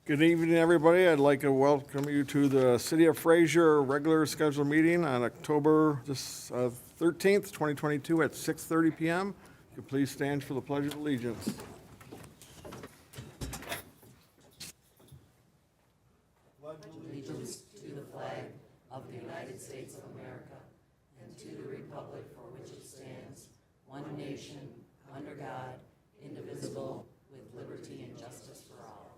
Good evening, everybody. I'd like to welcome you to the City of Fraser regular scheduled meeting on October 13th, 2022 at 6:30 p.m. If you please stand for the Pledge of Allegiance. Allegiance to the flag of the United States of America and to the republic for which it stands, one nation, under God, indivisible, with liberty and justice for all.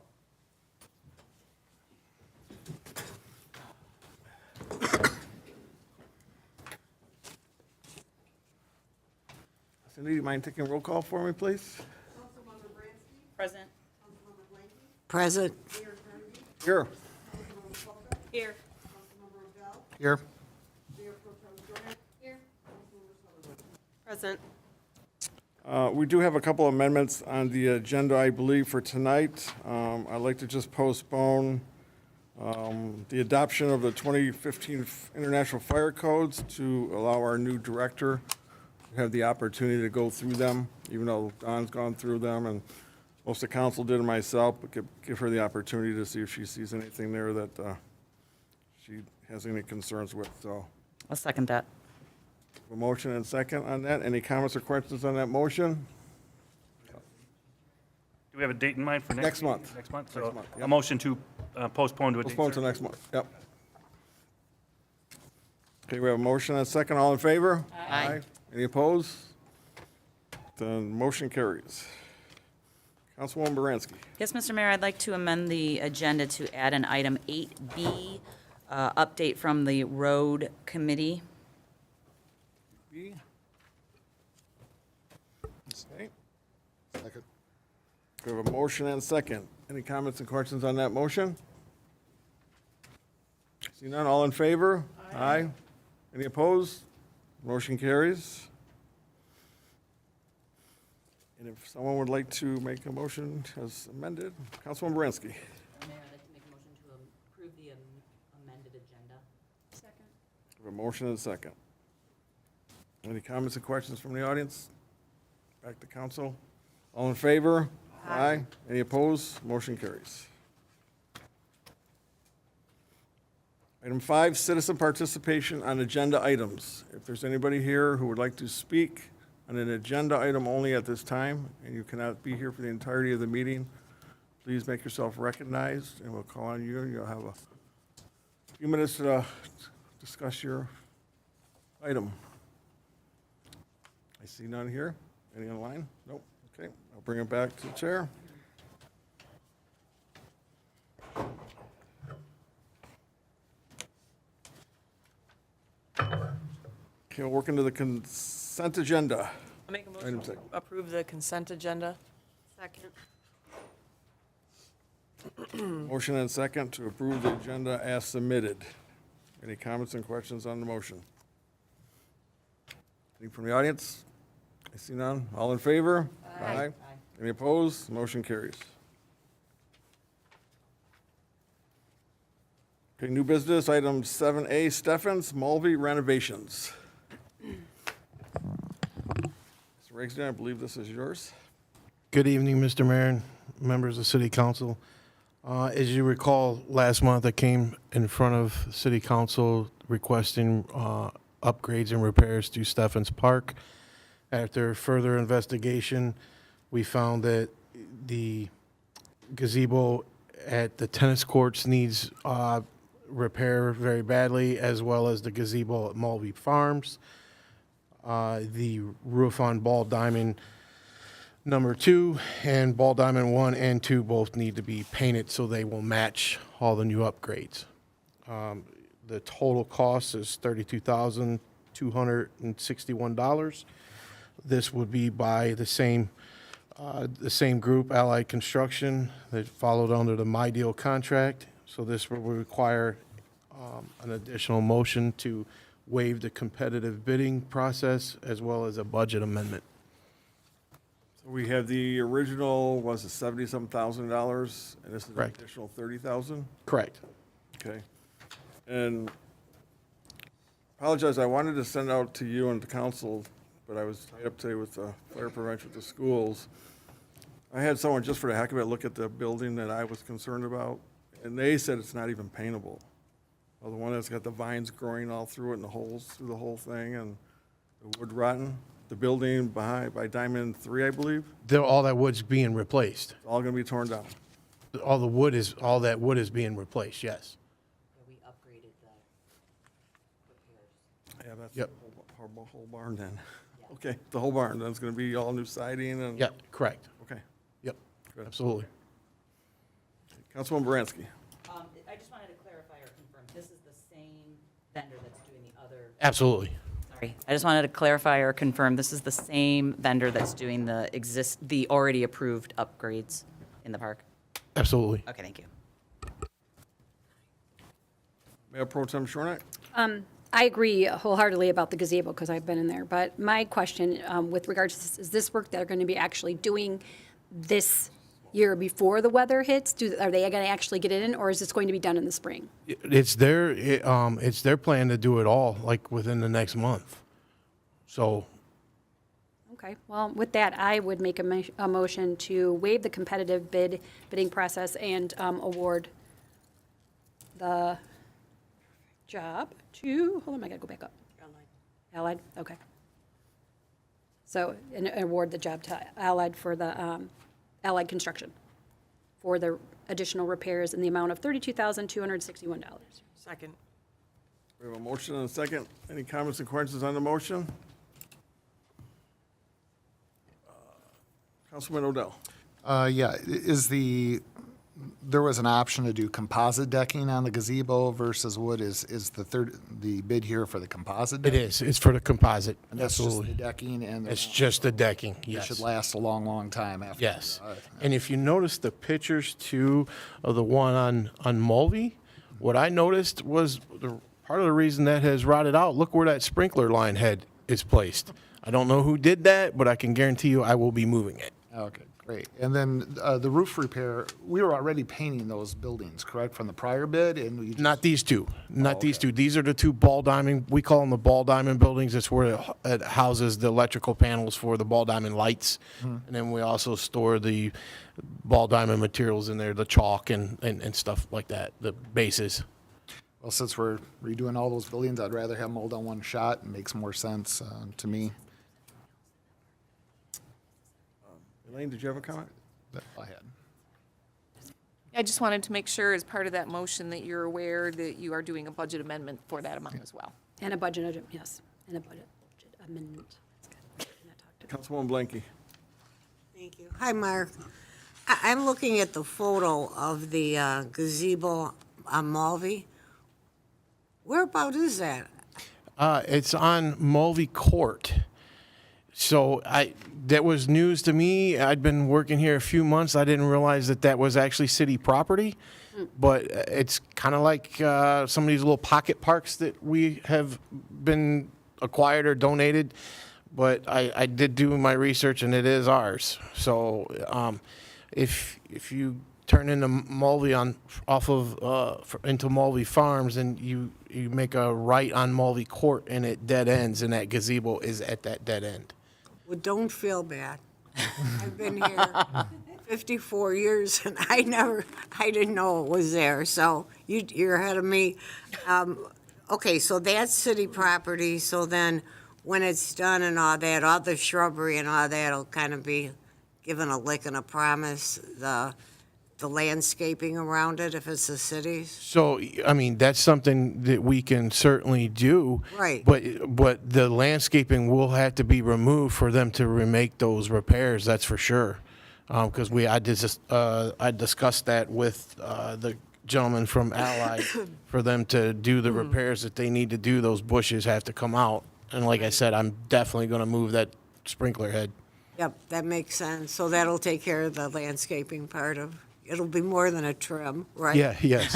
Cindy, do you mind taking a roll call for me, please? Councilmember Bransky. Present. Councilmember Blanky. Present. Mayor Kennedy. Here. Councilmember Fulton. Here. Councilmember Odell. Here. Mayor Pro Tem Burnett. Here. Councilmember Sullivan. Present. We do have a couple amendments on the agenda, I believe, for tonight. I'd like to just postpone the adoption of the 2015 International Fire Codes to allow our new director to have the opportunity to go through them, even though Don's gone through them, and most of the council did, and myself, but give her the opportunity to see if she sees anything there that she has any concerns with. So, I'll second that. a motion and second on that. Any comments or questions on that motion? Do we have a date in mind for next? Next month. Next month? Next So month, a yep. motion to postpone to a date Postpone to certain. next month, yep. Okay, we have a motion and a second. All in favor? Aye. Any opposed? The motion carries. Councilwoman Baranski. Yes, Mr. Mayor, I'd like to amend the agenda to add an item 8B, update from the road committee. B. Okay. Second. We have a motion and a second. Any comments and questions on that motion? See none, all in favor? Aye. Any opposed? Motion carries. And if someone would like to make a motion as amended, Councilwoman Baranski. Mayor, I'd like to make a motion to approve the amended agenda. Second. We have a motion and a second. Any comments and questions from the audience? Back to council. All in favor? Aye. Any opposed? Motion carries. Item 5, citizen participation on agenda items. If there's anybody here who would like to speak on an agenda item only at this time, and you cannot be here for the entirety of the meeting, please make yourself recognized, and we'll call on you, and you'll have a few minutes to discuss your item. I see none here. Any online? Nope. Okay, I'll bring it back to the chair. Okay, we'll work into the consent agenda. I'll make a Item motion to six. approve the consent agenda. Second. Motion and second to approve the agenda as submitted. Any comments and questions on the motion? Any from the audience? I see none. All in favor? Aye. Any opposed? Motion carries. Okay, new business, item 7A, Steffens, Malvey Renovations. Mr. Rigsden, I believe this is yours. Good evening, Mr. Mayor and members of City Council. As you recall, last month I came in front of City Council requesting upgrades and repairs to Steffens Park. After further investigation, we found that the gazebo at the tennis courts needs repair very badly, as well as the gazebo at Malvey Farms. The roof on Ball Diamond number 2 and Ball Diamond 1 and 2 both need to be painted so they will match all the new upgrades. The total cost is $32,261. This would be by the same group, Allied Construction, that followed under the My Deal contract. So this will require an additional motion to waive the competitive bidding process as well as a budget amendment. So we have the original, was it $70-some thousand, and this is an Correct. additional $30,000? Correct. Okay. And apologize, I wanted to send out to you and the council, but I was tied up today with fire prevention at the schools. I had someone just for the heck of it look at the building that I was concerned about, and they said it's not even paintable. Well, the one that's got the vines growing all through it and the holes through the whole thing and the wood rotten. The building behind by Diamond 3, I believe, All that wood's being replaced. it's all gonna be torn down. All that wood is being replaced, yes. We upgraded the repairs. Yeah, that's Yep. the whole barn then. Okay, the whole barn, then it's gonna be all new siding and? Yeah, correct. Okay. Yep, Good. absolutely. Councilwoman Baranski. I just wanted to clarify or confirm, this is the same vendor that's doing the other. Absolutely. Sorry, I just wanted to clarify or confirm, this is the same vendor that's doing the already approved upgrades in the park? Absolutely. Okay, thank you. Mayor Pro Tem Shornack? I agree wholeheartedly about the gazebo because I've been in there. But my question with regards to this, is this work that are going to be actually doing this year before the weather hits? Are they going to actually get it in, or is this going to be done in the spring? It's their plan to do it all, like, within the next month. So, Okay, well, with that, I would make a motion to waive the competitive bidding process and award the job to, hold on, I gotta go back up. Allied, okay. So, and award the job to Allied for the, Allied Construction for the additional repairs in the amount of $32,261. Second. We have a motion and a second. Any comments and questions on the motion? Councilman Odell. Yeah, there was an option to do composite decking on the gazebo versus wood. Is the bid here for the composite it deck? is. It's for the composite. And that's just the Absolutely. decking and It's just the decking, it yes. should last a long, long time after. Yes. And if you notice the pictures too of the one on Mulvey, what I noticed was part of the reason that has rotted out, look where that sprinkler line head is placed. I don't know who did that, but I can guarantee you I will be moving it. Okay, great. And then the roof repair, we were already painting those buildings, correct, from the prior bid? And we just, Not these two. Not these okay. two. These are the two ball diamond, we call them the ball diamond buildings. It's where it houses the electrical panels for the ball diamond lights. And then we also store the ball diamond materials in there, the chalk and stuff like that, the bases. well, since we're redoing all those buildings, I'd rather have them all done one shot. It makes more sense to me. Elaine, did you have a comment? That's all I had. I just wanted to make sure, as part of that motion, that you're aware that you are doing a budget amendment for that amount as well. And a budget, yes, and a budget amendment. That's good. And I talked to- Councilwoman Blanky. Thank you. Hi, Mark. I'm looking at the photo of the gazebo on Malvey. Whereabout is that? It's on Mulvey Court. So that was news to me. I'd been working here a few months. I didn't realize that was actually city property. But it's kind of like some of these little pocket parks that we have been acquired or donated. But I did do my research, and it is ours. So if you turn into Mulvey into Mulvey Farms, and you make a right on Mulvey Court, and it dead ends, and that gazebo is at that dead end. Well, don't feel bad. I've been here 54 years, and I didn't know it was there, so you're ahead of me. Okay, so that's city property, so then when it's done and all that, all the shrubbery and all that will kind of be given a lick and a promise, the landscaping around it, if it's the city's? So, I mean, that's something that we can certainly do. Right. But the landscaping will have to be removed for them to remake those repairs, that's for sure. Because I discussed that with the gentleman from Allied, for them to do the repairs that they need to do, those bushes have to come out. And like I said, I'm definitely going to move that sprinkler head. Yep, that makes sense. So that'll take care of the landscaping part of, it'll be more than a trim, right? Yeah, yes.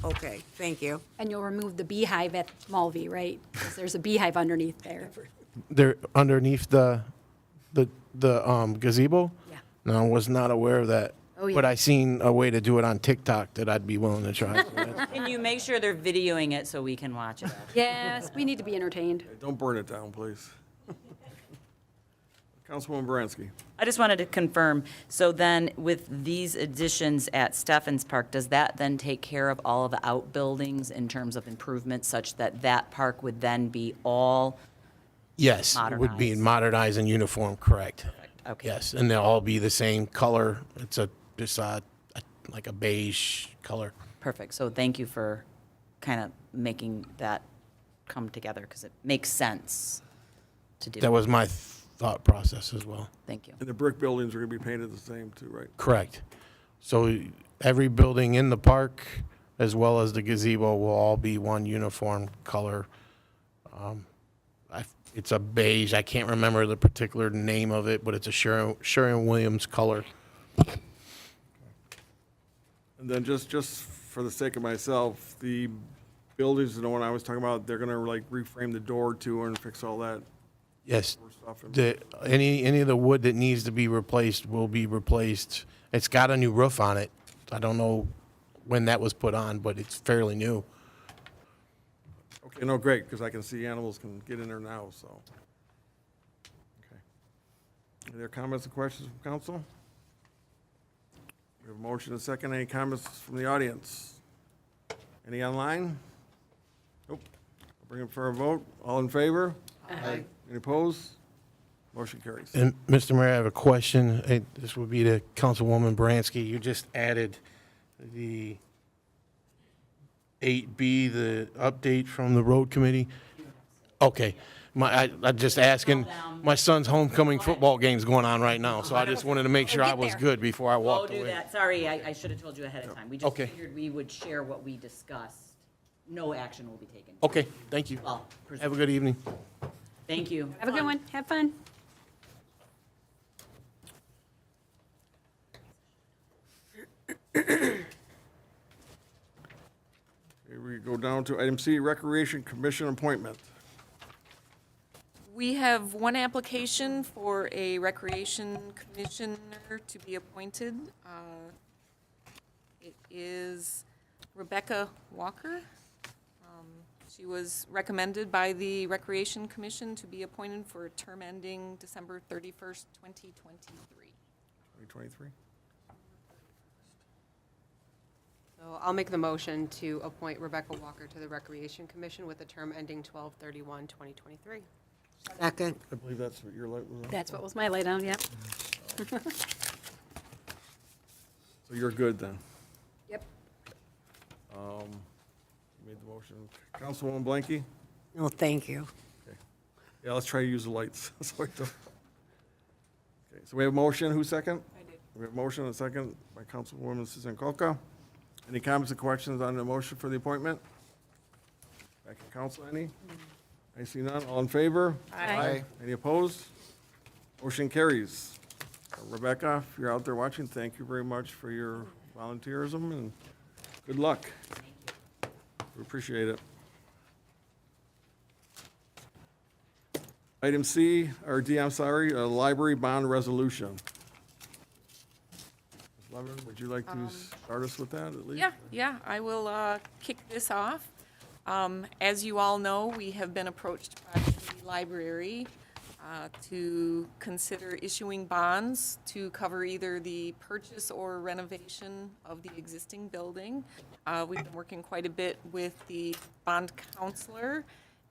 Okay, thank you. And you'll remove the beehive at Mulvey, right? Because there's a beehive underneath there. They're underneath the gazebo? Yeah. No, I was not aware of that. Oh, yeah. But I seen a way to do it on TikTok that I'd be willing to try. Can you make sure they're videoing it so we can watch it? Yes, we need to be entertained. Hey, don't burn it down, please. Councilwoman Baranski. I just wanted to confirm, so then with these additions at Steffens Park, does that then take care of all of the outbuildings in terms of improvements such that that park would then be all, Yes, it would be Modernized. modernized and uniform, correct. okay? Yes, and they'll all be the same color. It's like a beige color. Perfect. So thank you for kind of making that come together because it makes sense to do. That was my thought process as well. Thank you. And the brick buildings are going to be painted the same too, right? Correct. So every building in the park, as well as the gazebo, will all be one uniform color. It's a beige. I can't remember the particular name of it, but it's a Sherwin-Williams color. And then just for the sake of myself, the buildings, the one I was talking about, they're going to like reframe the door too and fix all that Yes, stuff. any of the wood that needs to be replaced will be replaced. It's got a new roof on it. I don't know when that was put on, but it's fairly new. Okay, no, great, because I can see animals can get in there now, so. Okay. Are there comments or questions from council? We have a motion and a second. Any comments from the audience? Any online? Nope. I'll bring it for a vote. All in favor? Aye. Any opposed? Motion carries. And Mr. Mayor, I have a question. This would be to Councilwoman Baranski. You just added the 8B, the update from the road committee. Okay. I'm just asking, my son's homecoming football game's going on right now, so I just wanted to make sure I was good before I Oh, walked do away. that. Sorry, I should have told you ahead of time. We just Okay. figured we would share what we discussed. No action will be taken. Okay, thank you. Well, Have a good evening. thank you. Have a good one. Have fun. Here we go down to item C, Recreation Commission appointment. We have one application for a recreation commissioner to be appointed. It is Rebecca Walker. She was recommended by the Recreation Commission to be appointed for a term ending December 31st, 2023. 2023? So I'll make the motion to appoint Rebecca Walker to the Recreation Commission with a term ending 12/31/2023. Second. I believe that's what your light was on. That's what was my lay down, yep. So you're good then? Yep. Made the motion. Councilwoman Blanky? No, thank you. Yeah, let's try to use the lights. Okay, so we have a motion. Who's second? I did. We have a motion and a second by Councilwoman Susan Kolka. Any comments or questions on the motion for the appointment? Back to council, any? I see none. All in favor? Aye. Any opposed? Motion carries. Rebecca, if you're out there watching, thank you very much for your volunteerism and good luck. We appreciate it. Item C, or D, I'm sorry, library bond resolution. Ms. Levin, would you like to start us with that at least? Yeah, I will kick this off. As you all know, we have been approached by the library to consider issuing bonds to cover either the purchase or renovation of the existing building. We've been working quite a bit with the bond counselor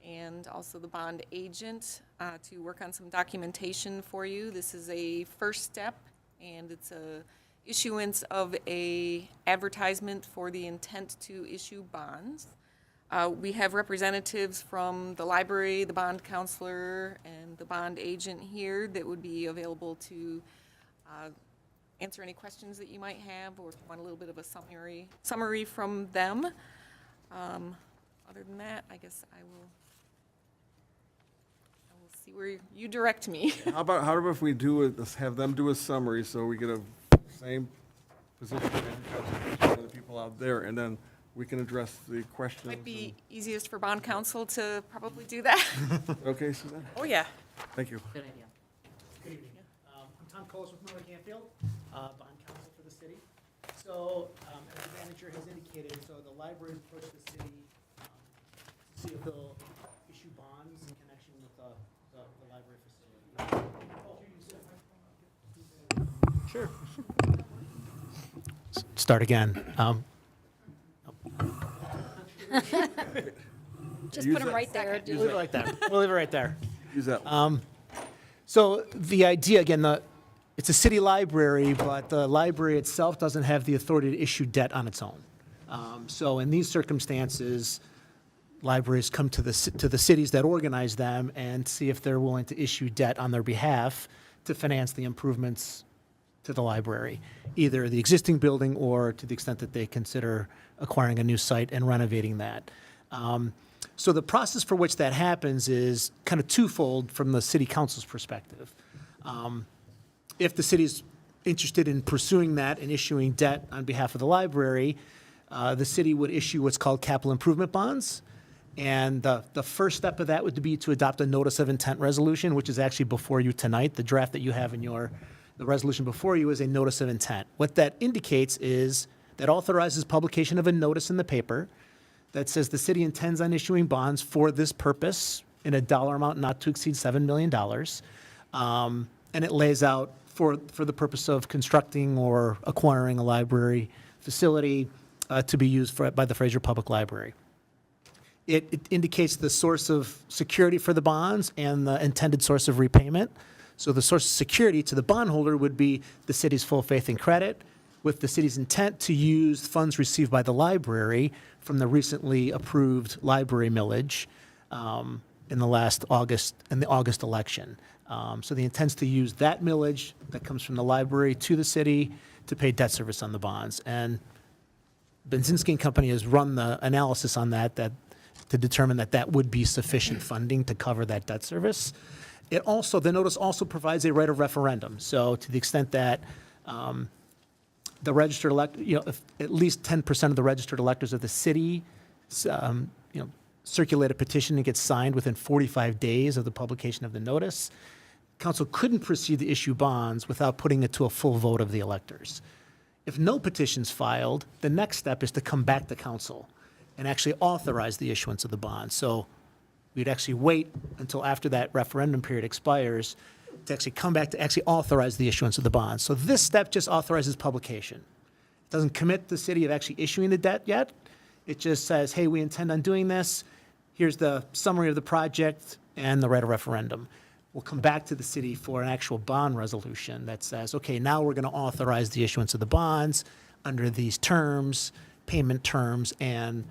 and also the bond agent to work on some documentation for you. This is a first step, and it's a issuance of a advertisement for the intent to issue bonds. We have representatives from the library, the bond counselor, and the bond agent here that would be available to answer any questions that you might have, or if you want a little bit of a summary from them. Other than that, I guess I will see where you direct me. How about if we have them do a summary so we get a same position as the people out there, and then we can address the questions. Might be easiest for bond counsel to probably do that. Okay, Suzanne? Oh, yeah. Thank you. Good idea. Good evening. I'm Tom Coles with Miller Canfield, bond counsel for the city. So, as the manager has indicated, so the library approached the city to see if they'll issue bonds in connection with the library facility. Sure. Start again. Just put them right there. We'll leave it like that. We'll leave it right there. Use that. So the idea, again, it's a city library, but the library itself doesn't have the authority to issue debt on its own. So in these circumstances, libraries come to the cities that organize them and see if they're willing to issue debt on their behalf to finance the improvements to the library, either the existing building or to the extent that they consider acquiring a new site and renovating that. So the process for which that happens is kind of twofold from the city council's perspective. If the city's interested in pursuing that and issuing debt on behalf of the library, the city would issue what's called capital improvement bonds. And the first step of that would be to adopt a notice of intent resolution, which is actually before you tonight. The draft that you have in the resolution before you is a notice of intent. What that indicates is that authorizes publication of a notice in the paper that says the city intends on issuing bonds for this purpose in a dollar amount not to exceed $7 million. And it lays out for the purpose of constructing or acquiring a library facility to be used by the Fraser Public Library. It indicates the source of security for the bonds and the intended source of repayment. So the source of security to the bondholder would be the city's full faith and credit, with the city's intent to use funds received by the library from the recently approved library millage in the August election. So the intent's to use that millage that comes from the library to the city to pay debt service on the bonds. And Benzinski and Company has run the analysis on that to determine that would be sufficient funding to cover that debt service. The notice also provides a right of referendum. So to the extent that the registered if at least 10% of the registered electors of the city, circulate a petition and get signed within 45 days of the publication of the notice, council couldn't proceed to issue bonds without putting it to a full vote of the electors. If no petition's filed, the next step is to come back to council and actually authorize the issuance of the bond. So we'd actually wait until after that referendum period expires to actually come back to actually authorize the issuance of the bond. So this step just authorizes publication. It doesn't commit the city of actually issuing the debt yet. It just says, hey, we intend on doing this. Here's the summary of the project and the right of referendum. We'll come back to the city for an actual bond resolution that says, okay, now we're going to authorize the issuance of the bonds under these terms, payment terms, and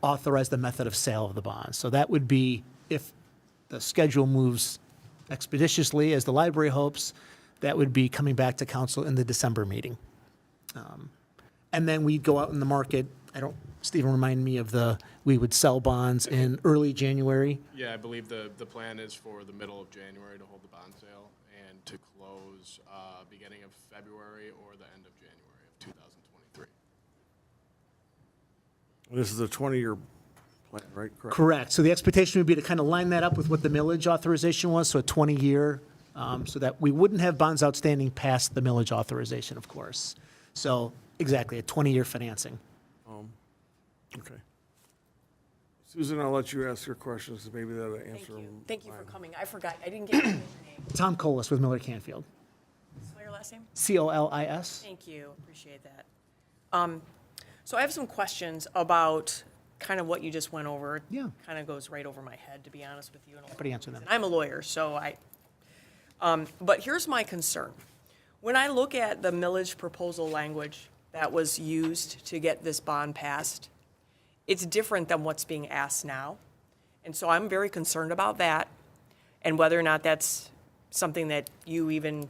authorize the method of sale of the bonds. So that would be, if the schedule moves expeditiously, as the library hopes, that would be coming back to council in the December meeting. And then we'd go out in the market. Stephen, remind me we would sell bonds in early January. Yeah, I believe the plan is for the middle of January to hold the bond sale and to close beginning of February or the end of January of 2023. This is a 20-year plan, right? Correct. So the expectation would be to kind of line that up with what the millage authorization was, so a 20-year, so that we wouldn't have bonds outstanding past the millage authorization, of course. So exactly, a 20-year financing. Okay. Susan, I'll let you ask your questions, maybe that'll answer Thank you. them. Thank you for coming. I forgot. I didn't get your name. Tom Colas with Miller Canfield. Spell your last name? Colis. Thank you. Appreciate that. So I have some questions about kind of what you just went over. Yeah. Kind of goes right over my head, to be honest with you. Happy to answer them. And I'm a lawyer, so but here's my concern. When I look at the millage proposal language that was used to get this bond passed, it's different than what's being asked now. And so I'm very concerned about that and whether or not that's something that you even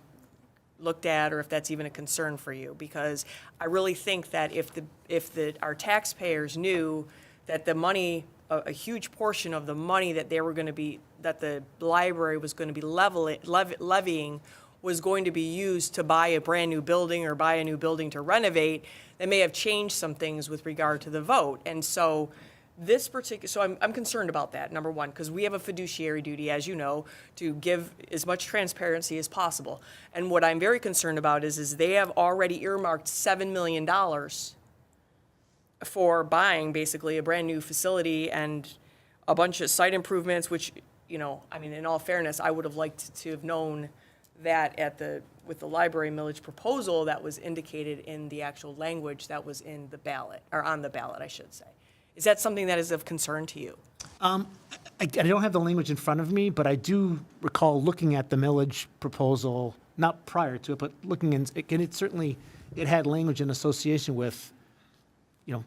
looked at or if that's even a concern for you. Because I really think that if our taxpayers knew that the money, a huge portion of the money that that the library was going to be levying was going to be used to buy a brand new building or buy a new building to renovate, that may have changed some things with regard to the vote. And so I'm concerned about that, number one, because we have a fiduciary duty, as you know, to give as much transparency as possible. And what I'm very concerned about is they have already earmarked $7 million for buying basically a brand new facility and a bunch of site improvements, which, in all fairness, I would have liked to have known that with the library millage proposal that was indicated in the actual language that was in the ballot, or on the ballot, I should say. Is that something that is of concern to you? I don't have the language in front of me, but I do recall looking at the millage proposal, not prior to it, but looking in, and it certainly, it had language in association with,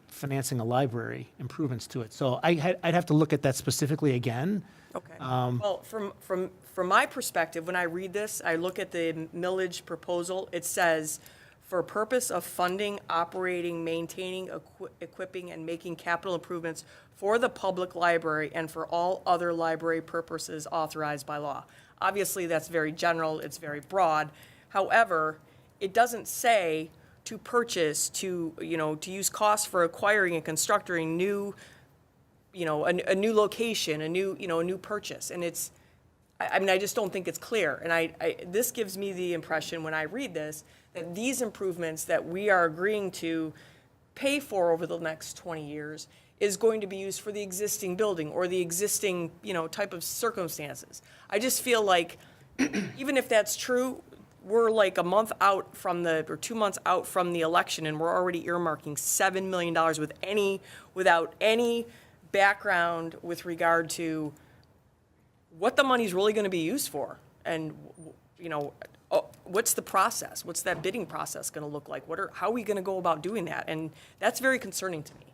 financing a library, improvements to it. So I'd have to look at that specifically again. Okay. Well, from my perspective, when I read this, I look at the millage proposal, it says, for purpose of funding, operating, maintaining, equipping, and making capital improvements for the public library and for all other library purposes authorized by law. Obviously, that's very general, it's very broad. However, it doesn't say to purchase, to use costs for acquiring and constructing new, a new location, a new purchase. And I just don't think it's clear. And this gives me the impression when I read this, that these improvements that we are agreeing to pay for over the next 20 years is going to be used for the existing building or the existing, type of circumstances. I just feel like, even if that's true, we're like a month out from or 2 months out from the election, and we're already earmarking $7 million without any background with regard to what the money's really going to be used for, and what's the process? What's that bidding process going to look like? How are we going to go about doing that? And that's very concerning to me.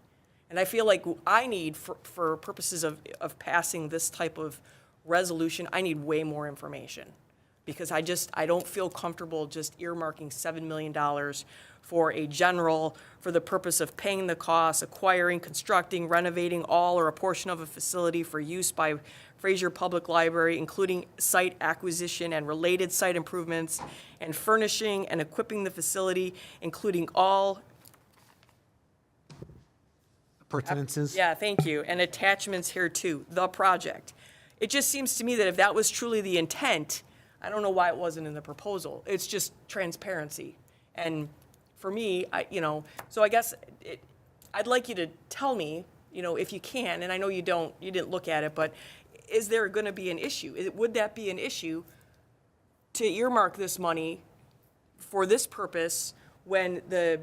And I feel like I need, for purposes of passing this type of resolution, I need way more information, because I don't feel comfortable just earmarking $7 million for the purpose of paying the costs, acquiring, constructing, renovating all or a portion of a facility for use by Fraser Public Library, including site acquisition and related site improvements, and furnishing and equipping the facility, including all Appurtenances. Yeah, thank you. And attachments here too, the project. It just seems to me that if that was truly the intent, I don't know why it wasn't in the proposal. It's just transparency. And for me, so I guess I'd like you to tell me, if you can, and I know you didn't look at it, but is there going to be an issue? Would that be an issue to earmark this money for this purpose when the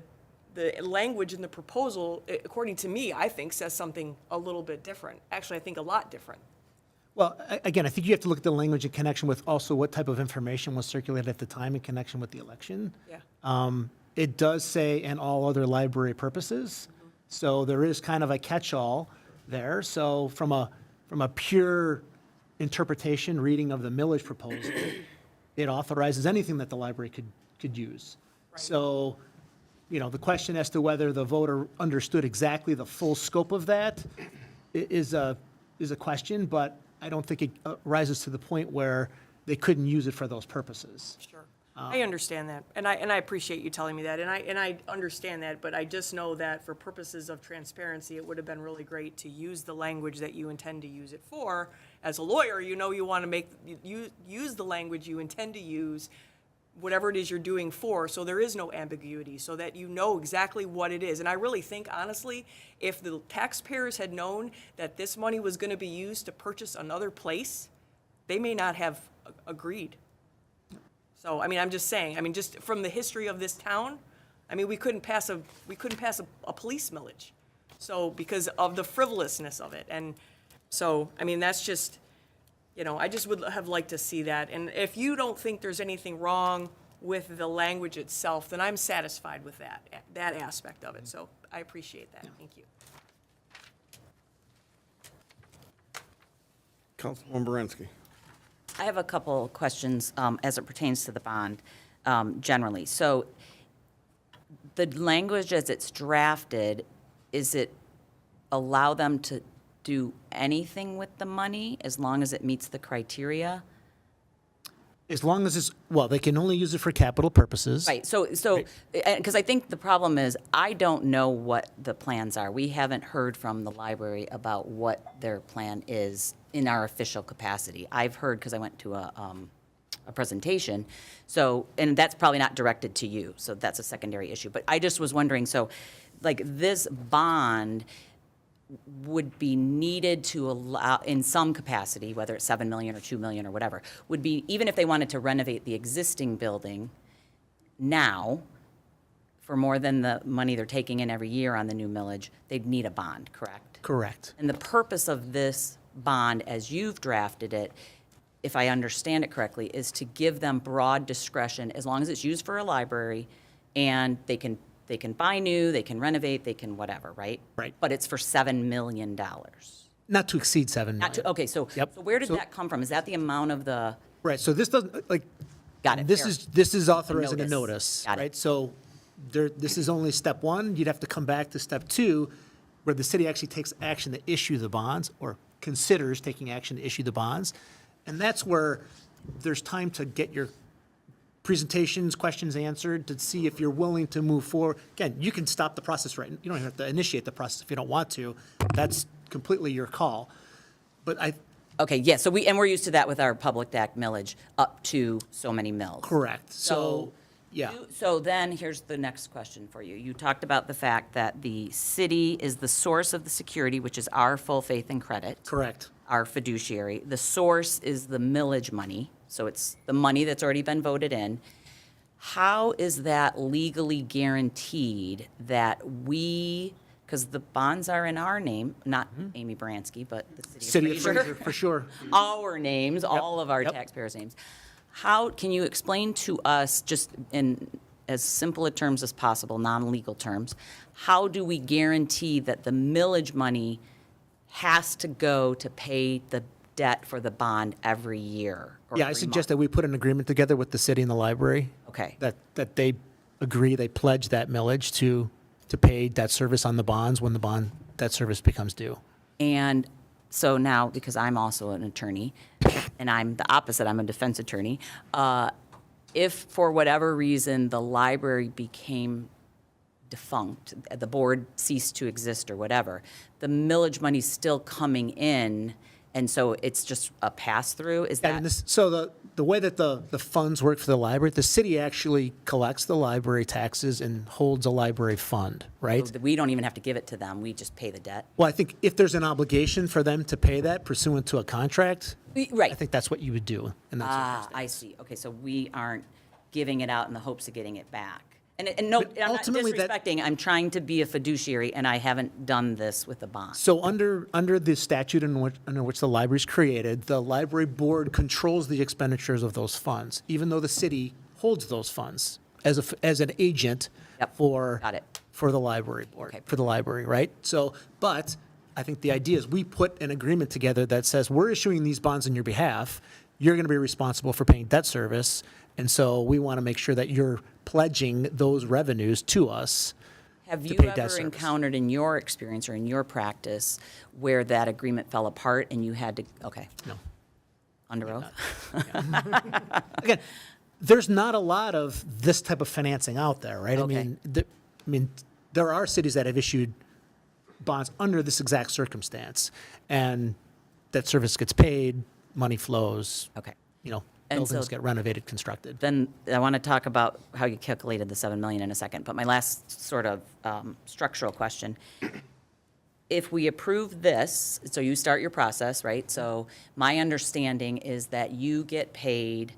language in the proposal, according to me, I think says something a little bit different. Actually, I think a lot different. Well, again, I think you have to look at the language in connection with also what type of information was circulated at the time in connection with the election. Yeah. It does say, and all other library purposes. So there is kind of a catch-all there. So from a pure interpretation, reading of the millage proposal, it authorizes anything that the library could use. Right. So, the question as to whether the voter understood exactly the full scope of that is a question, but I don't think it rises to the point where they couldn't use it for those purposes. Sure. I understand that, and I appreciate you telling me that, and I understand that, but I just know that for purposes of transparency, it would have been really great to use the language that you intend to use it for. As a lawyer, you want to use the language you intend to use, whatever it is you're doing for, so there is no ambiguity, so that you know exactly what it is. And I really think, honestly, if the taxpayers had known that this money was going to be used to purchase another place, they may not have agreed. So, I'm just saying, just from the history of this town, we couldn't pass a police millage. So, because of the frivolousness of it. And so, that's just, I just would have liked to see that. And if you don't think there's anything wrong with the language itself, then I'm satisfied with that aspect of it. So I appreciate that. Thank you. Councilwoman Baranski. I have a couple questions as it pertains to the bond generally. So the language as it's drafted, is it allow them to do anything with the money as long as it meets the criteria? As long as they can only use it for capital purposes. Right, so, because I think the problem is, I don't know what the plans are. We haven't heard from the library about what their plan is in our official capacity. I've heard, because I went to a presentation, so, and that's probably not directed to you, so that's a secondary issue. But I just was wondering, so, like, this bond, would be needed to allow, in some capacity, whether it's 7 million or 2 million or whatever, would be, even if they wanted to renovate the existing building now, for more than the money they're taking in every year on the new millage, they'd need a bond, correct? Correct. And the purpose of this bond, as you've drafted it, if I understand it correctly, is to give them broad discretion, as long as it's used for a library, and they can buy new, they can renovate, they can whatever, right? Right. But it's for $7 million. Not to exceed 7 Not million. to, okay, so, Yep. so where did So- that come from? Is that the amount of the, Right, so this doesn't, like. Got it, This fair. is authorizing a notice. notice, Got it. right? So this is only step one. You'd have to come back to step two, where the city actually takes action to issue the bonds, or considers taking action to issue the bonds. And that's where there's time to get your presentations, questions answered, to see if you're willing to move forward. Again, you can stop the process right, you don't even have to initiate the process if you don't want to. That's completely your call. But okay, yeah, so we're used to that with our public act millage, up to so many mills. correct, so, yeah. So then, here's the next question for you. You talked about the fact that the city is the source of the security, which is our full faith and credit. Correct. Our fiduciary. The source is the millage money, so it's the money that's already been voted in. How is that legally guaranteed that we, because the bonds are in our name, not Amy Bransky, but the City of Fraser, for sure. our names, all of our Yep. taxpayers' names. How, can you explain to us, just in as simple a terms as possible, non-legal terms, how do we guarantee that the millage money has to go to pay the debt for the bond every year? Or Yeah, I every suggest that month? we put an agreement together with the city and the library. Okay. That they agree, they pledge that millage to pay debt service on the bonds when the bond, debt service becomes due. And so now, because I'm also an attorney, and I'm the opposite, I'm a defense attorney, if for whatever reason the library became defunct, the board ceased to exist or whatever, the millage money's still coming in, and so it's just a pass-through? Is that? And this, so the way that the funds work for the library, the city actually collects the library taxes and holds a library fund, right? So we don't even have to give it to them, we just pay the debt? Well, I think if there's an obligation for them to pay that pursuant to a contract, Right. I think that's what you would do in that circumstance. I see. Okay, so we aren't giving it out in the hopes of getting it back. And no, But I'm not ultimately that- disrespecting, I'm trying to be a fiduciary, and I haven't done this with the bond. So under the statute under which the library is created, the library board controls the expenditures of those funds, even though the city holds those funds as an agent Yep, for got it. for the library board, Okay. for the library, right? So, but I think the idea is we put an agreement together that says we're issuing these bonds on your behalf. You're going to be responsible for paying debt service, and so we want to make sure that you're pledging those revenues to us. Have to you pay debt ever service. encountered in your experience or in your practice where that agreement fell apart and you had to, okay, No. under oath? Again, there's not a lot of this type of financing out there, right? Okay. I mean, there are cities that have issued bonds under this exact circumstance, and that service gets paid, money flows, Okay. you know, And buildings so- get renovated, constructed. Then I want to talk about how you calculated the 7 million in a second, but my last sort of structural question. If we approve this, so you start your process, right? So my understanding is that you get paid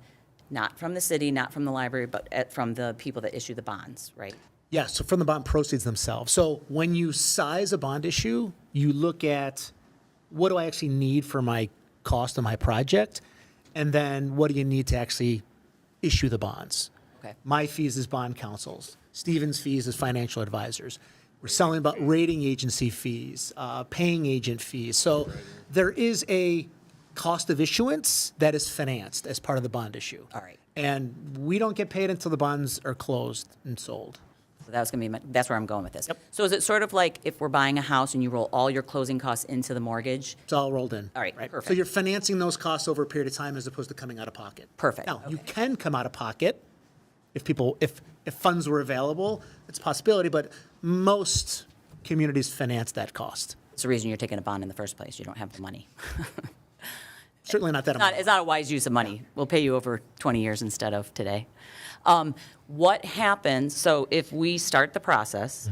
not from the city, not from the library, but from the people that issue the bonds, right? Yeah, so from the bond proceeds themselves. So when you size a bond issue, you look at what do I actually need for my cost of my project, and then what do you need to actually issue the bonds? Okay. My fees is bond counsels. Stephen's fees is financial advisors. We're selling about rating agency fees, paying agent fees. So there is a cost of issuance that is financed as part of the bond issue. All right. And we don't get paid until the bonds are closed and sold. So that was going to be that's where I'm going with this. Yep. So is it sort of like if we're buying a house and you roll all your closing costs into the mortgage? It's all rolled in. All right, So perfect. you're financing those costs over a period of time as opposed to coming out of pocket. Perfect, Now, you okay. can come out of pocket if funds were available. It's a possibility, but most communities finance that cost. It's the reason you're taking a bond in the first place. You don't have the money. Certainly not that amount. It's not a wise use of money. We'll pay you over 20 years instead of today. What happens, so if we start the process,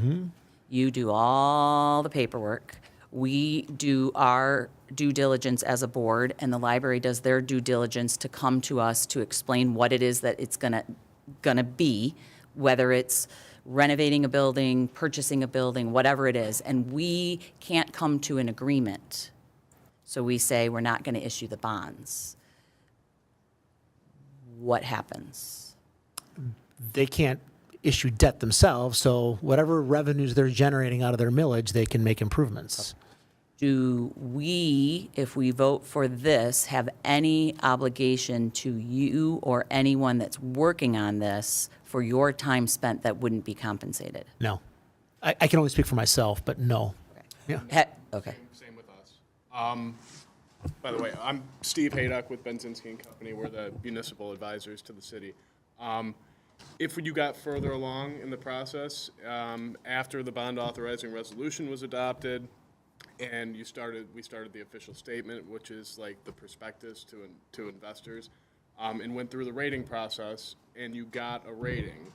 you do all the paperwork, We do our due diligence as a board, and the library does their due diligence to come to us to explain what it is that it's gonna be, whether it's renovating a building, purchasing a building, whatever it is, and we can't come to an agreement. So we say we're not gonna issue the bonds. What happens? They can't issue debt themselves, so whatever revenues they're generating out of their millage, they can make improvements. Do we, if we vote for this, have any obligation to you or anyone that's working on this for your time spent that wouldn't be compensated? No. I can only speak for myself, but no. Yeah. Okay. Same with us. By the way, I'm Steve Haydock with Benzinski and Company. We're the municipal advisors to the city. If you got further along in the process, after the bond authorizing resolution was adopted, and we started the official statement, which is like the prospectus to investors, and went through the rating process, and you got a rating,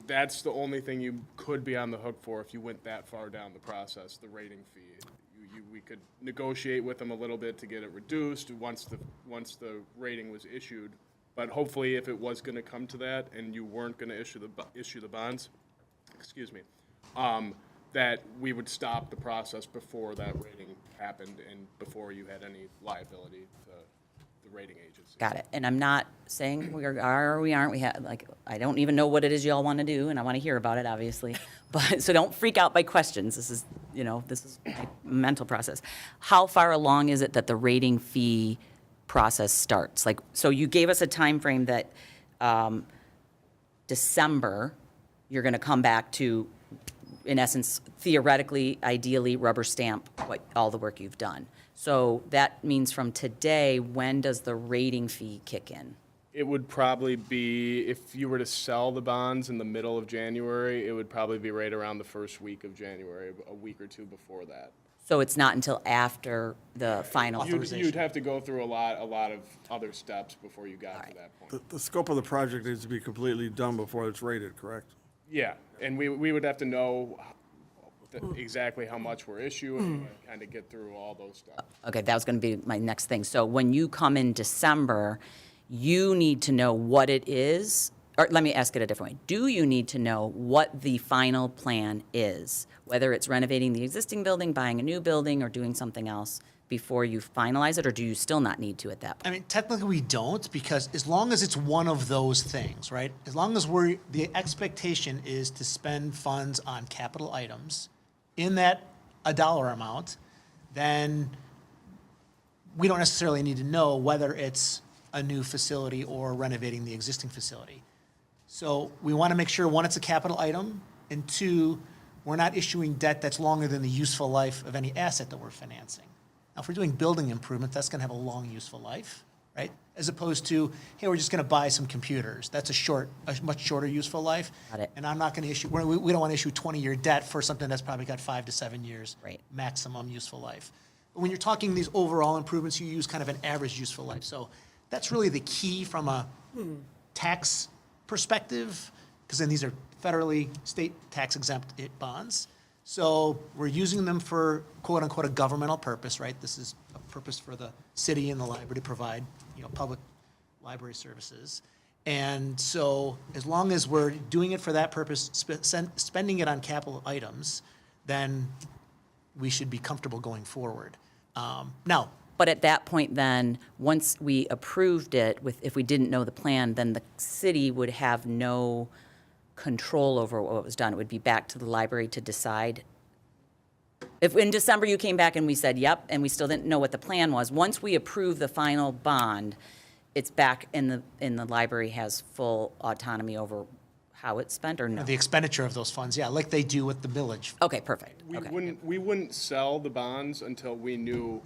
that's the only thing you could be on the hook for if you went that far down the process, the rating fee. We could negotiate with them a little bit to get it reduced once the rating was issued. But hopefully, if it was going to come to that, and you weren't going to issue the bonds, that we would stop the process before that rating happened and before you had any liability to the rating agency. Got it. And I'm not saying we are or we aren't. I don't even know what it is y'all want to do, and I want to hear about it, obviously. But, so don't freak out by questions. This is my mental process. How far along is it that the rating fee process starts? Like, so you gave us a time frame that December, you're going to come back to, in essence, theoretically, ideally, rubber stamp all the work you've done. So that means from today, when does the rating fee kick in? It would probably be, if you were to sell the bonds in the middle of January, it would probably be right around the first week of January, a week or two before that. So it's not until after the final. You'd have to go through a lot of other steps before you got to that point. The scope of the project needs to be completely done before it's rated, correct? Yeah, and we would have to know exactly how much we're issuing and kind of get through all those steps. Okay, that was going to be my next thing. So when you come in December, you need to know what it is, or let me ask it a different way. Do you need to know what the final plan is, whether it's renovating the existing building, buying a new building, or doing something else before you finalize it, or do you still not need to at that point? I mean, technically we don't, because as long as it's one of those things, right? As long as the expectation is to spend funds on capital items in that a dollar amount, then we don't necessarily need to know whether it's a new facility or renovating the existing facility. So we want to make sure, one, it's a capital item, and two, we're not issuing debt that's longer than the useful life of any asset that we're financing. Now, if we're doing building improvement, that's going to have a long useful life, right? As opposed to, hey, we're just going to buy some computers. That's a much shorter useful life. Got it. And I'm not going to issue, we don't want to issue 20-year debt for something that's probably got 5 to 7 years Right. maximum useful life. But when you're talking these overall improvements, you use kind of an average useful life. So that's really the key from a tax perspective, because then these are federally, state tax exempt bonds. So we're using them for quote unquote a governmental purpose, right? This is a purpose for the city and the library to provide, public library services. And so as long as we're doing it for that purpose, spending it on capital items, then we should be comfortable going forward. Now, But at that point then, once we approved it, if we didn't know the plan, then the city would have no control over what was done. It would be back to the library to decide. If in December you came back and we said, yep, and we still didn't know what the plan was, once we approve the final bond, it's back in the library has full autonomy over how it's spent, or no? the expenditure of those funds, yeah, like they do with the millage. Okay, perfect. We Okay. wouldn't sell the bonds until we knew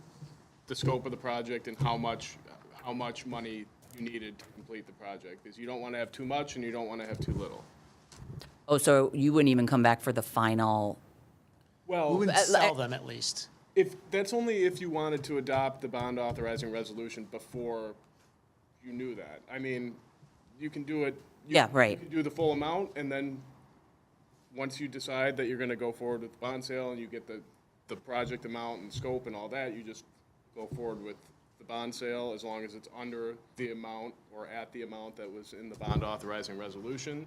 the scope of the project and how much money you needed to complete the project. Because you don't want to have too much and you don't want to have too little. Oh, so you wouldn't even come back for the final? We Well, wouldn't sell them at least. that's only if you wanted to adopt the bond authorizing resolution before you knew that. I mean, you can do it. Yeah, right. You can do the full amount, and then once you decide that you're going to go forward with the bond sale and you get the the project amount and scope and all that, you just go forward with the bond sale as long as it's under the amount or at the amount that was in the bond authorizing resolution.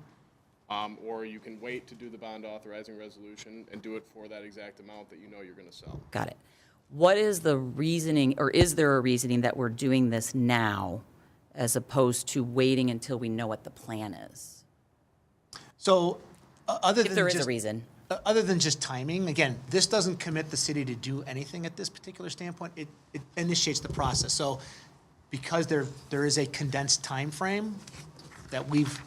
Or you can wait to do the bond authorizing resolution and do it for that exact amount that you know you're going to sell. Got it. What is the reasoning, or is there a reasoning that we're doing this now as opposed to waiting until we know what the plan is? So, other If than there is a just- reason. Other than just timing, again, this doesn't commit the city to do anything at this particular standpoint. It initiates the process. So because there is a condensed time frame that we've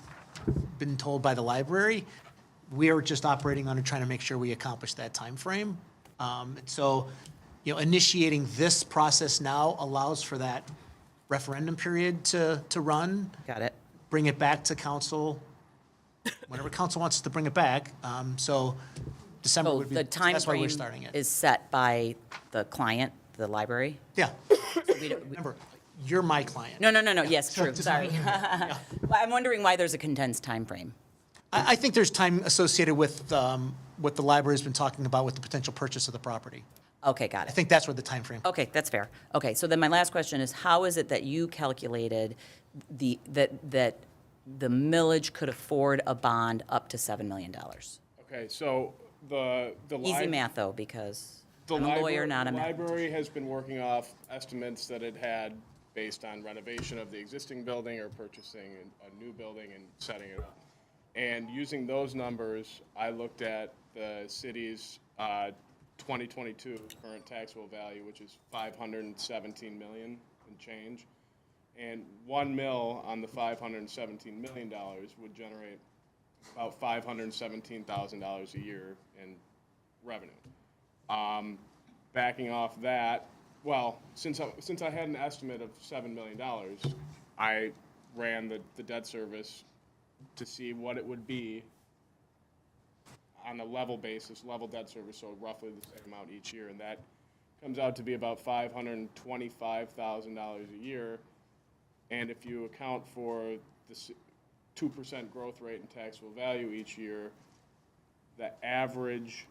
been told by the library, we are just operating under trying to make sure we accomplish that time frame. So, initiating this process now allows for that referendum period to run. Got it. Bring it back to council whenever council wants to bring it back. So December So would be, the time that's why we're frame starting it. is set by the client, the library? Yeah. Remember, you're my client. No, yes, So true, just- sorry. Well, I'm wondering why there's a condensed time frame. I think there's time associated with what the library's been talking about with the potential purchase of the property. Okay, got I it. think that's where the time frame. Okay, that's fair. Okay, so then my last question is, how is it that you calculated that the millage could afford a bond up to $7 million? Okay, so the Easy math, though, because The I'm a lawyer, library- not a The math. library has been working off estimates that it had based on renovation of the existing building or purchasing a new building and setting it up. And using those numbers, I looked at the city's 2022 current taxable value, which is $517 million and change. And 1 mil on the $517 million would generate about $517,000 a year in revenue. Backing off that, well, since I had an estimate of $7 million, I ran the debt service to see what it would be on a level basis, level debt service, so roughly the same amount each year, and that comes out to be about $525,000 a year. And if you account for the 2% growth rate in taxable value each year, the average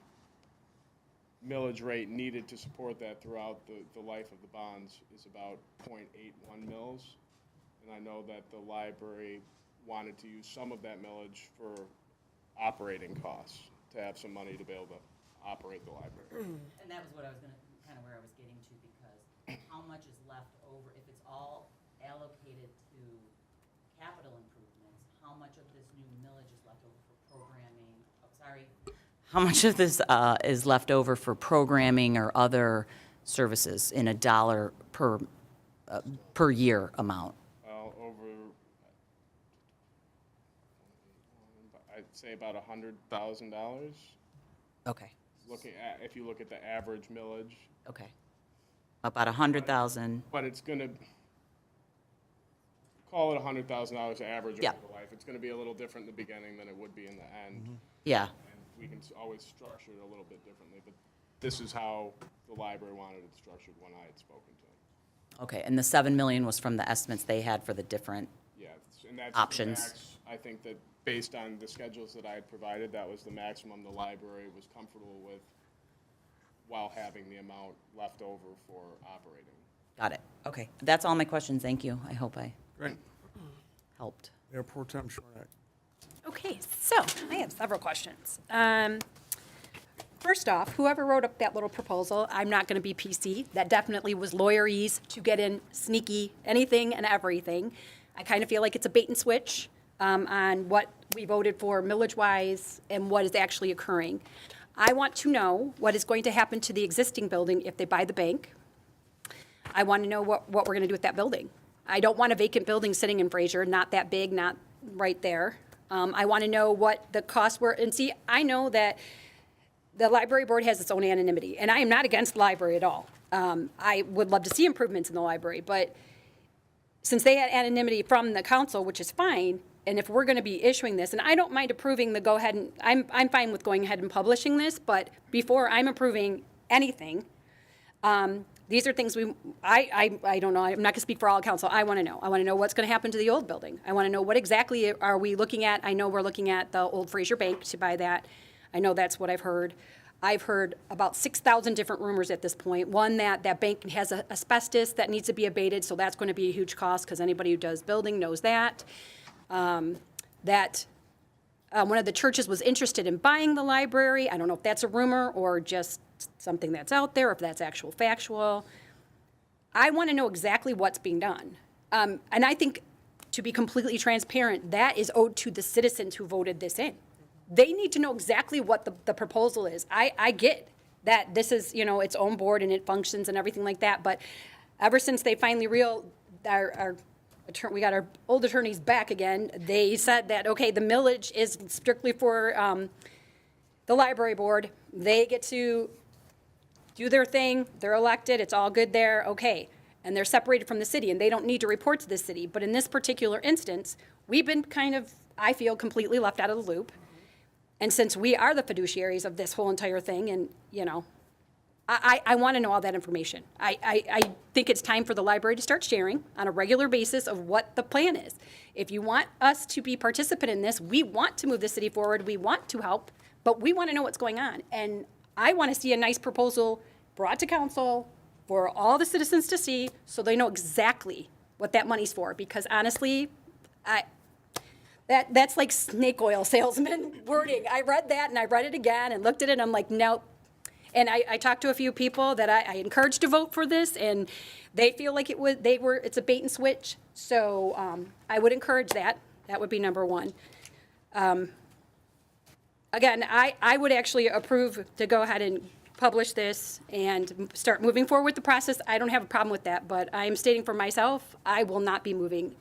millage rate needed to support that throughout the life of the bonds is about 0.81 mils. And I know that the library wanted to use some of that millage for operating costs, to have some money to be able to operate the library. And that was what I was kind of where I was getting to, because how much is left over, if it's all allocated to capital improvements, how much of this new millage is left over for programming? Oh, sorry. How much of this is left over for programming or other services in a dollar per year amount? Well, I'd say about $100,000. Okay, If you look at the average millage, okay. About 100,000. but it's gonna, call it $100,000 average Yeah. over the life. It's gonna be a little different in the beginning than it would be in the end. Yeah, And we can always structure it a little bit differently, but this is how the library wanted it structured when I had spoken to them. okay. And the 7 million was from the estimates they had for the different, Yeah, and that's the Options. max. I think that based on the schedules that I had provided, that was the maximum the library was comfortable with while having the amount left over for operating. got it. Okay, that's all my questions. Thank you. I hope I Great. helped. Mayor Pro Tem Shornak. Okay, so I have several questions. First off, whoever wrote up that little proposal, I'm not going to be PC. That definitely was lawyerese to get in sneaky anything and everything. I kind of feel like it's a bait and switch on what we voted for millage-wise and what is actually occurring. I want to know what is going to happen to the existing building if they buy the bank. I want to know what we're going to do with that building. I don't want a vacant building sitting in Fraser, not that big, not right there. I want to know what the costs were. And see, I know that the library board has its own anonymity, and I am not against the library at all. I would love to see improvements in the library, but since they had anonymity from the council, which is fine, and if we're going to be issuing this, and I don't mind approving the go ahead and, I'm fine with going ahead and publishing this, but before I'm approving anything, these are things I don't know, I'm not going to speak for all council, I want to know. I want to know what's going to happen to the old building. I want to know what exactly are we looking at. I know we're looking at the old Fraser Bank to buy that. I know that's what I've heard. I've heard about 6,000 different rumors at this point. One, that bank has asbestos that needs to be abated, so that's going to be a huge cost, because anybody who does building knows that. That one of the churches was interested in buying the library. I don't know if that's a rumor or just something that's out there, or if that's actual factual. I want to know exactly what's being done. And I think, to be completely transparent, that is owed to the citizens who voted this in. They need to know exactly what the proposal is. I get that this is, its own board and it functions and everything like that, but ever since they finally we got our old attorneys back again, they said that, okay, the millage is strictly for the library board. They get to do their thing, they're elected, it's all good there, okay. And they're separated from the city, and they don't need to report to the city. But in this particular instance, we've been kind of, I feel, completely left out of the loop. And since we are the fiduciaries of this whole entire thing, and, I want to know all that information. I think it's time for the library to start sharing on a regular basis of what the plan is. If you want us to be participant in this, we want to move the city forward, we want to help, but we want to know what's going on. And I want to see a nice proposal brought to council for all the citizens to see, so they know exactly what that money's for. Because honestly, that's like snake oil salesman wording. I read that and I read it again and looked at it and I'm like, nope. And I talked to a few people that I encouraged to vote for this, and they feel like it's a bait and switch. So I would encourage that. That would be number one. Again, I would actually approve to go ahead and publish this and start moving forward with the process. I don't have a problem with that, but I'm stating for myself, I will not be moving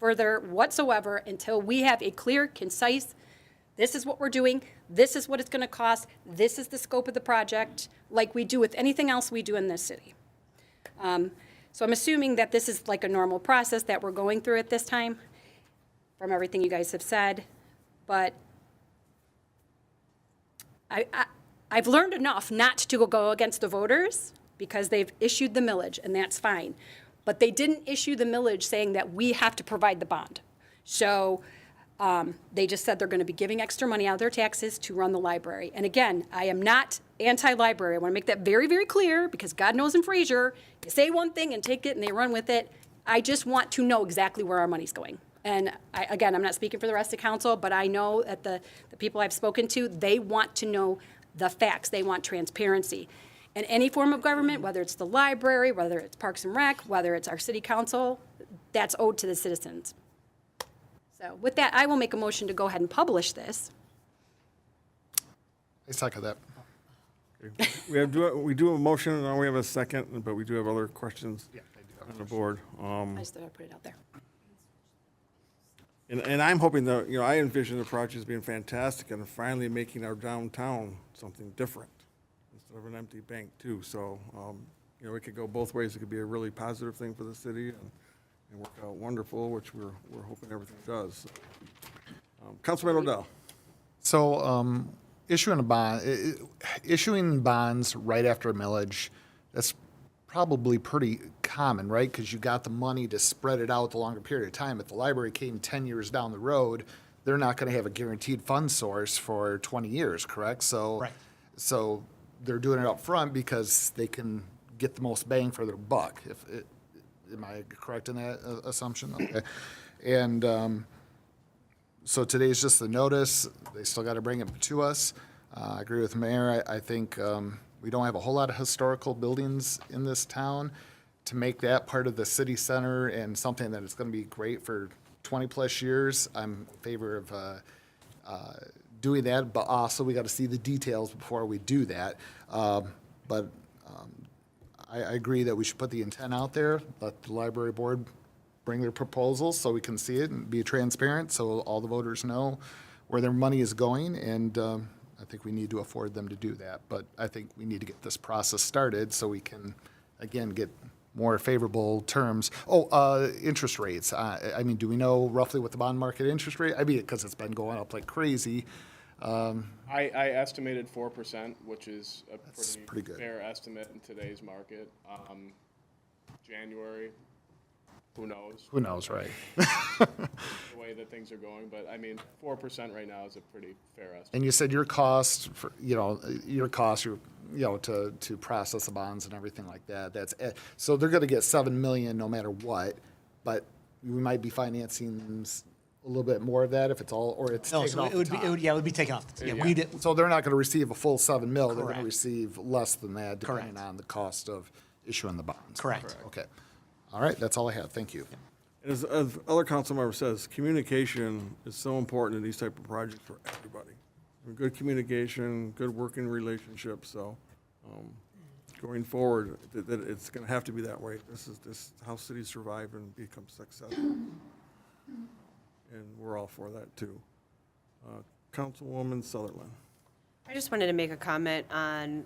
further whatsoever until we have a clear, concise, this is what we're doing, this is what it's going to cost, this is the scope of the project, like we do with anything else we do in this city. So I'm assuming that this is like a normal process that we're going through at this time, from everything you guys have said, but I've learned enough not to go against the voters, because they've issued the millage, and that's fine. But they didn't issue the millage saying that we have to provide the bond. So they just said they're going to be giving extra money out of their taxes to run the library. And again, I am not anti-library. I want to make that very, very clear, because God knows in Fraser, you say one thing and take it and they run with it. I just want to know exactly where our money's going. And again, I'm not speaking for the rest of council, but I know that the people I've spoken to, they want to know the facts. They want transparency. And any form of government, whether it's the library, whether it's Parks and Rec, whether it's our city council, that's owed to the citizens. So with that, I will make a motion to go ahead and publish this. I second that. We do have a motion, and we have a second, but we do have other questions on the board. I just thought I'd put it out there. And I'm hoping that, I envision the project as being fantastic and finally making our downtown something different instead of an empty bank too. So, it could go both ways. It could be a really positive thing for the city and work out wonderful, which we're hoping everything does. Councilman Odell. So, issuing bonds right after a millage, that's probably pretty common, right? Because you got the money to spread it out the longer period of time. If the library came 10 years down the road, they're not going to have a guaranteed fund source for 20 years, correct? So, Right. So they're doing it up front because they can get the most bang for their buck. Am I correct in that assumption? Okay. And so today's just the notice. They still got to bring it to us. I agree with the mayor. I think we don't have a whole lot of historical buildings in this town. To make that part of the city center and something that is going to be great for 20-plus years, I'm in favor of doing that, but also we got to see the details before we do that. But I agree that we should put the intent out there, let the library board bring their proposals so we can see it and be transparent so all the voters know where their money is going, and I think we need to afford them to do that. But I think we need to get this process started so we can, again, get more favorable terms. Interest rates. I mean, do we know roughly what the bond market interest rate? I mean, because it's been going up like crazy. I estimated 4%, which is a pretty good. fair estimate in today's market. January, who knows? Who knows, right? The way that things are going, but I mean, 4% right now is a pretty fair estimate. And you said your cost, for, to process the bonds and everything like that, so they're gonna get 7 million no matter what, but we might be financing a little bit more of that if it's all, or it's No, taken so off it would the be, top. it would be taken off. Yeah, we did, So they're not gonna receive a full 7 mil, they're gonna Correct. receive less than that depending Correct. on the cost of issuing the bonds. Correct. Okay. All right, that's all I have. Thank you. As other council member says, communication is so important in these type of projects for everybody. Good communication, good working relationship, so going forward, that it's going to have to be that way. This is how cities survive and become successful. And we're all for that, too. Councilwoman Sutherland. I just wanted to make a comment on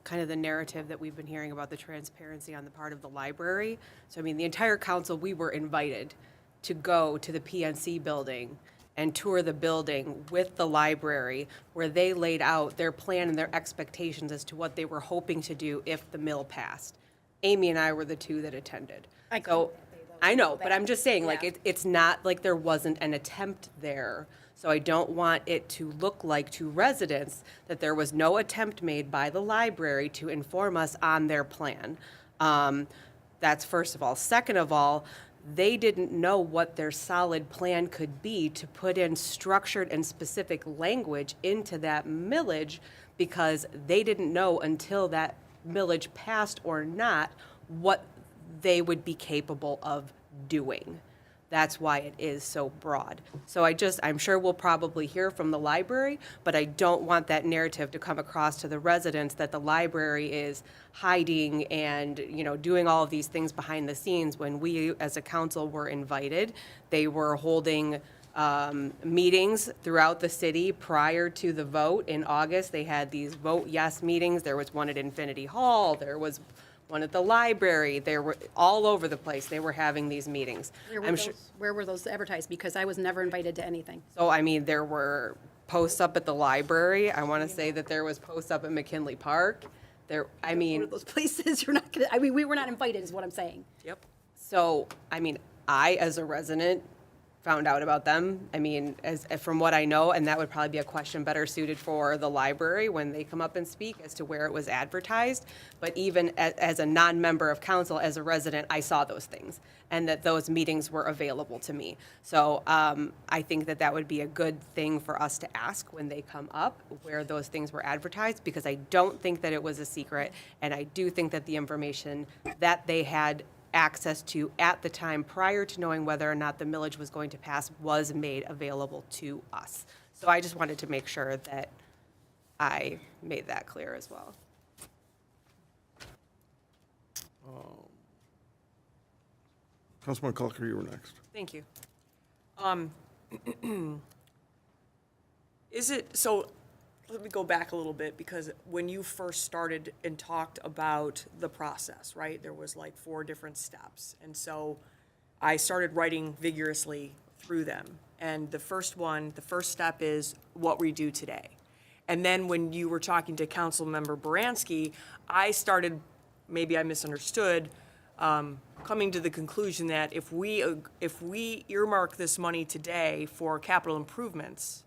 kind of the narrative that we've been hearing about the transparency on the part of the library. So, I mean, the entire council, we were invited to go to the PNC building and tour the building with the library, where they laid out their plan and their expectations as to what they were hoping to do if the mill passed. Amy and I were the two that attended. So, I know, but I'm just saying, like, it's not like there wasn't an attempt there. So I don't want it to look like to residents that there was no attempt made by the library to inform us on their plan. That's first of all. Second of all, they didn't know what their solid plan could be to put in structured and specific language into that millage, because they didn't know until that millage passed or not what they would be capable of doing. That's why it is so broad. So I'm sure we'll probably hear from the library, but I don't want that narrative to come across to the residents that the library is hiding and, doing all of these things behind the scenes. When we, as a council, were invited, they were holding meetings throughout the city prior to the vote in August. They had these vote yes meetings. There was one at Infinity Hall. There was one at the library. They were all over the place. They were having these meetings. Where were those advertised? Because I was never invited to anything. So, I mean, there were posts up at the library. I want to say that there was posts up at McKinley Park. One of those places, you're not gonna, I mean, we were not invited, is what I'm saying. Yep. So, I mean, I, as a resident, found out about them. I mean, from what I know, and that would probably be a question better suited for the library when they come up and speak as to where it was advertised. But even as a non-member of council, as a resident, I saw those things and that those meetings were available to me. So I think that would be a good thing for us to ask when they come up, where those things were advertised, because I don't think that it was a secret. And I do think that the information that they had access to at the time prior to knowing whether or not the millage was going to pass was made available to us. So I just wanted to make sure that I made that clear as well. Councilman Culker, you were next. Thank you. Let me go back a little bit, because when you first started and talked about the process, right, there was like 4 different steps. And so I started writing vigorously through them. And the first step is what we do today. And then when you were talking to Councilmember Baranski, I started, maybe I misunderstood, coming to the conclusion that if we earmark this money today for capital improvements,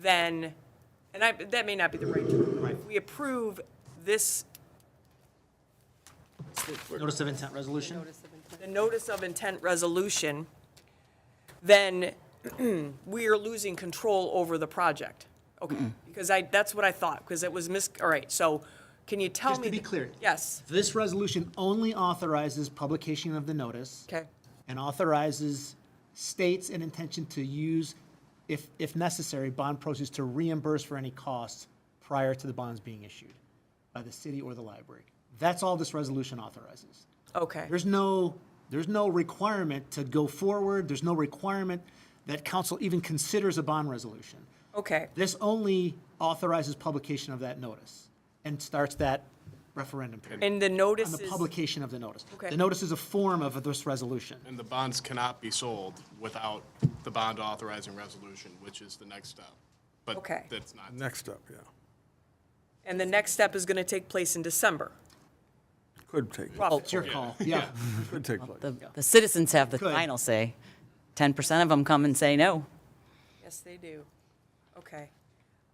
then, that may not be the right term. If we approve this, Notice of intent resolution? the notice of intent resolution, then we are losing control over the project. Okay, because that's what I thought, because it was all right, so can you tell me? Just to be clear. Yes, This resolution only authorizes publication of the notice. okay, And authorizes states an intention to use, if necessary, bond proceeds to reimburse for any costs prior to the bonds being issued by the city or the library. That's all this resolution authorizes. okay. There's no requirement to go forward. There's no requirement that council even considers a bond resolution. Okay, This only authorizes publication of that notice and starts that referendum period. and the notice On the is, publication of the notice. Okay. The notice is a form of this resolution. And the bonds cannot be sold without the bond authorizing resolution, which is the next step. But Okay. that's not. Next up, yeah. and the next step is gonna take place in December. Could take, Oh, it's your call, yeah. could take place. The citizens have the Good. final say. 10% of them come and say no. Yes, they do. Okay.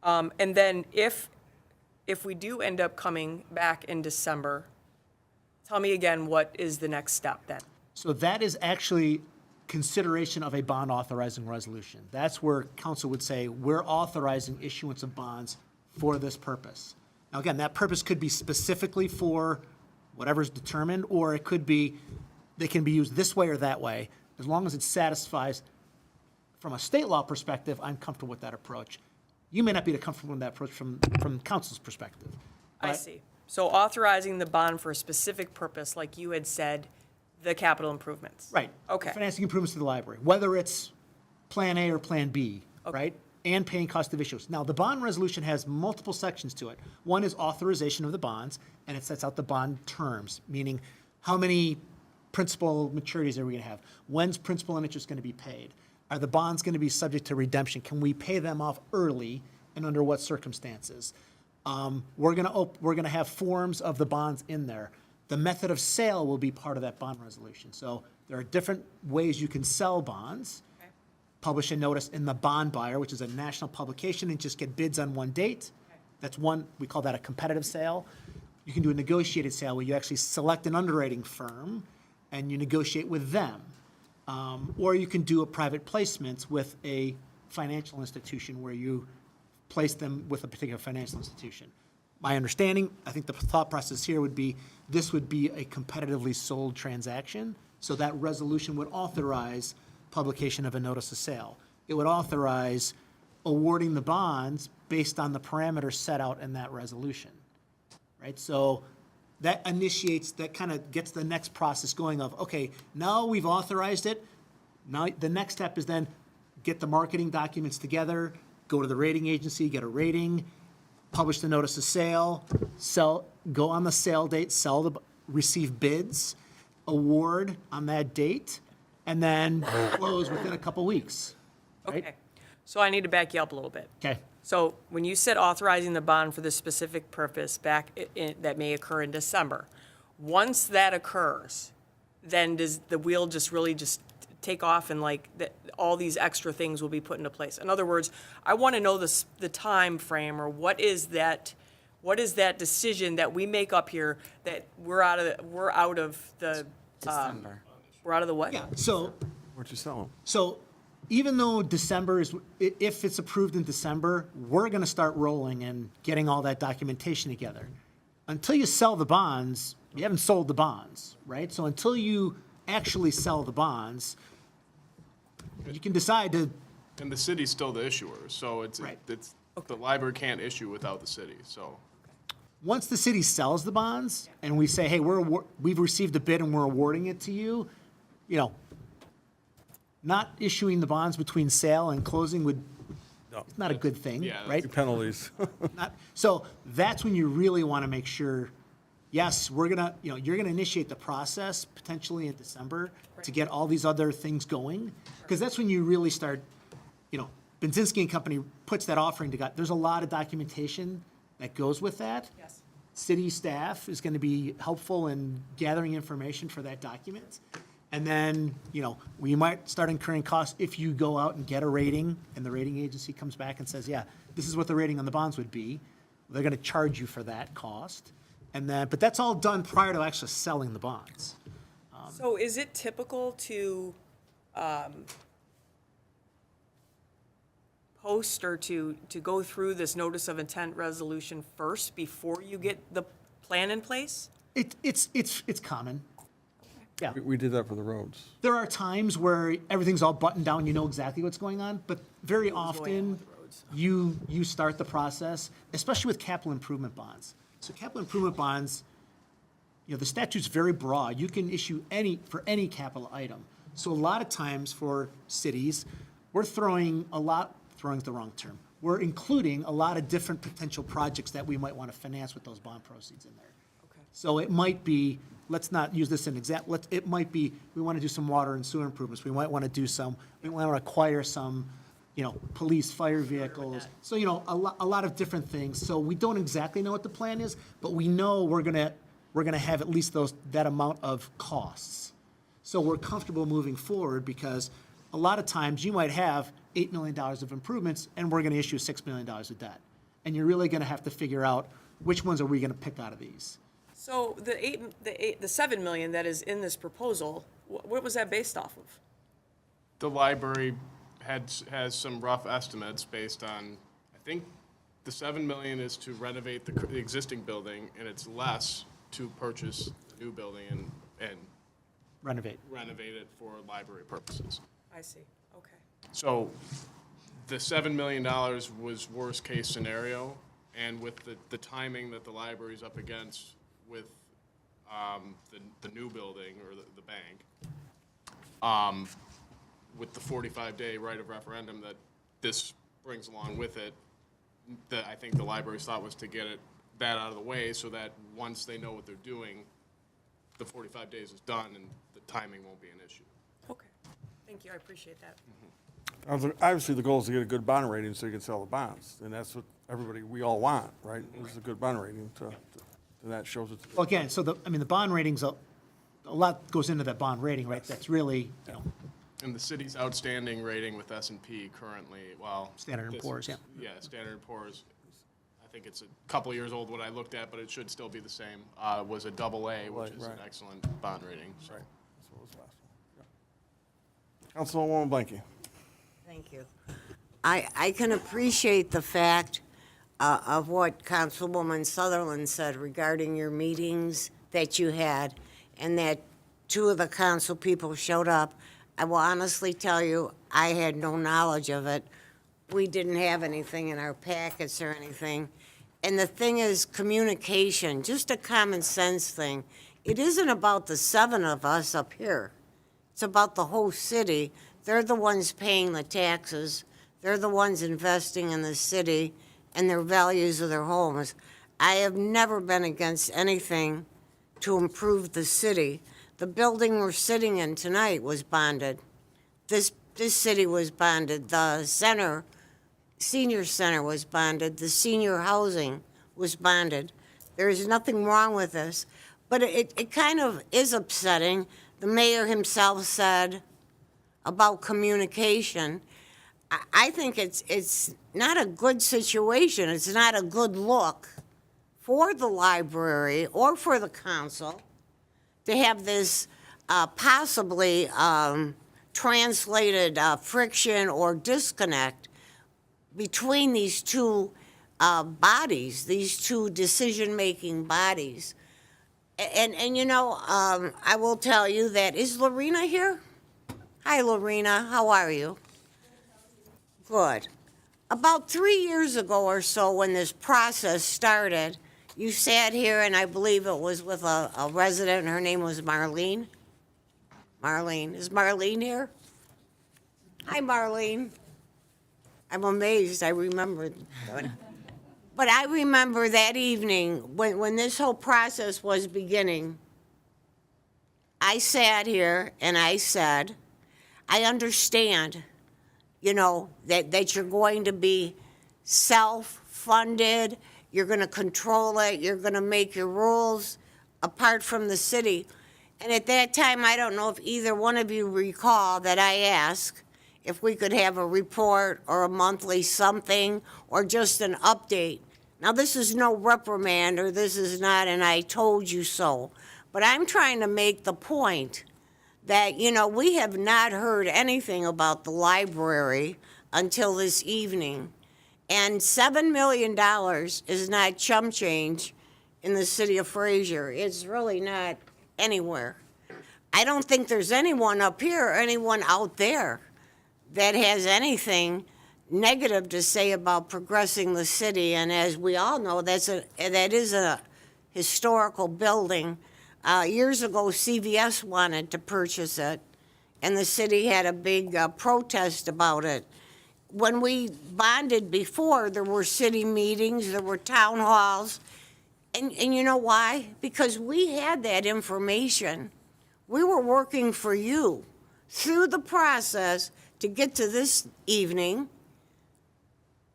And then if we do end up coming back in December, tell me again, what is the next step then? So that is actually consideration of a bond authorizing resolution. That's where council would say, we're authorizing issuance of bonds for this purpose. Now, again, that purpose could be specifically for whatever's determined, or it could be, they can be used this way or that way. As long as it satisfies, from a state law perspective, I'm comfortable with that approach. You may not be comfortable with that approach from council's perspective. I But- see. So authorizing the bond for a specific purpose, like you had said, the capital improvements. Right. Okay. Financing improvements to the library, whether it's Plan A or Plan B, Okay. right? And paying cost of issuance. Now, the bond resolution has multiple sections to it. One is authorization of the bonds, and it sets out the bond terms, meaning how many principal maturities are we going to have? When's principal and interest going to be paid? Are the bonds going to be subject to redemption? Can we pay them off early, and under what circumstances? We're going to have forms of the bonds in there. The method of sale will be part of that bond resolution. So there are different ways you can sell bonds. Publish a notice in the bond buyer, which is a national publication, and just get bids on one date. That's one, we call that a competitive sale. You can do a negotiated sale where you actually select an underwriting firm and you negotiate with them. Or you can do a private placement with a financial institution where you place them with a particular financial institution. My understanding, I think the thought process here would be, this would be a competitively sold transaction, so that resolution would authorize publication of a notice of sale. It would authorize awarding the bonds based on the parameters set out in that resolution, right? So that initiates, that kind of gets the next process going of, okay, now we've authorized it. Now, the next step is then get the marketing documents together, go to the rating agency, get a rating, publish the notice of sale, sell, go on the sale date, receive bids, award on that date, and then close within a couple weeks, right? Okay. So I need to back you up a little bit. Okay. So when you said authorizing the bond for this specific purpose that may occur in December, once that occurs, then does the wheel just really just take off and all these extra things will be put into place? In other words, I want to know the time frame, or what is that decision that we make up here that we're out of the December. we're out of the what? Yeah, so What you selling? So even though December is, if it's approved in December, we're going to start rolling and getting all that documentation together. Until you sell the bonds, you haven't sold the bonds, right? So until you actually sell the bonds, you can decide to, And the city's still the issuer, so it's Right. the library can't issue without the city, so. once the city sells the bonds and we say, hey, we've received a bid and we're awarding it to you, not issuing the bonds between sale and closing it's not a good thing, Yeah, right? Penalties. So that's when you really want to make sure, yes, you're gonna initiate the process potentially in December to get all these other things going, because that's when you really start, Benzinski and Company puts that offering together. There's a lot of documentation that goes with that. Yes. City staff is going to be helpful in gathering information for that document. And then, we might start incurring costs if you go out and get a rating and the rating agency comes back and says, yeah, this is what the rating on the bonds would be. They're going to charge you for that cost. And then, but that's all done prior to actually selling the bonds. So is it typical to post or to go through this notice of intent resolution first before you get the plan in place? It's common. Yeah. We did that for the roads. There are times where everything's all buttoned down, you know exactly what's going on, but very often, you start the process, especially with capital improvement bonds. So capital improvement bonds, the statute's very broad. You can issue for any capital item. So a lot of times for cities, we're throwing's the wrong term. We're including a lot of different potential projects that we might want to finance with those bond proceeds in there. Okay. So it might be, let's not use this as an example, it might be, we want to do some water and sewer improvements, we might want to acquire some, police, fire vehicles. So, a lot of different things. So we don't exactly know what the plan is, but we know we're going to we're gonna have at least that amount of costs. So we're comfortable moving forward because a lot of times you might have $8 million of improvements and we're gonna issue $6 million of debt. And you're really gonna have to figure out which ones are we gonna pick out of these. So the 7 million that is in this proposal, what was that based off of? The library has some rough estimates based on, I think the 7 million is to renovate the existing building, and it's less to purchase the new building and Renovate. renovate it for library purposes. I see, okay. So the $7 million was worst-case scenario, and with the timing that the library's up against with the new building or the bank, with the 45-day right of referendum that this brings along with it, that I think the library's thought was to get that out of the way so that once they know what they're doing, the 45 days is done and the timing won't be an issue. Okay, thank you, I appreciate that. Obviously, the goal is to get a good bond rating so you can sell the bonds, and that's what we all want, right? This is a good bond rating and that shows it. Well, again, so the bond ratings, a lot goes into that bond rating, right? That's really, And the city's outstanding rating with S&P currently, well. Standard & Poor's, yeah. Yeah, Standard & Poor's, I think it's a couple of years old what I looked at, but it should still be the same, was a AA, which is an Right. excellent bond rating. So. Right. That's what was last one. Councilwoman Blanky. Thank you. I can appreciate the fact of what Councilwoman Sutherland said regarding your meetings that you had and that 2 of the council people showed up. I will honestly tell you, I had no knowledge of it. We didn't have anything in our packets or anything. And the thing is, communication, just a common sense thing. It isn't about the 7 of us up here. It's about the whole city. They're the ones paying the taxes. They're the ones investing in the city and their values of their homes. I have never been against anything to improve the city. The building we're sitting in tonight was bonded. This city was bonded. The senior center was bonded. The senior housing was bonded. There is nothing wrong with this, but it kind of is upsetting. The mayor himself said about communication. I think it's not a good situation. It's not a good look for the library or for the council to have this possibly translated friction or disconnect between these 2 bodies, these 2 decision-making bodies. And I will tell you that, is Lorena here? Hi, Lorena, how are you? Good. About 3 years ago or so, when this process started, you sat here, and I believe it was with a resident, and her name was Marlene. Marlene. Is Marlene here? Hi, Marlene. I'm amazed. I remember. But I remember that evening when this whole process was beginning, I sat here and I said, I understand, that you're going to be self-funded, you're going to control it, you're going to make your rules apart from the city. And at that time, I don't know if either one of you recall that I asked if we could have a report or a monthly something or just an update. Now, this is no reprimand, or this is not an I told you so, but I'm trying to make the point that, we have not heard anything about the library until this evening. And $7 million is not chump change in the city of Fraser. It's really not anywhere. I don't think there's anyone up here or anyone out there that has anything negative to say about progressing the city. And as we all know, that is a historical building. Years ago, CVS wanted to purchase it, and the city had a big protest about it. When we bonded before, there were city meetings, there were town halls, and you know why? Because we had that information. We were working for you through the process to get to this evening,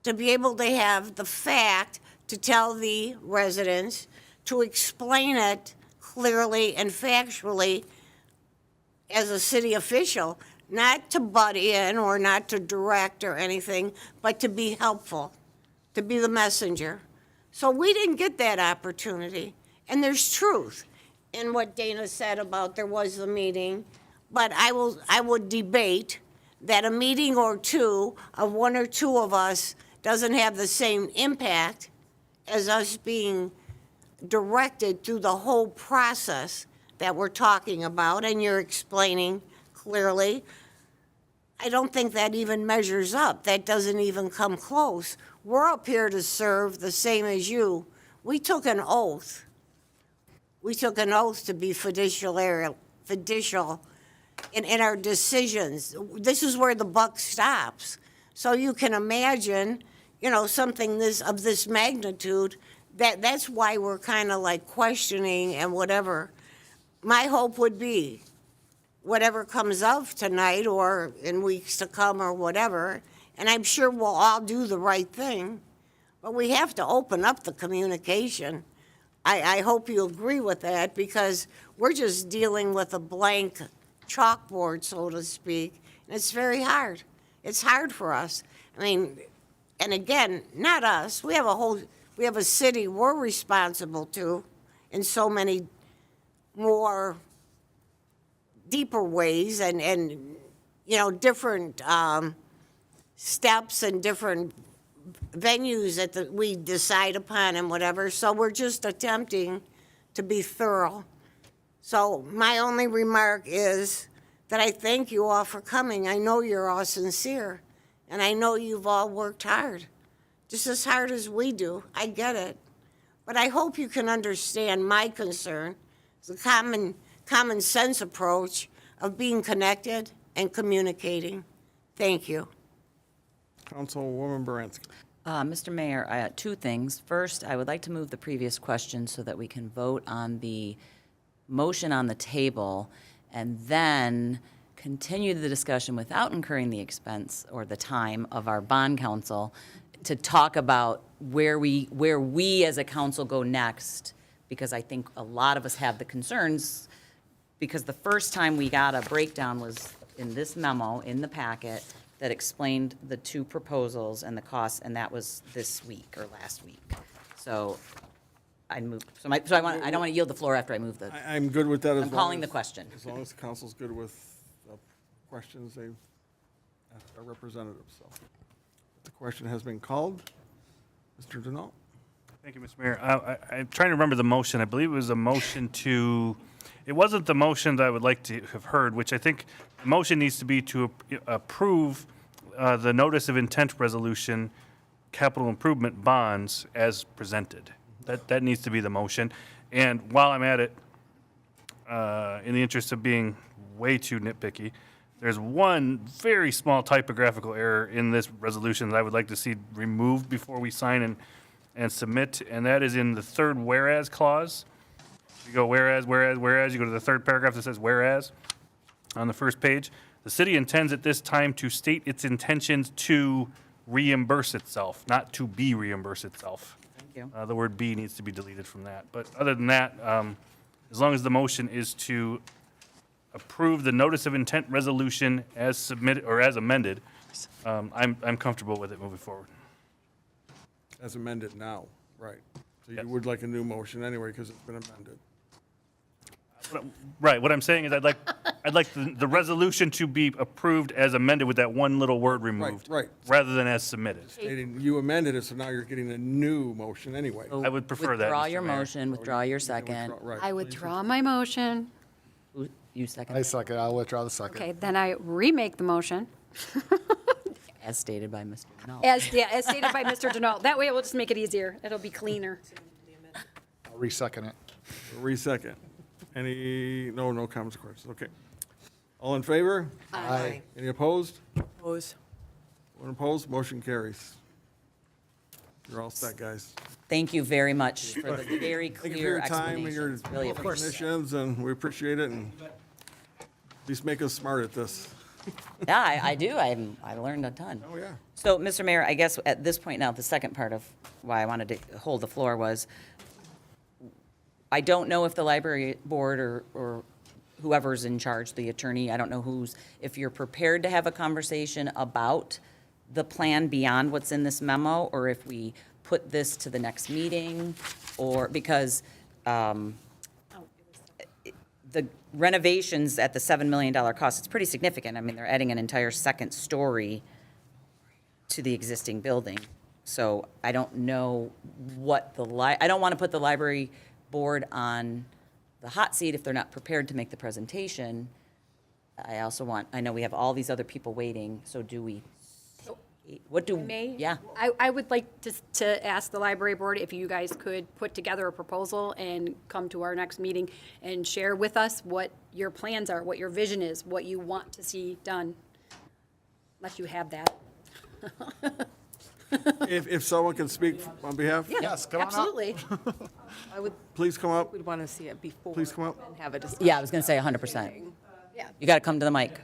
to be able to have the fact to tell the residents, to explain it clearly and factually as a city official, not to butt in or not to direct or anything, but to be helpful, to be the messenger. So we didn't get that opportunity. And there's truth in what Dana said about there was the meeting, but I would debate that a meeting or two of one or two of us doesn't have the same impact as us being directed through the whole process that we're talking about, and you're explaining clearly. I don't think that even measures up. That doesn't even come close. We're up here to serve the same as you. We took an oath. We took an oath to be fiducial in our decisions. This is where the buck stops. So you can imagine, something of this magnitude, that's why we're kind of like questioning and whatever. My hope would be, whatever comes of tonight or in weeks to come or whatever, and I'm sure we'll all do the right thing, but we have to open up the communication. I hope you agree with that, because we're just dealing with a blank chalkboard, so to speak, and it's very hard. It's hard for us. I mean, and again, not us. We have a city we're responsible to in so many more deeper ways and different steps and different venues that we decide upon and whatever. So we're just attempting to be thorough. So my only remark is that I thank you all for coming. I know you're all sincere, and I know you've all worked hard, just as hard as we do. I get it. But I hope you can understand my concern. It's a common sense approach of being connected and communicating. Thank you. Councilwoman Baranski. Mr. Mayor, two things. First, I would like to move the previous question so that we can vote on the motion on the table and then continue the discussion without incurring the expense or the time of our bond counsel to talk about where we as a council go next, because I think a lot of us have the concerns, because the first time we got a breakdown was in this memo in the packet that explained the two proposals and the costs, and that was this week or last week. So I moved, I don't want to yield the floor after I move the, I'm good with that as I'm long calling as- the question. As long as the council's good with questions they ask our representatives, so. The question has been called. Mr. Denault? Thank you, Mr. Mayor. I'm trying to remember the motion. I believe it was a motion to, it wasn't the motion that I would like to have heard, which I think the motion needs to be to approve the notice of intent resolution, capital improvement bonds as presented. That needs to be the motion. And while I'm at it, in the interest of being way too nitpicky, there's one very small typographical error in this resolution that I would like to see removed before we sign and submit, and that is in the third whereas clause. You go whereas, you go to the third paragraph that says whereas on the first page. The city intends at this time to state its intentions to reimburse itself, not to be reimburse itself. Thank you. The word "be" needs to be deleted from that. But other than that, as long as the motion is to approve the notice of intent resolution as submitted or as amended, I'm comfortable with it moving forward. As amended now, right. So Yes. you would like a new motion anyway, because it's been amended. Right. What I'm saying is I'd like the resolution to be approved as amended with that one little word removed. right. Rather than as submitted. Stating you amended it, so now you're getting a new motion anyway. I would prefer that, Withdraw Mr. your Mayor. motion, withdraw your second. Right. I withdraw my motion. Who- You second, I second, I'll withdraw the second. Okay, then I remake the motion, as stated by Mr. Null. as stated by Mr. Denault. That way we'll just make it easier. It'll be cleaner. I'll re-second it. Re-second. No comments or questions, okay. All in favor? Aye. Any opposed? Oppose. One opposed, motion carries. You're all set, guys. Thank you very much for the very Thank you for clear your time and your explanations. Really appreciate it. definitions, and we appreciate it, and at least make us smart at this. Yeah, I do. I learned a ton. Oh, yeah. So, Mr. Mayor, I guess at this point now, the second part of why I wanted to hold the floor was, I don't know if the library board or whoever's in charge, the attorney, I don't know if you're prepared to have a conversation about the plan beyond what's in this memo, or if we put this to the next meeting, or because the renovations at the $7 million cost, it's pretty significant. I mean, they're adding an entire second story to the existing building. So I don't know what I don't want to put the library board on the hot seat if they're not prepared to make the presentation. I know we have all these other people waiting, so do we, yeah. I would like to ask the library board if you guys could put together a proposal and come to our next meeting and share with us what your plans are, what your vision is, what you want to see done, unless you have that. If someone can speak on behalf, Yes, come on up. Absolutely. I would, please come up. would want to see it before. Please come up. And have a discussion. Yeah, I was going to say 100%. Yeah. You got to come to the mic.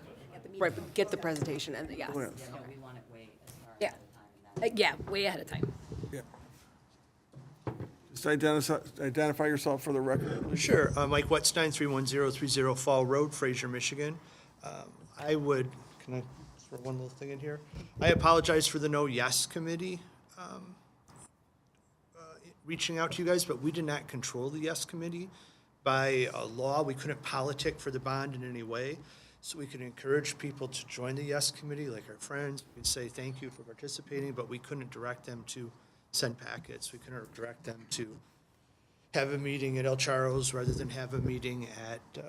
Right, but get the presentation and, yes. Yeah. Yeah, way ahead of time. Yeah. Just identify yourself for the record, please. Sure. Mike Wetstein, 31030 Fall Road, Fraser, Michigan. I would, can I throw one little thing in here? I apologize for the No Yes Committee reaching out to you guys, but we did not control the Yes Committee. By law, we couldn't politic for the bond in any way. So we could encourage people to join the Yes Committee, like our friends. We could say thank you for participating, but we couldn't direct them to send packets. We couldn't direct them to have a meeting at El Charro's rather than have a meeting at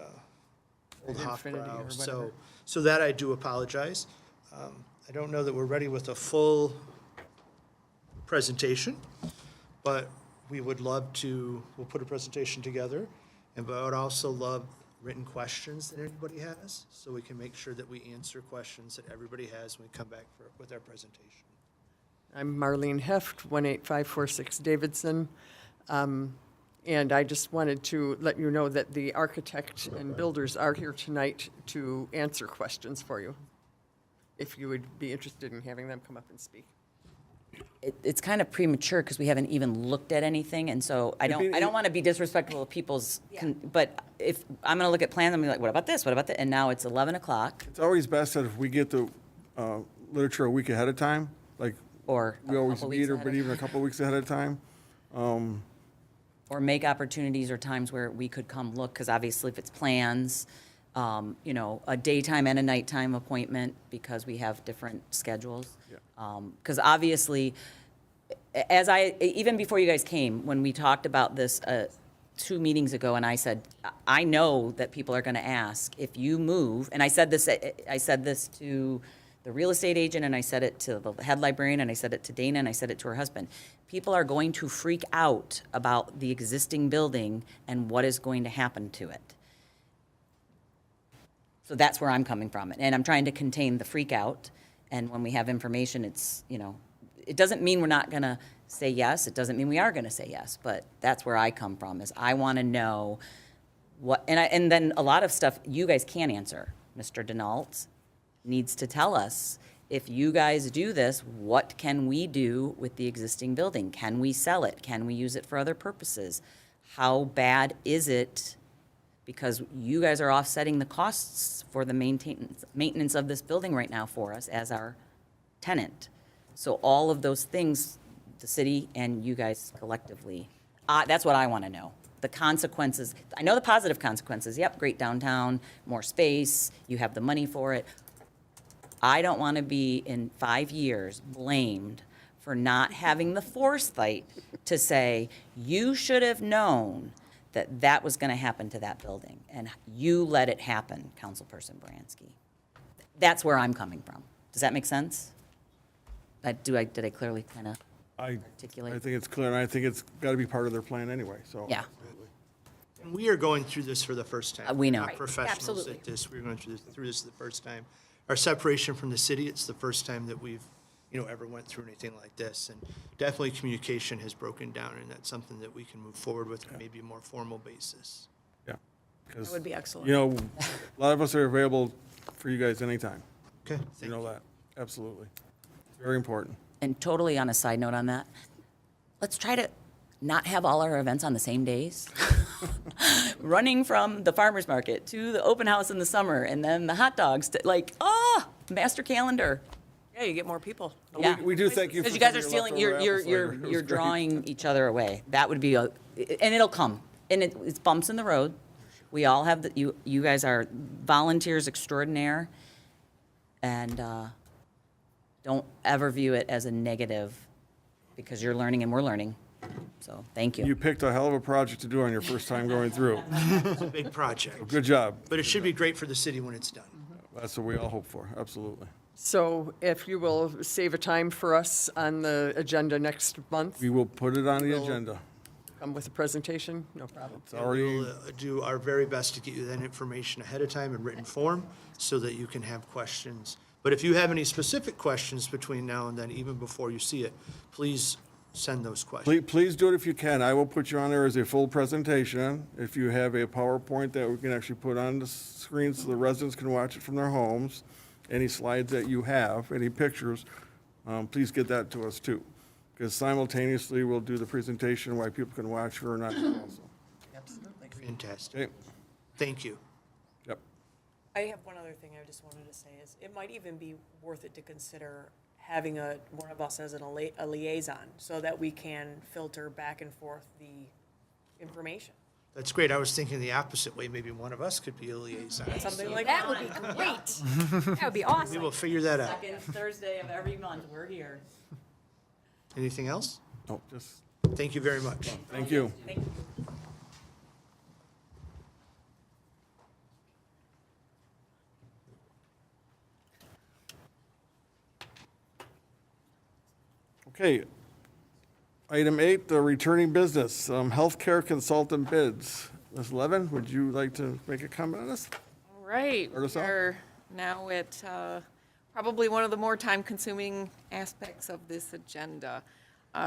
Old Hofbrau. So that I do apologize. I don't know that we're ready with a full presentation, but we would love to, we'll put a presentation together. And but I would also love written questions that anybody has, so we can make sure that we answer questions that everybody has when we come back with our presentation. I'm Marlene Heft, 18546 Davidson. And I just wanted to let you know that the architect and builders are here tonight to answer questions for you, if you would be interested in having them come up and speak. It's kind of premature because we haven't even looked at anything, and so I don't want to be disrespectful of people's, but if I'm going to look at plans, I'm going to be like, what about this, what about that? And now it's 11 o'clock, It's always best that if we get the literature a week ahead of time, like or we a always couple meet, weeks or ahead but of even a couple weeks ahead of time. or make opportunities or times where we could come look, because obviously if it's plans, you know, a daytime and a nighttime appointment, because we have different schedules. Because obviously, even before you guys came, when we talked about this 2 meetings ago, and I said, I know that people are going to ask, if you move, and I said this to the real estate agent, and I said it to the head librarian, and I said it to Dana, and I said it to her husband. People are going to freak out about the existing building and what is going to happen to it. So that's where I'm coming from. And I'm trying to contain the freak out. And when we have information, it's, you know, it doesn't mean we're not going to say yes. It doesn't mean we are going to say yes. But that's where I come from, is I want to know what, and then a lot of stuff you guys can't answer. Mr. Denault needs to tell us, if you guys do this, what can we do with the existing building? Can we sell it? Can we use it for other purposes? How bad is it? Because you guys are offsetting the costs for the maintenance of this building right now for us as our tenant. So all of those things, the city and you guys collectively, that's what I want to know. The consequences, I know the positive consequences. Yep, great downtown, more space, you have the money for it. I don't want to be in 5 years blamed for not having the foresight to say, you should have known that that was going to happen to that building, and you let it happen, Councilperson Baranski. That's where I'm coming from. Does that make sense? Did I clearly kind of articulate? I think it's clear, and I think it's got to be part of their plan anyway, so. Yeah. And we are going through this for the first time. We know. We're not Right. professionals Absolutely. at this. We're going through this the first time. Our separation from the city, it's the first time that we've, you know, ever went through anything like this. And definitely communication has broken down, and that's something that we can move forward with on maybe a more formal basis. Yeah. 'Cause, That would be excellent. you know, a lot of us are available for you guys anytime. Okay, You thank know you. that. Absolutely. Very important. And totally on a side note on that, let's try to not have all our events on the same days. Running from the farmer's market to the open house in the summer, and then the hot dogs, master calendar. Yeah, you get more people. Yeah. We do thank you for Because you guys some are of your stealing, leftover apples later. It was you're great. drawing each other away. That would be and it'll come. And it's bumps in the road. We all have, you guys are volunteers extraordinaire. And don't ever view it as a negative, because you're learning and we're learning. So, thank You you. picked a hell of a project to do on your first time going through. It's a big project, Good job. but it should be great for the city when it's done. That's what we all hope for, absolutely. So if you will save a time for us on the agenda next month, We will put it on the We'll- agenda. come with a presentation, no problem. It's already, We'll do our very best to get you that information ahead of time in written form so that you can have questions. But if you have any specific questions between now and then, even before you see it, please send those questions. please do it if you can. I will put you on there as a full presentation. If you have a PowerPoint that we can actually put on the screen so the residents can watch it from their homes, any slides that you have, any pictures, please get that to us too. Because simultaneously, we'll do the presentation while people can watch or not also. Absolutely. Fantastic. Okay, Thank you. I have one other thing I just wanted to say is, it might even be worth it to consider having one of us as a liaison, so that we can filter back and forth the information. That's great. I was thinking the opposite way. Maybe one of us could be a liaison. Something like That that. would be great. That would be We awesome. will figure that out. Second Thursday of every month, we're here. Anything else? no, just, Thank you very much. thank you. Thank you. Okay. Item 8, the returning business, healthcare consultant bids. Ms. Levin, would you like to make a comment on this? All right, Start us off. we're now at probably one of the more time-consuming aspects of this agenda.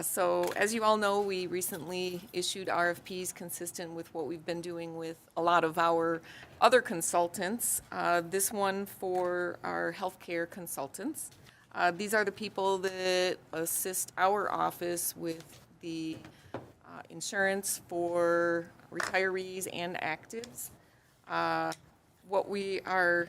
So as you all know, we recently issued RFPs consistent with what we've been doing with a lot of our other consultants. This one for our healthcare consultants. These are the people that assist our office with the insurance for retirees and actives. What we are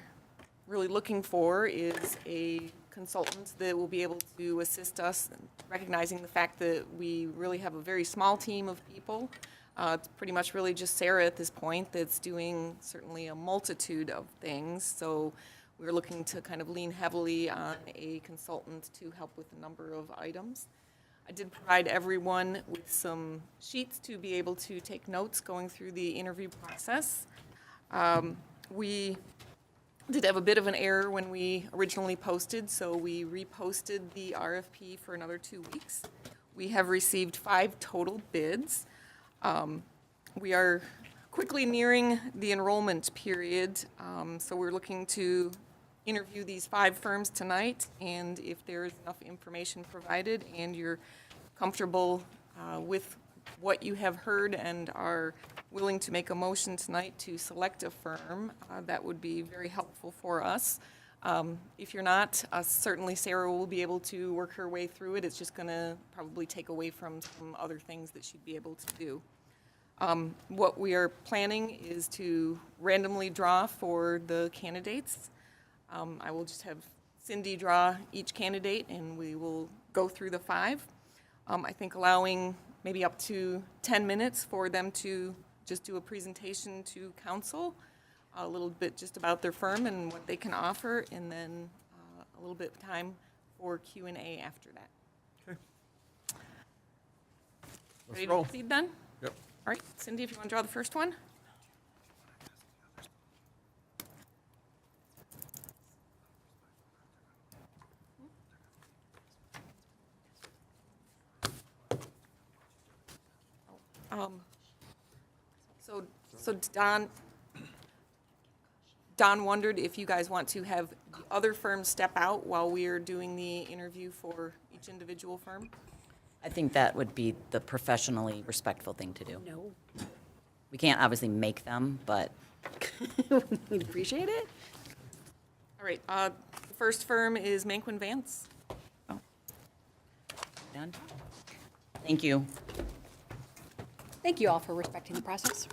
really looking for is a consultant that will be able to assist us, recognizing the fact that we really have a very small team of people. It's pretty much really just Sarah at this point that's doing certainly a multitude of things. So we're looking to kind of lean heavily on a consultant to help with a number of items. I did provide everyone with some sheets to be able to take notes going through the interview process. We did have a bit of an error when we originally posted, so we reposted the RFP for another 2 weeks. We have received 5 total bids. We are quickly nearing the enrollment period, so we're looking to interview these 5 firms tonight, and if there is enough information provided and you're comfortable with what you have heard and are willing to make a motion tonight to select a firm, that would be very helpful for us. If you're not, certainly Sarah will be able to work her way through it. It's just going to probably take away from some other things that she'd be able to do. What we are planning is to randomly draw for the candidates. I will just have Cindy draw each candidate, and we will go through the 5. I think allowing maybe up to 10 minutes for them to just do a presentation to council, a little bit just about their firm and what they can offer, and then a little bit of time for Q&A after that. Okay. Ready to roll. proceed then? Yep. All right, Cindy, if you want to draw the first one. So Don wondered if you guys want to have the other firms step out while we are doing the interview for each individual firm? I think that would be the professionally respectful thing to do. No. We can't obviously make them, but We'd appreciate it. All right, the first firm is Manquin Vance. done. Thank you. Thank you all for respecting the process.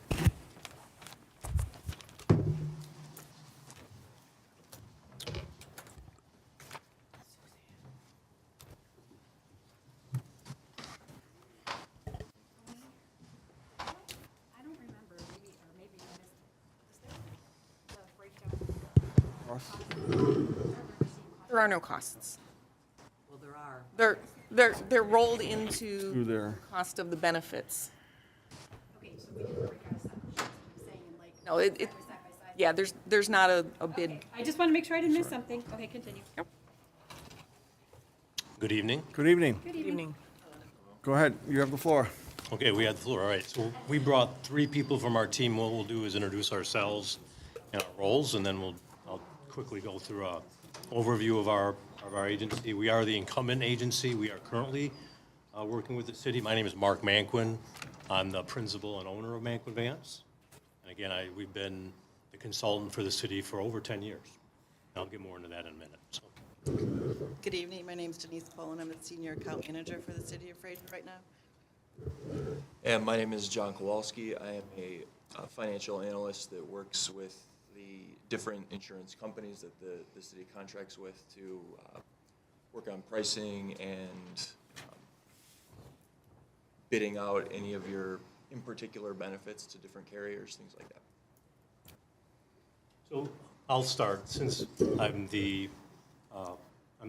There are no costs. Well, there are. They're rolled Through into there. cost of the benefits. Okay, so we didn't break out a separate sheet, saying like. No, it, yeah, there's not a bid. I just want to make sure I didn't miss something. Okay, continue. Good evening. Good evening. Good evening. Go ahead, you have the floor. Okay, we had the floor, all right. So we brought 3 people from our team. What we'll do is introduce ourselves and our roles, and then I'll quickly go through a overview of our agency. We are the incumbent agency. We are currently working with the city. My name is Mark Manquin. I'm the principal and owner of Manquin Vance. And again, we've been the consultant for the city for over 10 years. I'll get more into that in a minute. So. Good evening, my name's Denise Pullen, I'm the Senior Account Manager for the City of Fraser right now. And my name is John Kowalski. I am a financial analyst that works with the different insurance companies that the city contracts with to work on pricing and bidding out any of your in particular benefits to different carriers, things like that. So I'll start, since I'm the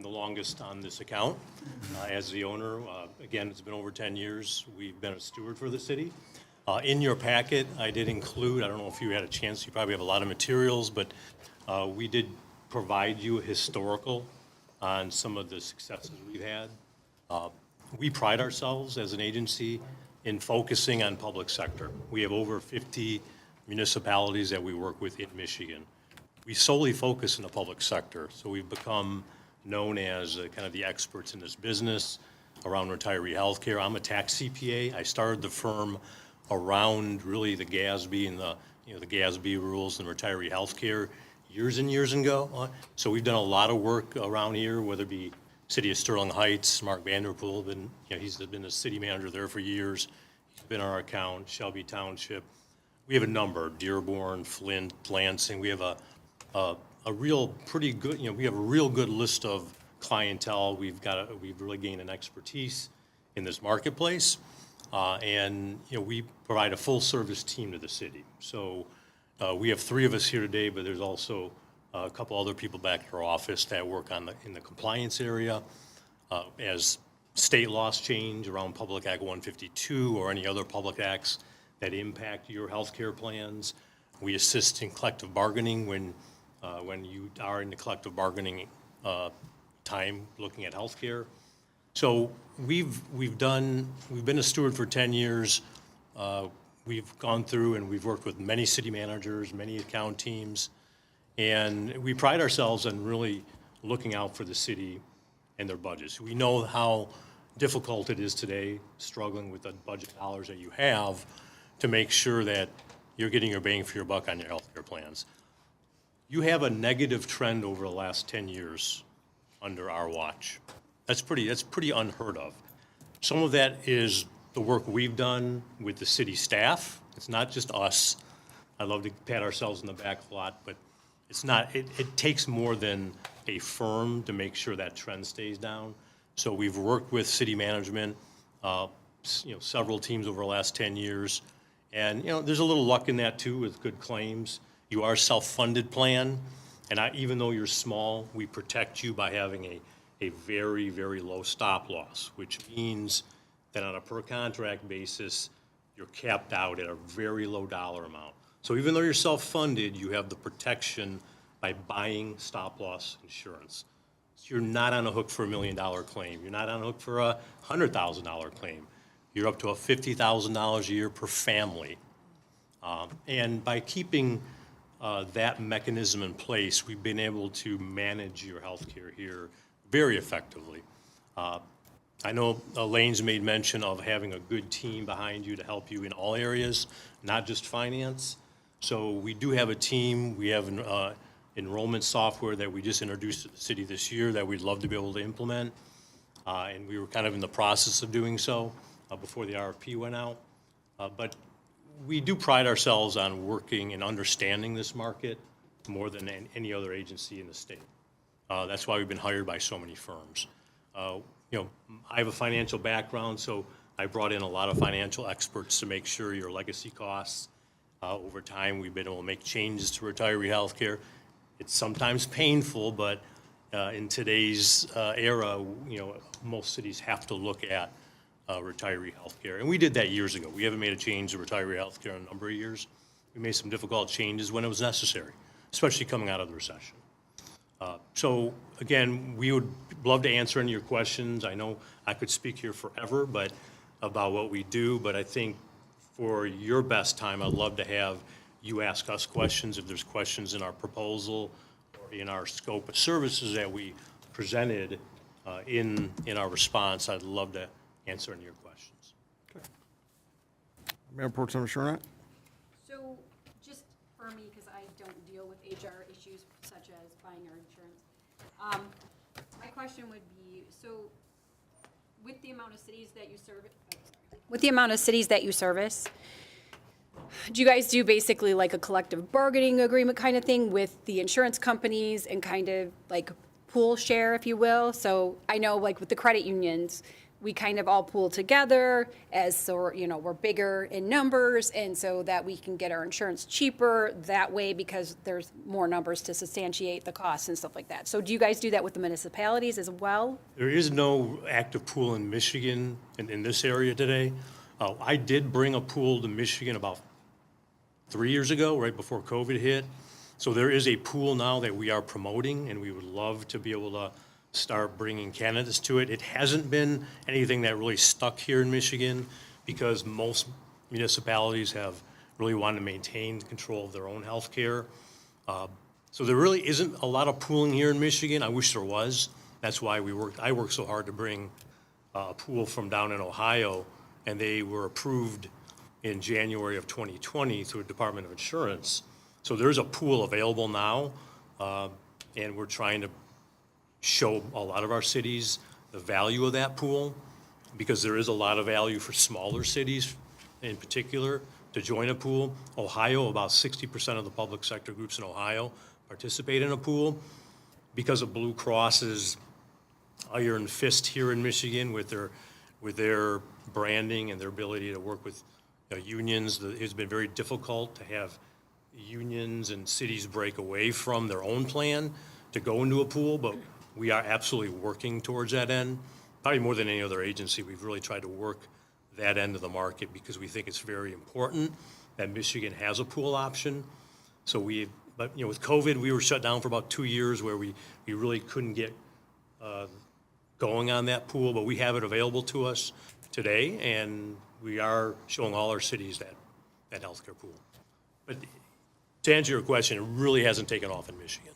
longest on this account as the owner. Again, it's been over 10 years. We've been a steward for the city. In your packet, I did include, I don't know if you had a chance, you probably have a lot of materials, but we did provide you a historical on some of the successes we've had. We pride ourselves as an agency in focusing on public sector. We have over 50 municipalities that we work with in Michigan. We solely focus in the public sector, so we've become known as kind of the experts in this business around retiree health care. I'm a tax CPA. I started the firm around really the GASB and the GASB rules and retiree health care years and years ago. So we've done a lot of work around here, whether it be City of Sterling Heights. Mark Vanderpool, he's been the city manager there for years. He's been on our account. Shelby Township. We have a number: Dearborn, Flint, Lansing. We have a real pretty good, we have a real good list of clientele. We've really gained an expertise in this marketplace, and we provide a full service team to the city. So we have 3 of us here today, but there's also a couple other people back at our office that work in the compliance area. As state laws change around Public Act 152 or any other public acts that impact your health care plans, we assist in collective bargaining when you are in the collective bargaining time looking at health care. So we've been a steward for 10 years. We've gone through and we've worked with many city managers, many account teams, and we pride ourselves on really looking out for the city and their budgets. We know how difficult it is today, struggling with the budget dollars that you have, to make sure that you're getting your bang for your buck on your health care plans. You have a negative trend over the last 10 years under our watch. That's pretty unheard of. Some of that is the work we've done with the city staff. It's not just us. I love to pat ourselves on the back a lot, but it's not. It takes more than a firm to make sure that trend stays down. So we've worked with city management, several teams over the last 10 years, and there's a little luck in that too with good claims. You are a self-funded plan, and even though you're small, we protect you by having a very, very low stop loss, which means that on a per contract basis, you're capped out at a very low dollar amount. So even though you're self-funded, you have the protection by buying stop loss insurance. So you're not on a hook for $1 million claim. You're not on a hook for a $100,000 claim. You're up to a $50,000 a year per family. And by keeping that mechanism in place, we've been able to manage your health care here very effectively. I know Elaine's made mention of having a good team behind you to help you in all areas, not just finance. So we do have a team. We have an enrollment software that we just introduced to the city this year that we'd love to be able to implement. And we were kind of in the process of doing so before the RFP went out. But we do pride ourselves on working and understanding this market more than any other agency in the state. That's why we've been hired by so many firms. You know, I have a financial background, so I brought in a lot of financial experts to make sure your legacy costs. Over time, we've been able to make changes to retiree health care. It's sometimes painful, but in today's era, you know, most cities have to look at retiree health care. And we did that years ago. We haven't made a change to retiree health care in a number of years. We made some difficult changes when it was necessary, especially coming out of the recession. So again, we would love to answer any of your questions. I know I could speak here forever, but about what we do, but I think for your best time, I'd love to have you ask us questions. If there's questions in our proposal or in our scope of services that we presented in our response, I'd love to answer any of your questions. Mayor Pro Tem Shernatt? So, just for me, because I don't deal with HR issues such as buying our insurance, my question would be, so with the amount of cities that you service, do you guys do basically like a collective bargaining agreement kind of thing with the insurance companies and kind of like pool share, if you will? So I know like with the credit unions, we kind of all pool together as, so, you know, we're bigger in numbers, and so that we can get our insurance cheaper that way because there's more numbers to substantiate the costs and stuff like that. So do you guys do that with the municipalities as well? There is no active pool in Michigan in this area today. I did bring a pool to Michigan about 3 years ago, right before COVID hit. So there is a pool now that we are promoting, and we would love to be able to start bringing candidates to it. It hasn't been anything that really stuck here in Michigan because most municipalities have really wanted to maintain control of their own health care. So there really isn't a lot of pooling here in Michigan. I wish there was. That's why I worked so hard to bring a pool from down in Ohio, and they were approved in January of 2020 through the Department of Insurance. So there's a pool available now, and we're trying to show a lot of our cities the value of that pool, because there is a lot of value for smaller cities in particular to join a pool. Ohio, about 60% of the public sector groups in Ohio participate in a pool. Because of Blue Cross's iron fist here in Michigan with their branding and their ability to work with unions, it's been very difficult to have unions and cities break away from their own plan to go into a pool, but we are absolutely working towards that end. Probably more than any other agency, we've really tried to work that end of the market because we think it's very important that Michigan has a pool option. So but you know, with COVID, we were shut down for about 2 years where we really couldn't get going on that pool, but we have it available to us today, and we are showing all our cities that healthcare pool. But to answer your question, it really hasn't taken off in Michigan.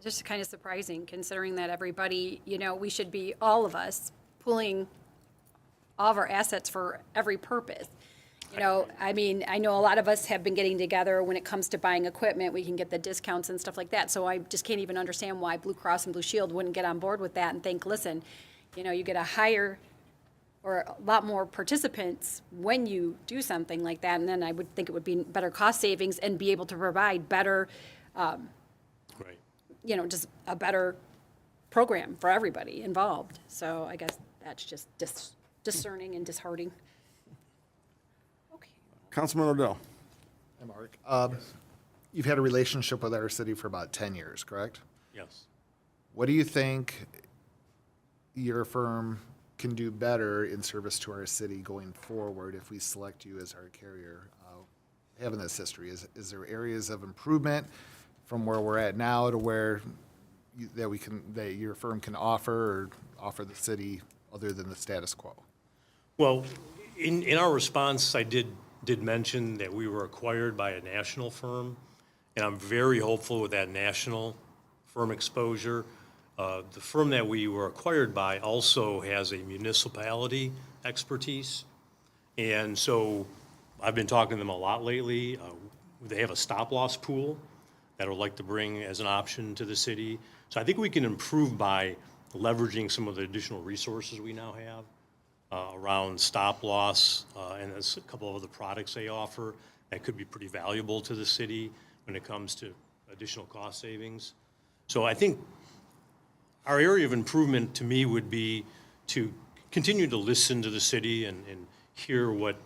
Just kind of surprising, considering that everybody, you know, we should be, all of us, pooling all of our assets for every purpose. You know, I mean, I know a lot of us have been getting together when it comes to buying equipment, we can get the discounts and stuff like that. So I just can't even understand why Blue Cross and Blue Shield wouldn't get on board with that and think, listen, you know, you get a higher or a lot more participants when you do something like that. And then I would think it would be better cost savings and be able to provide better, Right. you know, just a better program for everybody involved. So I guess that's just discerning and disheartening. Okay. Councilman Odell? Hi, Mark. You've had a relationship with our city for about 10 years, correct? Yes. What do you think your firm can do better in service to our city going forward if we select you as our carrier? Having this history, is there areas of improvement from where we're at now to where that your firm can offer the city other than the status quo? Well, in our response, I did mention that we were acquired by a national firm, and I'm very hopeful with that national firm exposure. The firm that we were acquired by also has a municipality expertise, and so I've been talking to them a lot lately. They have a stop-loss pool that I would like to bring as an option to the city. So I think we can improve by leveraging some of the additional resources we now have. around stop loss, and there's a couple of other products they offer that could be pretty valuable to the city when it comes to additional cost savings. So I think our area of improvement to me would be to continue to listen to the city and hear what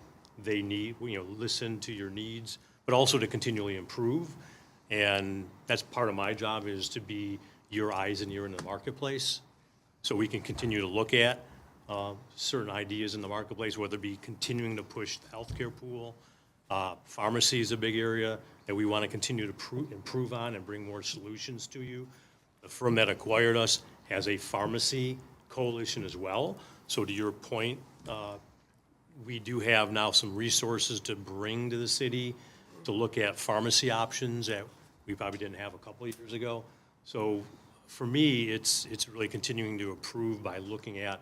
they need, listen to your needs, but also to continually improve. And that's part of my job, is to be your eyes and ear in the marketplace, so we can continue to look at certain ideas in the marketplace, whether it be continuing to push the healthcare pool. Pharmacy is a big area that we want to continue to improve on and bring more solutions to you. The firm that acquired us has a pharmacy coalition as well. So to your point, we do have now some resources to bring to the city to look at pharmacy options that we probably didn't have a couple of years ago. So for me, it's really continuing to improve by looking at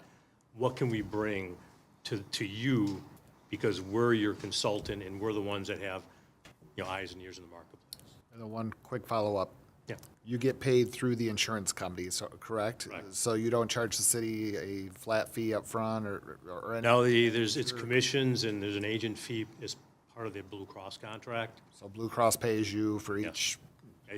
what can we bring to you, because we're your consultant and we're the ones that have, eyes and ears in the marketplace. And then one quick follow-up. Yeah. You get paid through the insurance company, so, correct? Correct. So you don't charge the city a flat fee up front or any? No, it's commissions, and there's an agent fee as part of the Blue Cross contract. So Blue Cross pays you for each?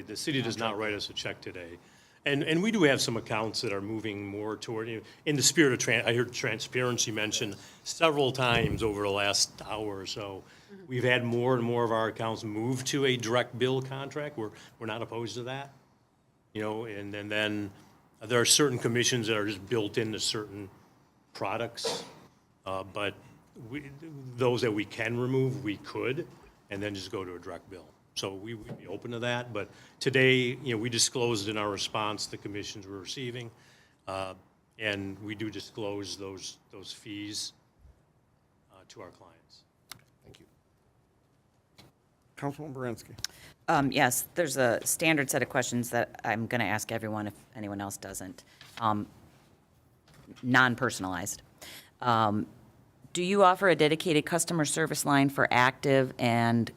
The city does not write us a check today. And we do have some accounts that are moving more toward, in the spirit of, I heard transparency mentioned several times over the last hour or so. We've had more and more of our accounts move to a direct bill contract. We're not opposed to that. And then there are certain commissions that are just built into certain products. But those that we can remove, we could, and then just go to a direct bill. So we would be open to that, but today, we disclosed in our response the commissions we're receiving, and we do disclose those fees to our clients. Thank you. Councilwoman Baranski. Yes, there's a standard set of questions that I'm going to ask everyone if anyone else doesn't. Non-personalized. Do you offer a dedicated customer service line for active and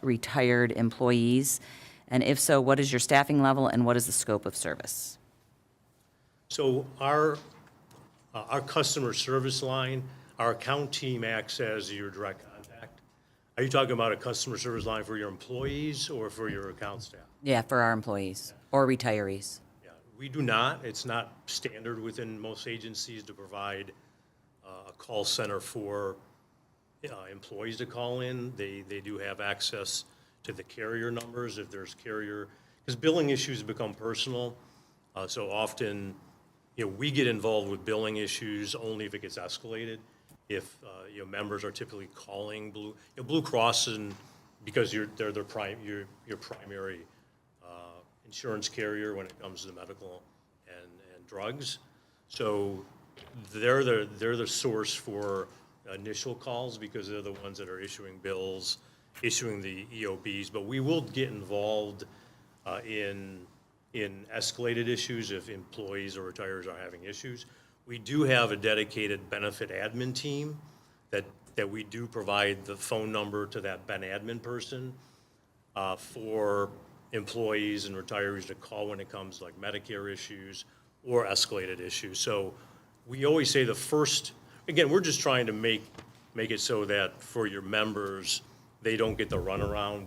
retired employees? And if so, what is your staffing level and what is the scope of service? So our customer service line, our account team acts as your direct contact. Are you talking about a customer service line for your employees or for your account staff? Yeah, for our employees or retirees. Yeah, we do not. It's not standard within most agencies to provide a call center for employees to call in. They do have access to the carrier numbers if there's carrier, because billing issues become personal. So often, we get involved with billing issues only if it gets escalated. If members are typically calling Blue Cross, and because they're your primary insurance carrier when it comes to medical and drugs. So they're the source for initial calls, because they're the ones that are issuing bills, issuing the EOBs. But we will get involved in escalated issues if employees or retirees are having issues. We do have a dedicated benefit admin team that we do provide the phone number to that ben admin person for employees and retirees to call when it comes to like Medicare issues or escalated issues. So we always say the first, again, we're just trying to make it so that for your members, they don't get the runaround.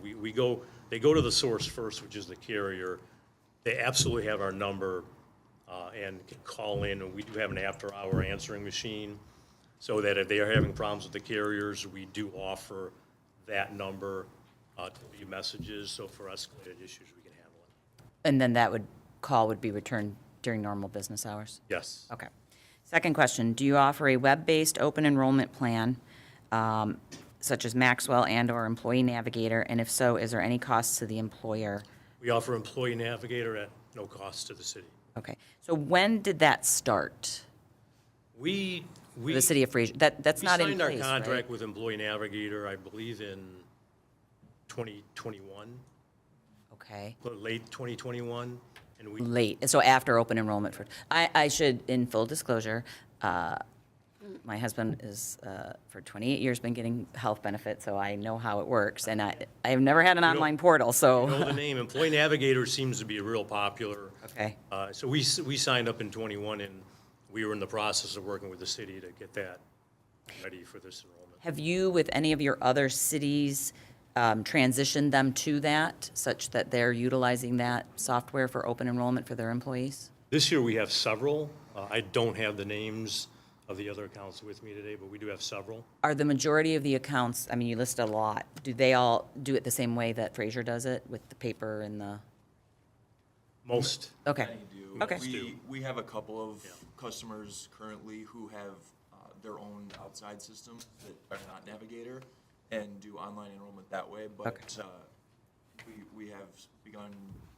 They go to the source first, which is the carrier. They absolutely have our number and can call in, and we do have an after-hour answering machine, so that if they are having problems with the carriers, we do offer that number to leave messages, so for escalated issues, we can handle it. And then that call would be returned during normal business hours? Yes. Okay. Second question, do you offer a web-based open enrollment plan, such as Maxwell and/or Employee Navigator? And if so, is there any cost to the employer? We offer Employee Navigator at no cost to the city. Okay. So when did that start? We The city of Fraser, that's not in We place, signed our contract right? with Employee Navigator, I believe, in 2021, Okay. late 2021, and we. Late, so after open enrollment I should, in full disclosure, my husband is, for 28 years, been getting health benefits, so I know how it works, and I have never had an online portal, so. You know the name, Employee Navigator seems to be real popular. Okay. So we signed up in '21, and we were in the process of working with the city to get that ready for this enrollment. Have you, with any of your other cities, transitioned them to that, such that they're utilizing that software for open enrollment for their employees? This year, we have several. I don't have the names of the other accounts with me today, but we do have several. Are the majority of the accounts, I mean, you list a lot, do they all do it the same way that Fraser does it, with the paper and the, Most. okay, do. Okay. We have a couple of customers currently who have their own outside systems that are not Navigator and do online enrollment that way, but we have begun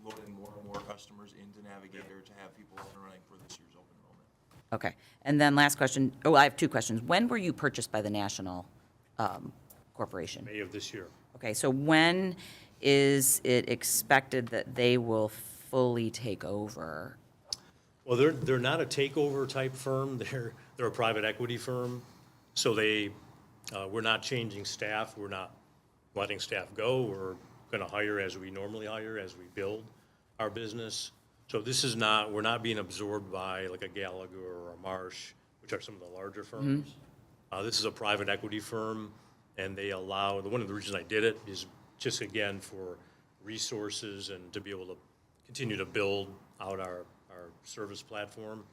loading more and more customers into Navigator to have people up and running for this year's open enrollment. okay. And then last question, oh, I have two questions. When were you purchased by the National Corporation? May of this year. Okay, so when is it expected that they will fully take over? Well, they're not a takeover type firm. They're a private equity firm. So we're not changing staff. We're not letting staff go. We're going to hire as we normally hire, as we build our business. So we're not being absorbed by like a Gallagher or a Marsh, which are some of the larger firms. This is a private equity firm, and they allow, one of the reasons I did it is just, again, for resources and to be able to continue to build out our service platform.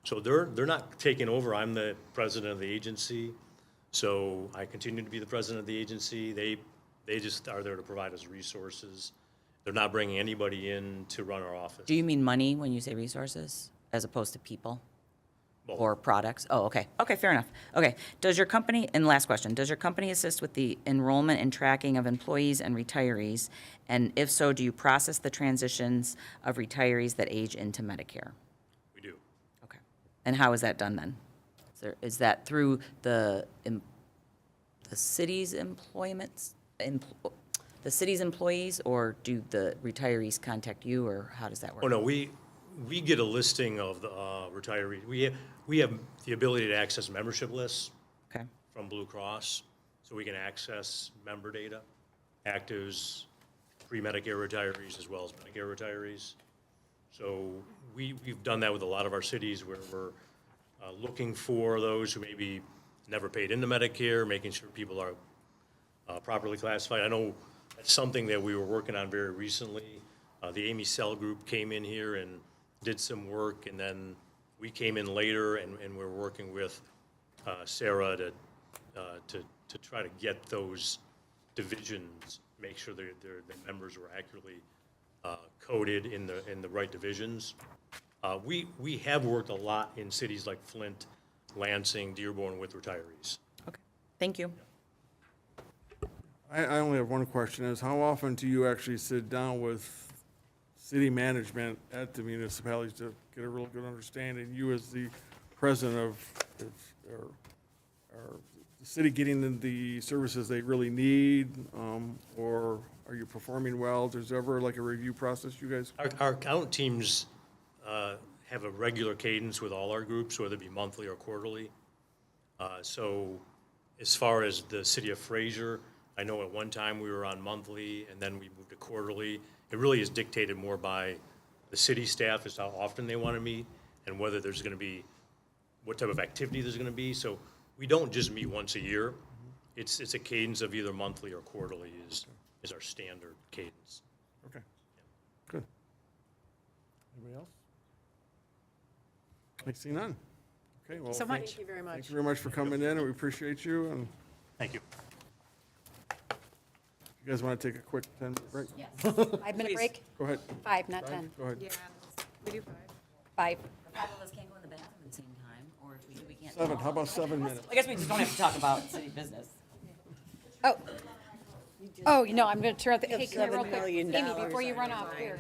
So they're not taking over. I'm the president of the agency, so I continue to be the president of the agency. They just are there to provide us resources. They're not bringing anybody in to run our office. Do you mean money when you say resources, as opposed to people? Both. Or products? Oh, okay. Okay, fair enough. Okay. Does your company, and last question, does your company assist with the enrollment and tracking of employees and retirees? And if so, do you process the transitions of retirees that age into Medicare? We do. Okay. And how is that done then? Is that through the city's the city's employees, or do the retirees contact you, or how does that work? Oh, no, we get a listing of the retirees. We have the ability to access membership lists Okay. from Blue Cross, so we can access member data, actives, pre-Medicare retirees as well as Medicare retirees. So we've done that with a lot of our cities where we're looking for those who maybe never paid into Medicare, making sure people are properly classified. I know that's something that we were working on very recently. The Amy Cell Group came in here and did some work, and then we came in later, and we're working with Sarah to try to get those divisions, make sure the members were accurately coded in the right divisions. We have worked a lot in cities like Flint, Lansing, Dearborn with retirees. Okay. Thank you. I only have one question, is how often do you actually sit down with city management at the municipalities to get a real good understanding? You as the president are the city getting the services they really need, or are you performing well? There's ever like a review process you guys? Our account teams have a regular cadence with all our groups, whether it be monthly or quarterly. So as far as the city of Fraser, I know at one time we were on monthly, and then we moved to quarterly. It really is dictated more by the city staff as to how often they want to meet and whether there's going to be, what type of activity there's going to be. So we don't just meet once a year. It's a cadence of either monthly or quarterly is our standard cadence. Okay, good. Anybody else? I see none. Okay, well. So much. Thank you very much. Thank you very much for coming in, and we appreciate you, and Thank you. you guys want to take a quick 10-minute break? Yes. 5-minute Please. break? Go ahead. 5, not 10. Go ahead. We do 5. 5. Five of us can't go in the bathroom at the same time, or if we do, we can't. 7, how about 7 minutes? I guess we just don't have to talk about city business. Oh. Oh, you know, I'm going to turn out the, hey, can you real $7 quick? million Amy, before you run off, here.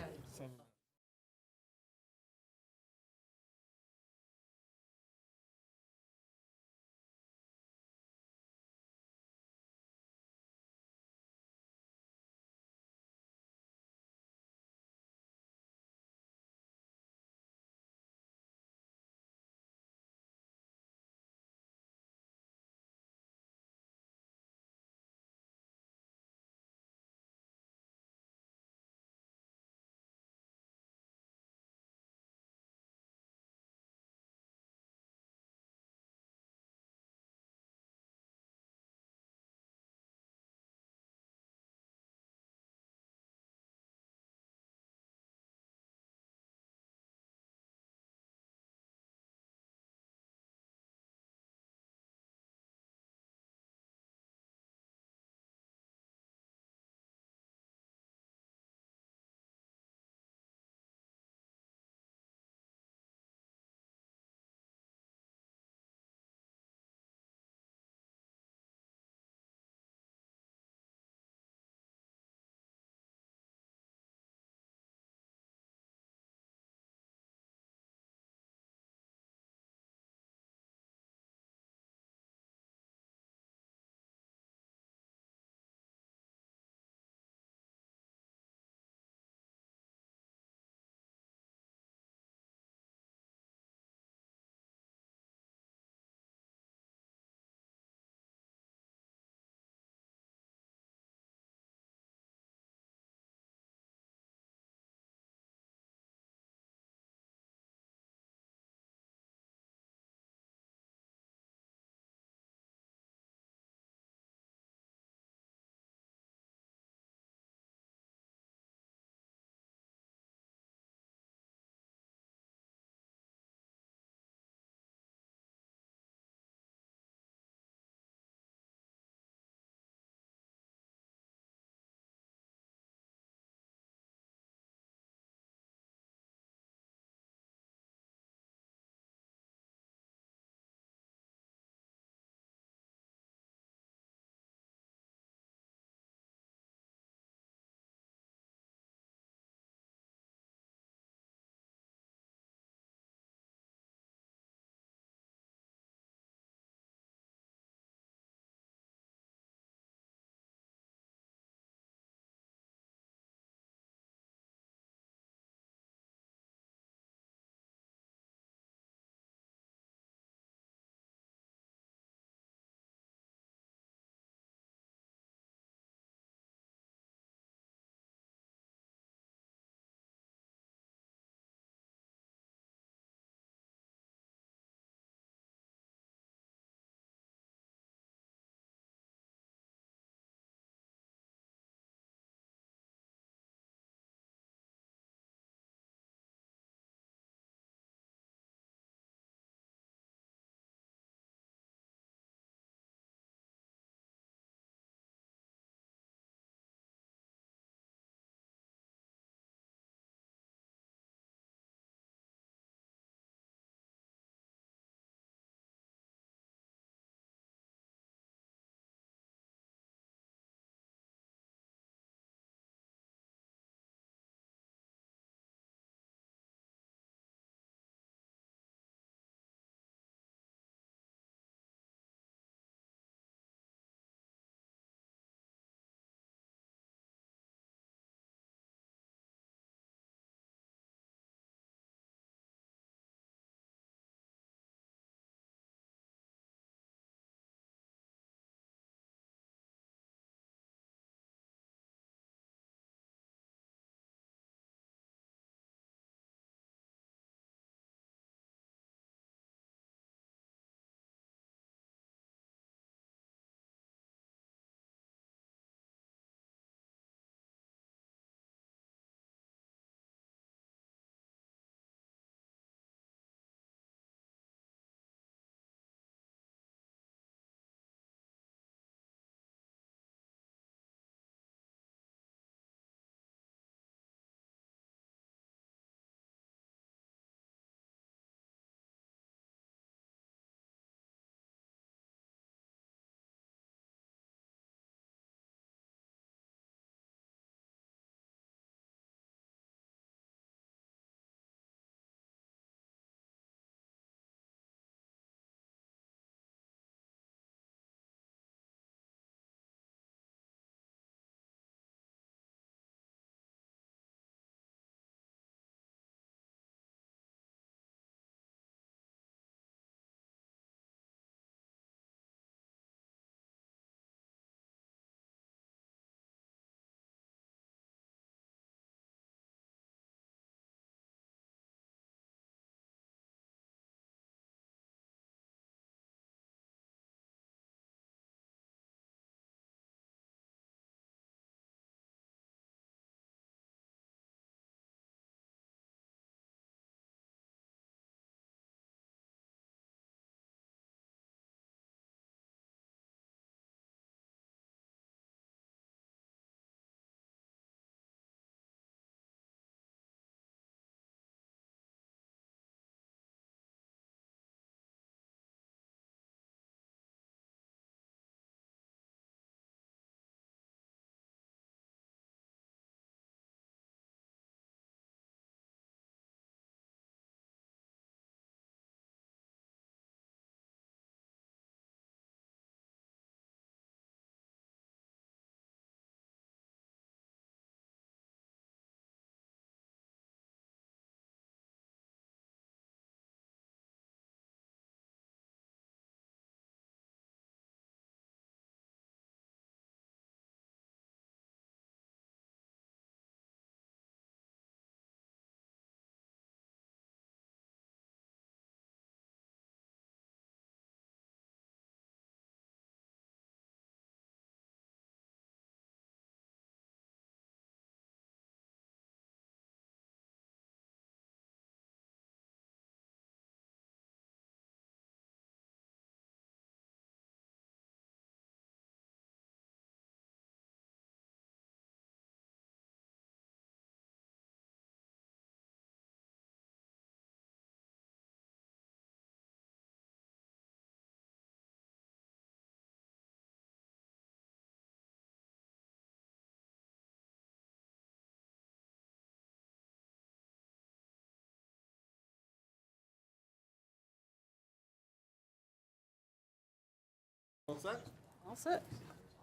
All set? All set.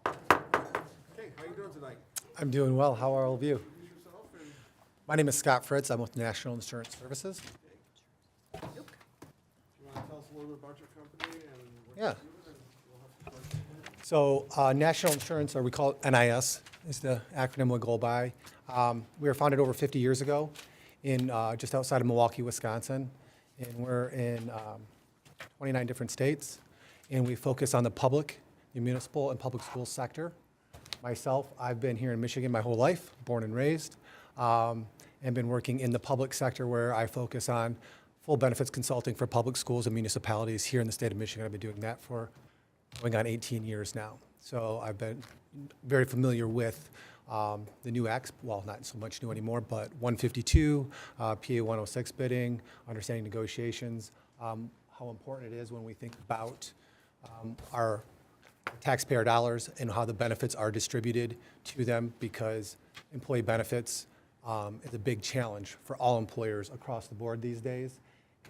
Okay, how you doing tonight? I'm doing well. How are all of you? My name is Scott Fritz. I'm with National Insurance Services. You want to tell us a little bit about your company and what Yeah. you do? And we'll have some questions. So National Insurance, or we call it NIS, is the acronym we go by. We were founded over 50 years ago in just outside of Milwaukee, Wisconsin. And we're in 29 different states. And we focus on the public, the municipal, and public school sector. Myself, I've been here in Michigan my whole life, born and raised, and been working in the public sector where I focus on full benefits consulting for public schools and municipalities here in the state of Michigan. I've been doing that for going on 18 years now. So I've been very familiar with the new acts, well, not so much new anymore, but 152, PA 106 bidding, understanding negotiations, how important it is when we think about our taxpayer dollars and how the benefits are distributed to them, because employee benefits is a big challenge for all employers across the board these days.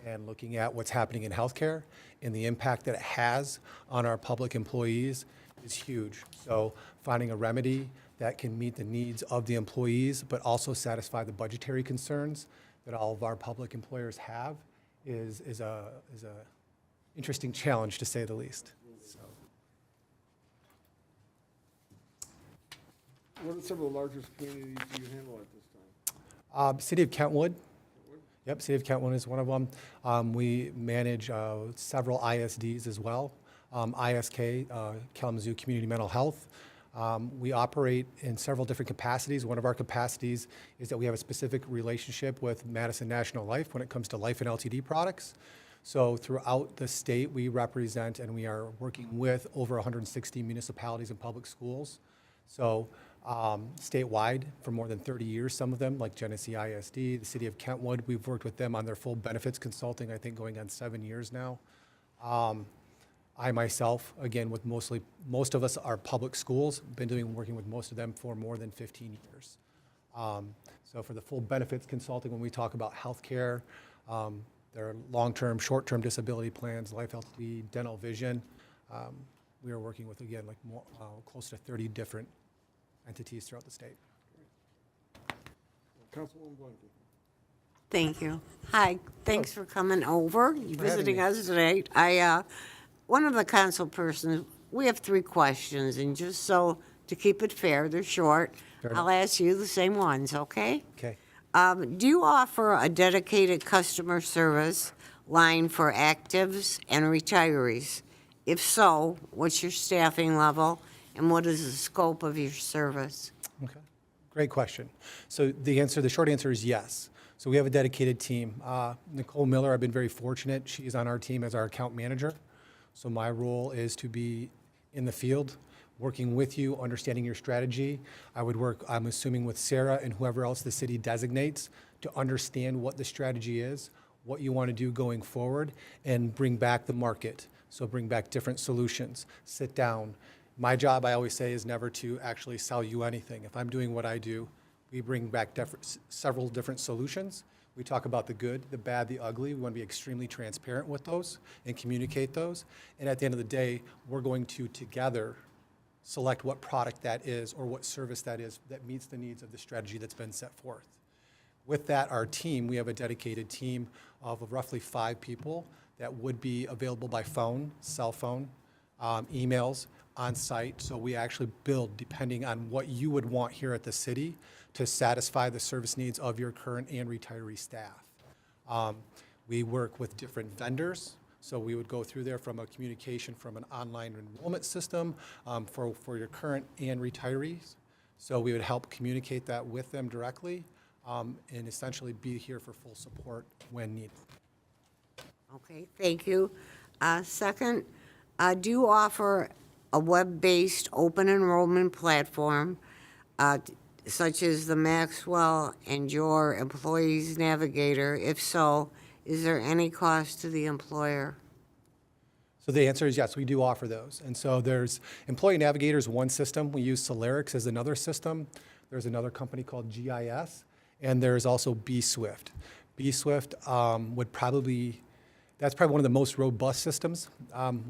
And looking at what's happening in healthcare and the impact that it has on our public employees is huge. So finding a remedy that can meet the needs of the employees, but also satisfy the budgetary concerns that all of our public employers have is a interesting challenge, to say the least. So. What are some of the largest communities do you handle at this time? City of Kentwood. Yep, City of Kentwood is one of them. We manage several ISDs as well. ISK, Kalamazoo Community Mental Health. We operate in several different capacities. One of our capacities is that we have a specific relationship with Madison National Life when it comes to life and LTD products. So throughout the state, we represent and we are working with over 160 municipalities and public schools. So statewide for more than 30 years, some of them, like Genesee ISD, the City of Kentwood, we've worked with them on their full benefits consulting, I think going on 7 years now. I myself, again, with most of us are public schools, been working with most of them for more than 15 years. So for the full benefits consulting, when we talk about healthcare, there are long-term, short-term disability plans, life LTD, dental vision. We are working with, again, like close to 30 different entities throughout the state. Councilwoman Blanky. Thank you. Hi, thanks for coming over, visiting me. us today. One of the council persons, we have 3 questions, and just so, to keep it fair, they're short, Fair I'll ask you the same ones, okay? Okay. Do you offer a dedicated customer service line for actives and retirees? If so, what's your staffing level, and what is the scope of your service? Okay, great question. So the short answer is yes. So we have a dedicated team. Nicole Miller, I've been very fortunate. She's on our team as our account manager. So my role is to be in the field, working with you, understanding your strategy. I would work, I'm assuming, with Sarah and whoever else the city designates to understand what the strategy is, what you want to do going forward, and bring back the market. So bring back different solutions, sit down. My job, I always say, is never to actually sell you anything. If I'm doing what I do, we bring back several different solutions. We talk about the good, the bad, the ugly. We want to be extremely transparent with those and communicate those. And at the end of the day, we're going to together select what product that is or what service that is that meets the needs of the strategy that's been set forth. With that, our team, we have a dedicated team of roughly 5 people that would be available by phone, cell phone, emails, on site. So we actually build depending on what you would want here at the city to satisfy the service needs of your current and retiree staff. We work with different vendors. So we would go through there from a communication from an online enrollment system for your current and retirees. So we would help communicate that with them directly and essentially be here for full support when needed. Okay, thank you. Second, do you offer a web-based open enrollment platform such as the Maxwell and your Employees Navigator? If so, is there any cost to the employer? So the answer is yes, we do offer those. And so there's Employee Navigator is one system. We use Celerix as another system. There's another company called GIS, and there's also bswift. bswift would probably That's probably one of the most robust systems.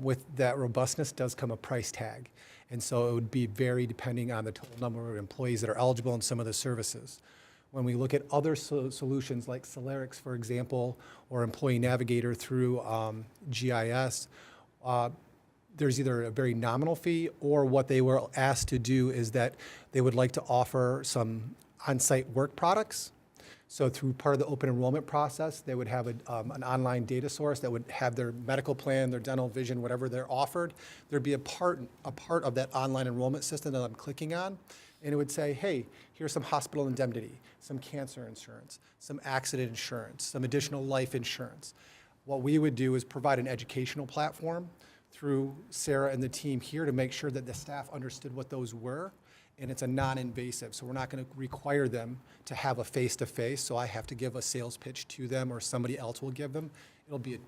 With that robustness does come a price tag. And so it would be very depending on the total number of employees that are eligible in some of the services. When we look at other solutions like Celerix, for example, or Employee Navigator through GIS, there's either a very nominal fee, or what they were asked to do is that they would like to offer some on-site work products. So through part of the open enrollment process, they would have an online data source that would have their medical plan, their dental, vision, whatever they're offered. There'd be a part of that online enrollment system that I'm clicking on, and it would say, hey, here's some hospital indemnity, some cancer insurance, some accident insurance, some additional life insurance. What we would do is provide an educational platform through Sarah and the team here to make sure that the staff understood what those were, and it's a non-invasive. So we're not going to require them to have a face-to-face, so I have to give a sales pitch to them or somebody else will give them. It'll be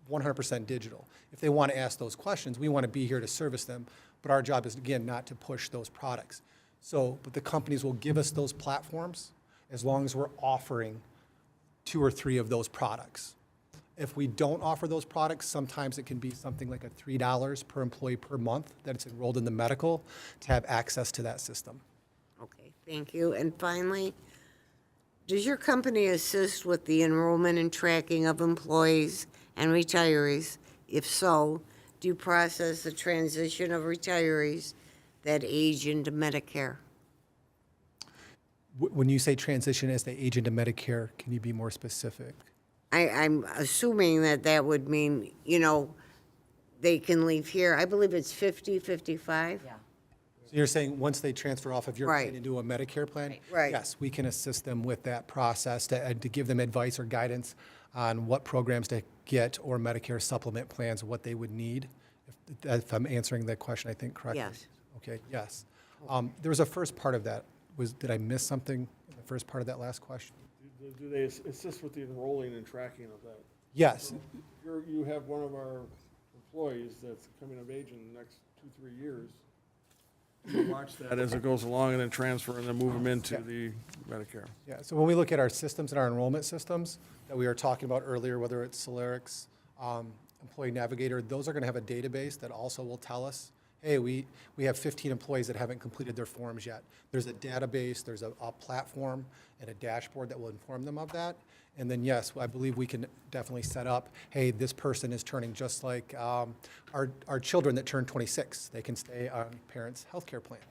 100% digital. If they want to ask those questions, we want to be here to service them, but our job is, again, not to push those products. So, but the companies will give us those platforms as long as we're offering 2 or 3 of those products. If we don't offer those products, sometimes it can be something like $3 per employee per month that it's enrolled in the medical to have access to that system. Okay, thank you. And finally, does your company assist with the enrollment and tracking of employees and retirees? If so, do you process the transition of retirees that age into Medicare? When you say transition as they age into Medicare, can you be more specific? I'm assuming that would mean, they can leave here. I believe it's 50, 55? Yeah. So you're saying once they transfer off of your Right. plan into a Medicare plan? Right. Yes, we can assist them with that process to give them advice or guidance on what programs to get or Medicare supplement plans, what they would need. If I'm answering that question, I think correctly. Yes. Okay, yes. There was a first part of that. Did I miss something in the first part of that last question? Do they assist with the enrolling and tracking of that? Yes. You have one of our employees that's coming of age in the next 2-3 years. You watch that as it goes along and then transfer and then move them into the Medicare. Yeah, so when we look at our systems and our enrollment systems that we were talking about earlier, whether it's Celerix, Employee Navigator, those are going to have a database that also will tell us, hey, we have 15 employees that haven't completed their forms yet. There's a database, there's a platform and a dashboard that will inform them of that. And then, yes, I believe we can definitely set up, hey, this person is turning just like our children that turn 26. They can stay on parents' health care plans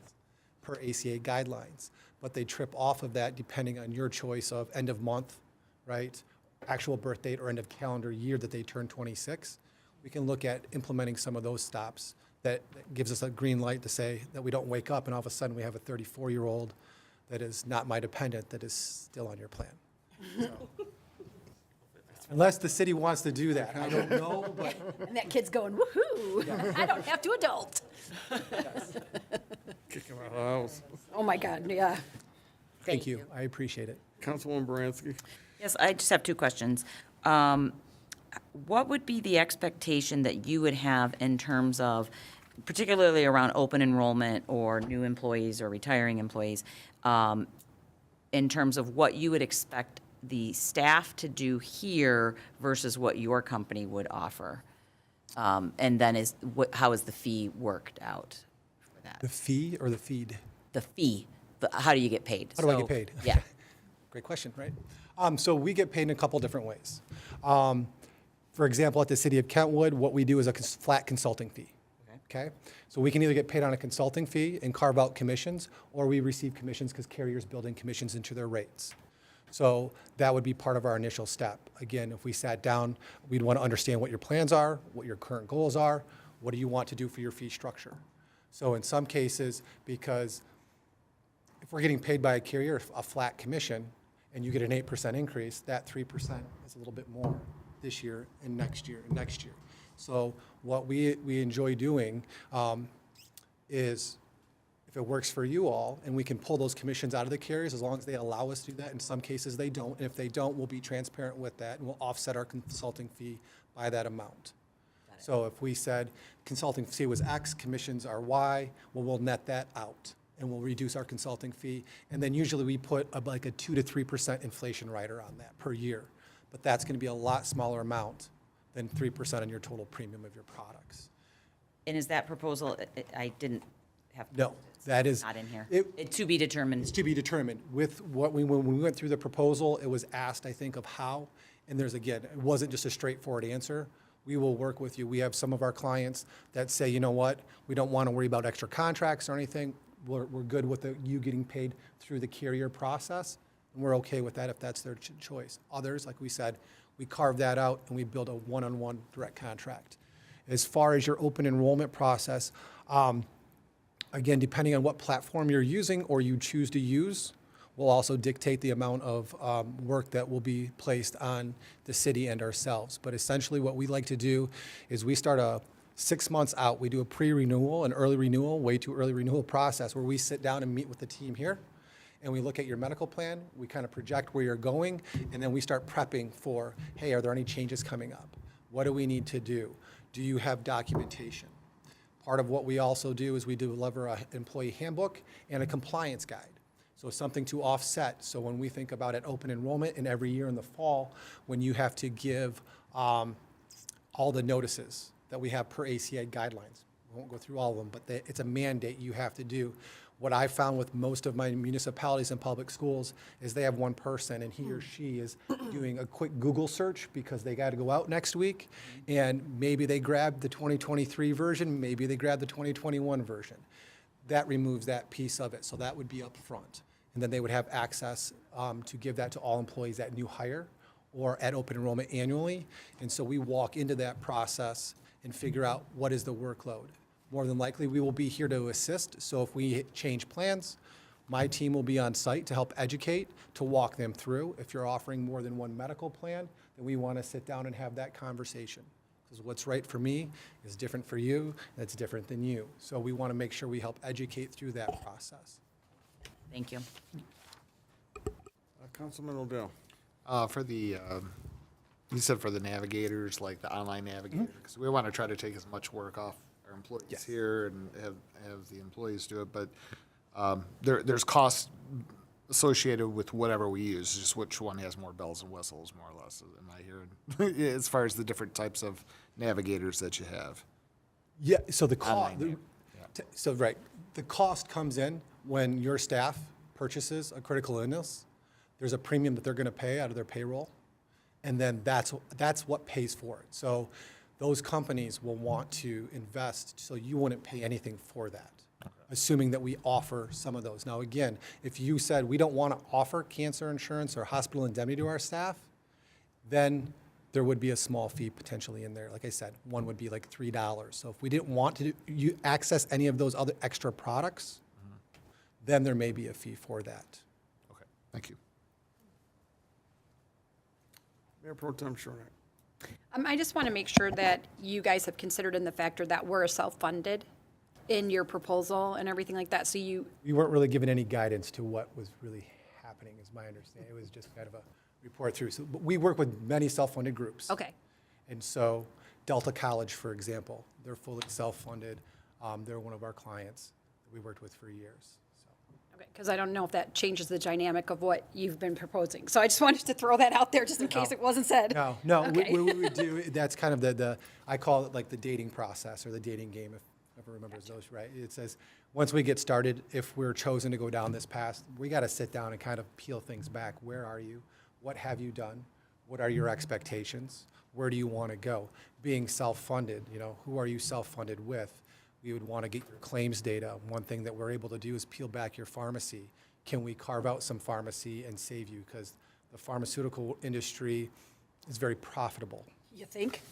per ACA guidelines. But they trip off of that depending on your choice of end of month, right, actual birth date or end of calendar year that they turn 26. We can look at implementing some of those stops that gives us a green light to say that we don't wake up and all of a sudden we have a 34-year-old that is not my dependent that is still on your plan. So. Unless the city wants to do that. I don't know, but. And that kid's going, woohoo, I don't have to adult. Kick him out of the house. Oh, my God, yeah. Thank you. I appreciate it. Councilwoman Baranski. Yes, I just have 2 questions. What would be the expectation that you would have in terms of, particularly around open enrollment or new employees or retiring employees, in terms of what you would expect the staff to do here versus what your company would offer? And then how is the fee worked out for that? The fee or the feed? The fee, how do you get paid? How do I get paid? Yeah. Great question, right? So we get paid in a couple different ways. For example, at the city of Kentwood, what we do is a flat consulting fee. Okay? So we can either get paid on a consulting fee and carve out commissions, or we receive commissions because carriers build in commissions into their rates. So that would be part of our initial step. Again, if we sat down, we'd want to understand what your plans are, what your current goals are, what do you want to do for your fee structure. So in some cases, because if we're getting paid by a carrier a flat commission and you get an 8% increase, that 3% is a little bit more this year and next year and next year. So what we enjoy doing is, if it works for you all, and we can pull those commissions out of the carriers as long as they allow us to do that. In some cases, they don't. And if they don't, we'll be transparent with that, and we'll offset our consulting fee by that amount. So if we said consulting fee was X, commissions are Y, well, we'll net that out, and we'll reduce our consulting fee. And then usually we put like a 2 to 3% inflation rider on that per year. But that's going to be a lot smaller amount than 3% on your total premium of your products. And is that proposal, I didn't have. No, that is. Not in here. It- To be determined. It's to be determined. With what when we went through the proposal, it was asked, I think, of how, and there's, again, it wasn't just a straightforward answer. We will work with you. We have some of our clients that say, you know what, we don't want to worry about extra contracts or anything. We're good with you getting paid through the carrier process, and we're okay with that if that's their choice. Others, like we said, we carve that out and we build a one-on-one direct contract. As far as your open enrollment process, again, depending on what platform you're using or you choose to use, will also dictate the amount of work that will be placed on the city and ourselves. But essentially what we like to do is we start 6 months out, we do a pre-renewal, an early renewal, way too early renewal process where we sit down and meet with the team here and we look at your medical plan, we kind of project where you're going, and then we start prepping for, hey, are there any changes coming up? What do we need to do? Do you have documentation? Part of what we also do is we deliver an employee handbook and a compliance guide. So something to offset. So when we think about it, open enrollment, and every year in the fall, when you have to give all the notices that we have per ACA guidelines. We won't go through all of them, but it's a mandate you have to do. What I found with most of my municipalities and public schools is they have one person and he or she is doing a quick Google search because they got to go out next week, and maybe they grab the 2023 version, maybe they grab the 2021 version. That removes that piece of it, so that would be up front. And then they would have access to give that to all employees at new hire or at open enrollment annually. And so we walk into that process and figure out what is the workload. More than likely, we will be here to assist. So if we change plans, my team will be on site to help educate, to walk them through. If you're offering more than one medical plan, then we want to sit down and have that conversation. Because what's right for me is different for you, that's different than you. So we want to make sure we help educate through that process. Thank you. Councilman O'Dell. For the, you said for the navigators, like the online navigator, because we want to try to take as much work off our employees here and have the employees do it, but there's costs associated with whatever we use, just which one has more bells and whistles, more or less, am I hearing, as far as the different types of navigators that you have? Yeah, so the cost, Online, the cost comes in when your staff purchases a critical illness. There's a premium that they're going to pay out of their payroll, and then that's what pays for it. So those companies will want to invest, so you wouldn't pay anything for that, assuming that we offer some of those. Now, again, if you said we don't want to offer cancer insurance or hospital indemnity to our staff, then there would be a small fee potentially in there. Like I said, one would be like $3. So if we didn't want to access any of those other extra products, then there may be a fee for that. Okay, thank you. Mayor Pro Tem Shornack. I just want to make sure that you guys have considered in the factor that we're self-funded in your proposal and everything like that, so you, We weren't really given any guidance to what was really happening, is my understanding. It was just kind of a report through. So, but we work with many self-funded groups. okay. And so Delta College, for example, they're fully self-funded. They're one of our clients that we worked with for years. So. Okay, because I don't know if that changes the dynamic of what you've been proposing. So I just wanted to throw that out there just in case it wasn't said. No, Okay. we would do, that's kind of the, I call it like the dating process or the dating game, if everyone remembers those, right? It says, once we get started, if we're chosen to go down this path, we got to sit down and kind of peel things back. Where are you? What have you done? What are your expectations? Where do you want to go? Being self-funded, who are you self-funded with? We would want to get your claims data. One thing that we're able to do is peel back your pharmacy. Can we carve out some pharmacy and save you? Because the pharmaceutical industry is very profitable. You think?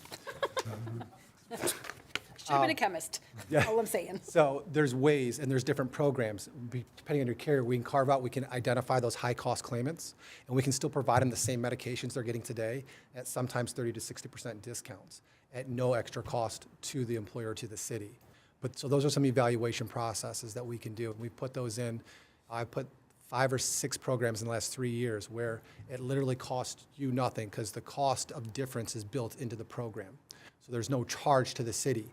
Should have been a chemist, all I'm saying. So there's ways and there's different programs. Depending on your carrier, we can carve out, we can identify those high-cost claimants, and we can still provide them the same medications they're getting today at sometimes 30 to 60% discounts at no extra cost to the employer or to the city. But so those are some evaluation processes that we can do. And we put those in. I put 5 or 6 programs in the last 3 years where it literally costs you nothing because the cost of difference is built into the program. So there's no charge to the city.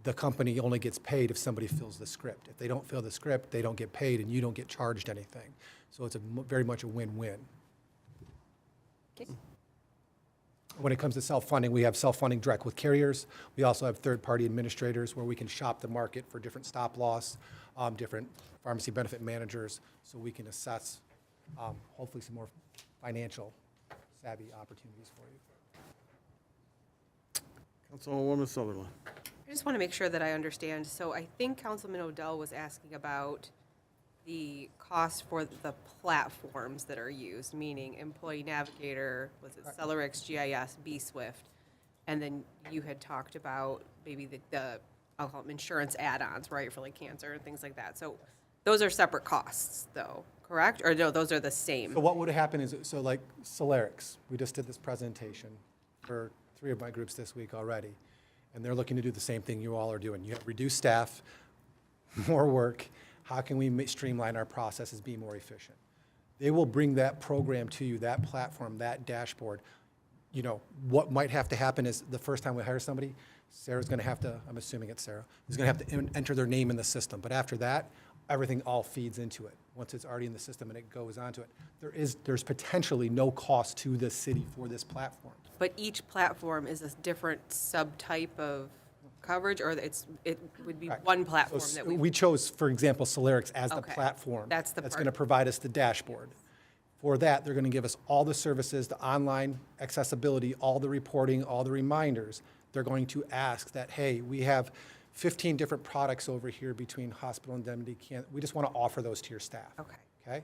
The company only gets paid if somebody fills the script. If they don't fill the script, they don't get paid and you don't get charged anything. So it's very much a win-win. Okay. when it comes to self-funding, we have self-funding direct with carriers. We also have third-party administrators where we can shop the market for different stop loss, different pharmacy benefit managers, so we can assess hopefully some more financial savvy opportunities for you. Councilwoman Sutherland. I just want to make sure that I understand. So I think Councilman Odell was asking about the cost for the platforms that are used, meaning Employee Navigator, was it Celerix, GIS, B-Swift? And then you had talked about maybe the I'll call them insurance add-ons, right, for like cancer and things like that. So those are separate costs, though, correct? Or no, those are the same? So what would happen is, so like Celerix, we just did this presentation for 3 of my groups this week already, and they're looking to do the same thing you all are doing. You have reduced staff, more work. How can we streamline our processes, be more efficient? They will bring that program to you, that platform, that dashboard. You know, what might have to happen is the first time we hire somebody, Sarah's going to have to, I'm assuming it's Sarah, is going to have to enter their name in the system. But after that, everything all feeds into it. Once it's already in the system and it goes onto it, there's potentially no cost to the city for this platform. But each platform is a different subtype of coverage, or it would be Correct. one platform So that we chose, for example, Celerix as the Okay. platform. That's the That's part. going to provide us the dashboard. For that, they're going to give us all the services, the online accessibility, all the reporting, all the reminders. They're going to ask that, hey, we have 15 different products over here between hospital indemnity. We just want to offer those to your staff. Okay. Okay?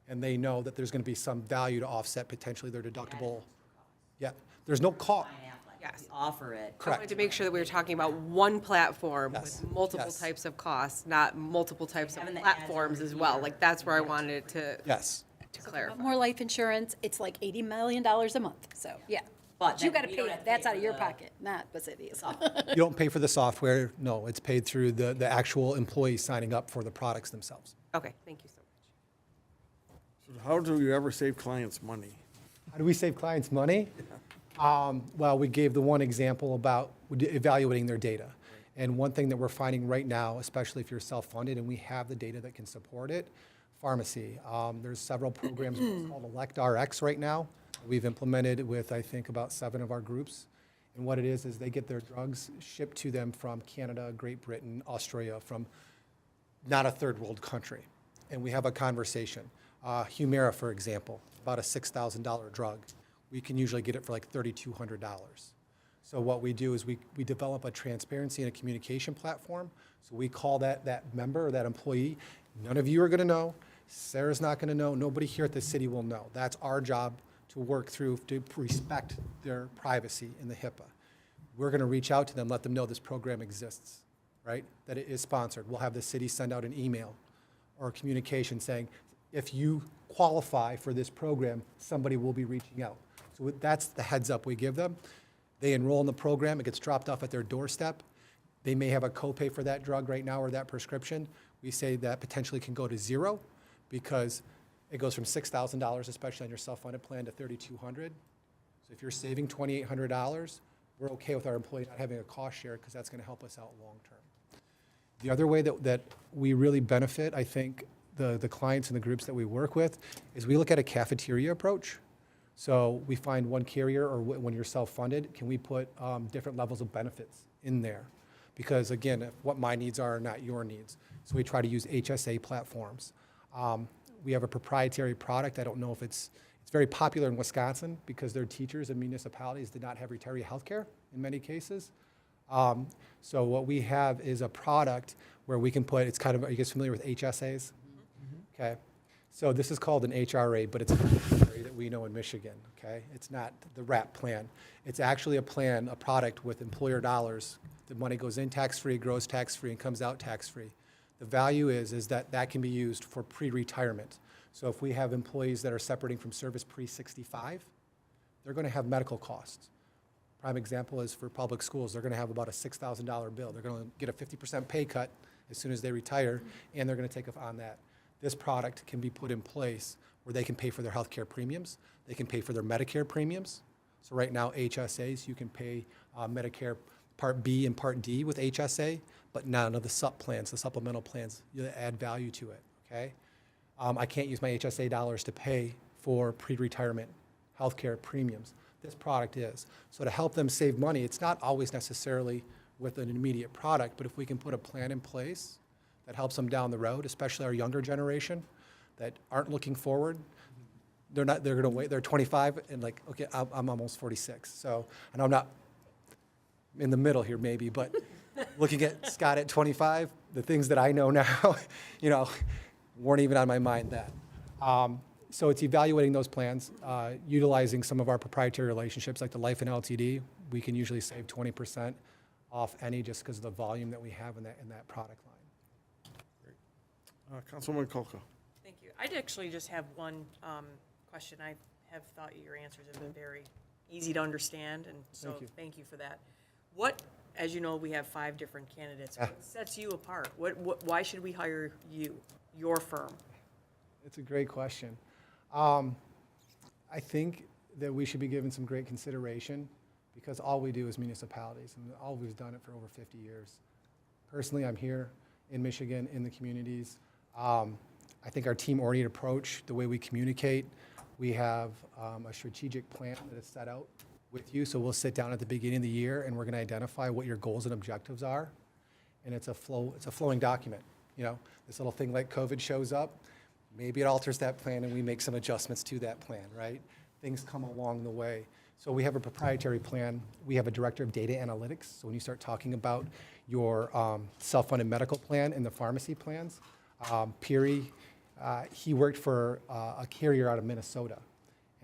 And they know that there's going to be some value to offset potentially their deductible. Yeah, there's no cost. Yes. Offer it. I wanted to make sure that we were talking about one platform Yes. with multiple Yes. types of costs, not multiple types of Having the ads platforms over as well. here. Like, that's where I wanted to Yes. clarify. More life insurance, it's like $80 million a month, so, yeah. But You then gotta we pay don't it, have to that's pay out of for your the pocket, not the city's. You don't pay for the software. No, it's paid through the actual employees signing up for the products themselves. Okay, thank you so much. How do you ever save clients money? How do we save clients money? Well, we gave the one example about evaluating their data. And one thing that we're finding right now, especially if you're self-funded and we have the data that can support it, pharmacy. There's several programs called ElectRx right now. We've implemented with, I think, about 7 of our groups. And what it is they get their drugs shipped to them from Canada, Great Britain, Australia, from not a third world country. And we have a conversation. Humira, for example, about a $6,000 drug. We can usually get it for like $3,200. So what we do is we develop a transparency and a communication platform. So we call that member or that employee. None of you are going to know. Sarah's not going to know. Nobody here at the city will know. That's our job to work through to respect their privacy in the HIPAA. We're going to reach out to them, let them know this program exists, right? That it is sponsored. We'll have the city send out an email or a communication saying, if you qualify for this program, somebody will be reaching out. So that's the heads up we give them. They enroll in the program, it gets dropped off at their doorstep. They may have a copay for that drug right now or that prescription. We say that potentially can go to $0 because it goes from $6,000, especially on your self-funded plan, to $3,200. So if you're saving $2,800, we're okay with our employee not having a cost share because that's going to help us out long-term. The other way that we really benefit, I think, the clients and the groups that we work with, is we look at a cafeteria approach. So we find one carrier, or when you're self-funded, can we put different levels of benefits in there? Because again, what my needs are not your needs. So we try to use HSA platforms. We have a proprietary product. I don't know if it's very popular in Wisconsin because their teachers and municipalities did not have retiree health care in many cases. So what we have is a product where we can put, it's kind of, are you guys familiar with HSAs? Okay. So this is called an HRA, but it's a that we know in Michigan, okay? It's not the WRAP plan. It's actually a plan, a product with employer dollars. The money goes in tax-free, grows tax-free, and comes out tax-free. The value is that that can be used for pre-retirement. So if we have employees that are separating from service pre-65, they're going to have medical costs. Prime example is for public schools. They're going to have about a $6,000 bill. They're going to get a 50% pay cut as soon as they retire, and they're going to take off on that. This product can be put in place where they can pay for their health care premiums. They can pay for their Medicare premiums. So right now, HSAs, you can pay Medicare Part B and Part D with HSA, but none of the sup plans, the supplemental plans, you add value to it, okay? I can't use my HSA dollars to pay for pre-retirement health care premiums. this product is. So to help them save money, it's not always necessarily with an immediate product, but if we can put a plan in place that helps them down the road, especially our younger generation that aren't looking forward, they're going to wait, they're 25 and like, okay, I'm almost 46. So, and I'm not in the middle here maybe, but looking at Scott at 25, the things that I know now, weren't even on my mind then. So it's evaluating those plans, utilizing some of our proprietary relationships like the Life and LTD. We can usually save 20% off any just because of the volume that we have in that product line. Councilwoman Kolka. Thank you. I'd actually just have one question. I have thought your answers have been very easy to understand, and so thank you for that. What, as you know, we have 5 different candidates. What sets you apart? Why should we hire you, your firm? It's a great question. I think that we should be given some great consideration because all we do is municipalities, and all we've done it for over 50 years. Personally, I'm here in Michigan, in the communities. I think our team-oriented approach, the way we communicate, we have a strategic plan that is set out with you. So we'll sit down at the beginning of the year, and we're going to identify what your goals and objectives are. And it's a flowing document. This little thing like COVID shows up, maybe it alters that plan, and we make some adjustments to that plan, right? Things come along the way. So we have a proprietary plan. We have a director of data analytics. So when you start talking about your self-funded medical plan and the pharmacy plans, Peary, he worked for a carrier out of Minnesota.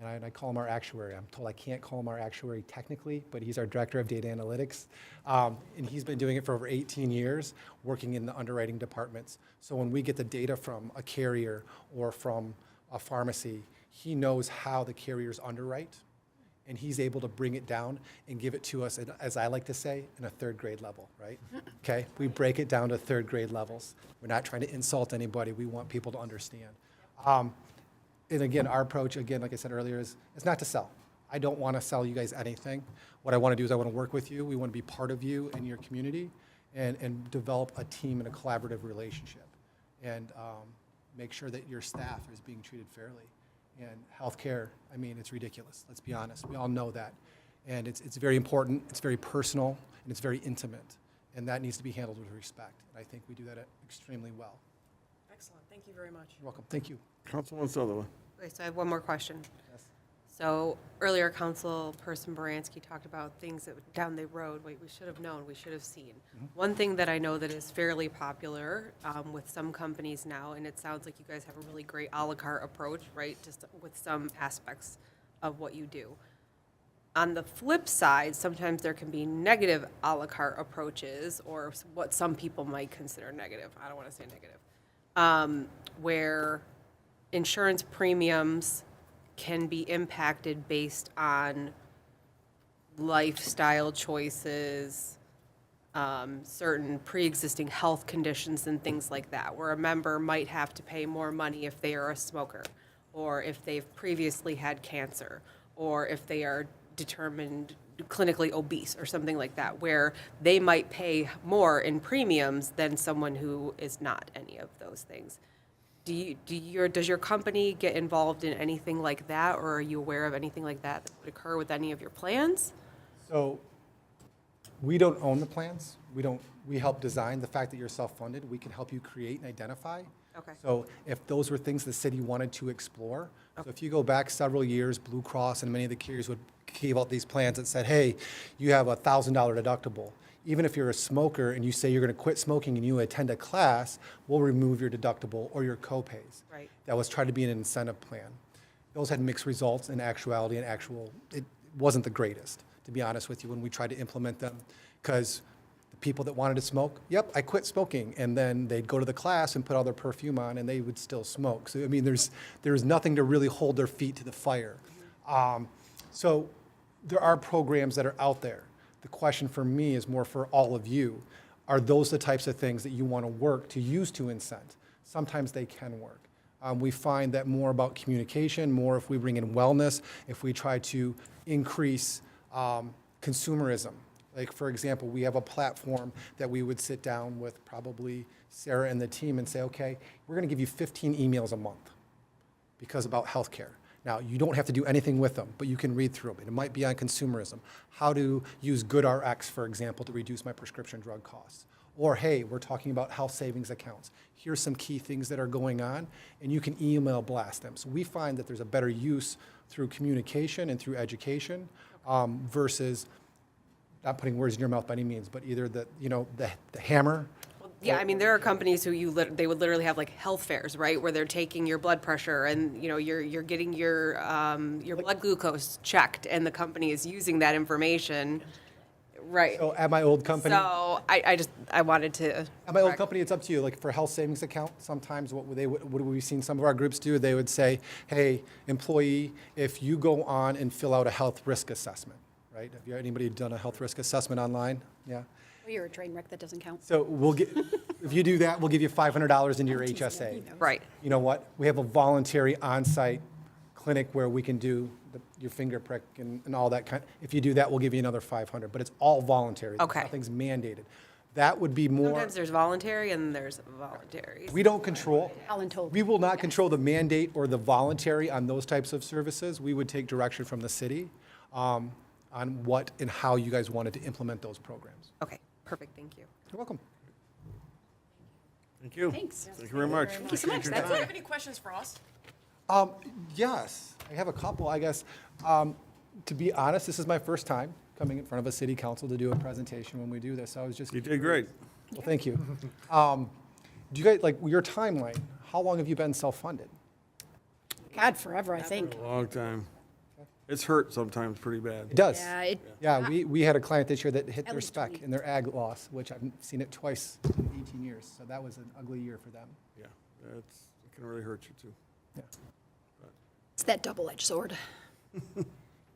And I call him our actuary. I'm told I can't call him our actuary technically, but he's our director of data analytics. And he's been doing it for over 18 years, working in the underwriting departments. So when we get the data from a carrier or from a pharmacy, he knows how the carriers underwrite, and he's able to bring it down and give it to us, as I like to say, in a 3rd grade level, right? Okay, we break it down to 3rd grade levels. We're not trying to insult anybody. We want people to understand. And again, our approach, again, like I said earlier, is not to sell. I don't want to sell you guys anything. What I want to do is I want to work with you. We want to be part of you and your community and develop a team and a collaborative relationship and make sure that your staff is being treated fairly. And healthcare, I mean, it's ridiculous. Let's be honest. We all know that. And it's very important, it's very personal, and it's very intimate. And that needs to be handled with respect. And I think we do that extremely well. Excellent. Thank you very much. You're welcome. Thank you. Councilwoman Sutherland. Okay, so I have one more question. So earlier, Councilperson Baranski talked about things that down the road, we should have known, we should have seen. One thing that I know that is fairly popular with some companies now, and it sounds like you guys have a really great a la carte approach, right? Just with some aspects of what you do. On the flip side, sometimes there can be negative a la carte approaches, or what some people might consider negative. I don't want to say negative. Where insurance premiums can be impacted based on lifestyle choices, certain pre-existing health conditions and things like that, where a member might have to pay more money if they are a smoker, or if they've previously had cancer, or if they are determined clinically obese or something like that, where they might pay more in premiums than someone who is not any of those things. Does your company get involved in anything like that, or are you aware of anything like that that would occur with any of your plans? So we don't own the plans. We help design. The fact that you're self-funded, we can help you create and identify. Okay. So if those were things the city wanted to explore, so if you go back several years, Blue Cross and many of the carriers would give out these plans that said, hey, you have a $1,000 deductible. Even if you're a smoker and you say you're going to quit smoking and you attend a class, we'll remove your deductible or your copays. Right. That was tried to be an incentive plan. Those had mixed results in actuality, and it wasn't the greatest, to be honest with you, when we tried to implement them, because the people that wanted to smoke, yep, I quit smoking, and then they'd go to the class and put all their perfume on, and they would still smoke. So I mean, there's nothing to really hold their feet to the fire. So there are programs that are out there. The question for me is more for all of you. Are those the types of things that you want to work to use to incent? Sometimes they can work. We find that more about communication, more if we bring in wellness, if we try to increase consumerism. Like, for example, we have a platform that we would sit down with probably Sarah and the team and say, okay, we're going to give you 15 emails a month because about healthcare. Now, you don't have to do anything with them, but you can read through them. It might be on consumerism, how to use GoodRx, for example, to reduce my prescription drug costs. Or, hey, we're talking about health savings accounts. Here's some key things that are going on, and you can email blast them. So we find that there's a better use through communication and through education versus, not putting words in your mouth by any means, but either the hammer. Yeah, I mean, there are companies who they would literally have like health fairs, right, where they're taking your blood pressure and you're getting your blood glucose checked, and the company is using that information, right? So at my old company. So I wanted to. At my old company, it's up to you. Like for health savings account, sometimes what we've seen some of our groups do, they would say, hey, employee, if you go on and fill out a health risk assessment, right? Have anybody done a health risk assessment online? Yeah. Well, you're a train wreck, that doesn't count. So if you do that, we'll give you $500 into your HSA. Right. You know what? We have a voluntary on-site clinic where we can do your finger prick and all that kind. If you do that, we'll give you another $500, but it's all voluntary. Okay. Nothing's mandated. That would be more. Sometimes there's voluntary and there's voluntary. We don't control. Voluntold. We will not control the mandate or the voluntary on those types of services. We would take direction from the city on what and how you guys wanted to implement those programs. Okay, perfect, thank you. You're welcome. Thank you. Thanks. Thank you very much. Thank you so much. Appreciate your That's time. Do you have any questions for us? Yes, I have a couple, I guess. To be honest, this is my first time coming in front of a city council to do a presentation when we do this. I was just. You did great. Well, thank you. Do you guys, like, your timeline, how long have you been self-funded? God, forever, I think. A long time. It's hurt sometimes pretty bad. It does. Yeah, Yeah, we had a client this year that hit their least spec 20. in their ag loss, which I've seen it twice in 18 years. So that was an ugly year for them. Yeah, it can really hurt you too. Yeah. it's that double-edged sword.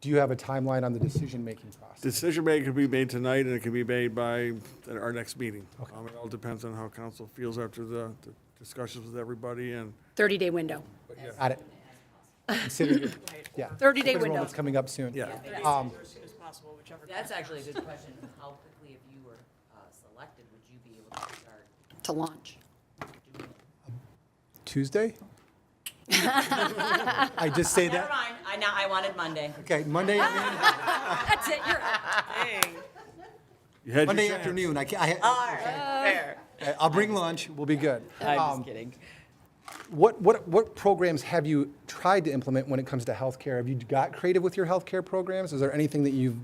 Do you have a timeline on the decision-making process? Decision making can be made tonight, and it can be made by our next meeting. It all depends on how council feels after the discussions with everybody, and 30-day window. Got it. Consider, yeah. 30-day Quick window. enrollment's coming up soon. yeah. As soon as possible, whichever. That's actually a good question. How quickly, if you were selected, would you be able to start? To launch. Tuesday? I just say Never that? mind, I wanted Monday. Okay, Monday, That's it, you're out. Dang. You had your Monday chance. afternoon. Fair. I'll bring lunch. We'll be good. I'm just kidding. What programs have you tried to implement when it comes to healthcare? Have you got creative with your healthcare programs? Is there anything that you've,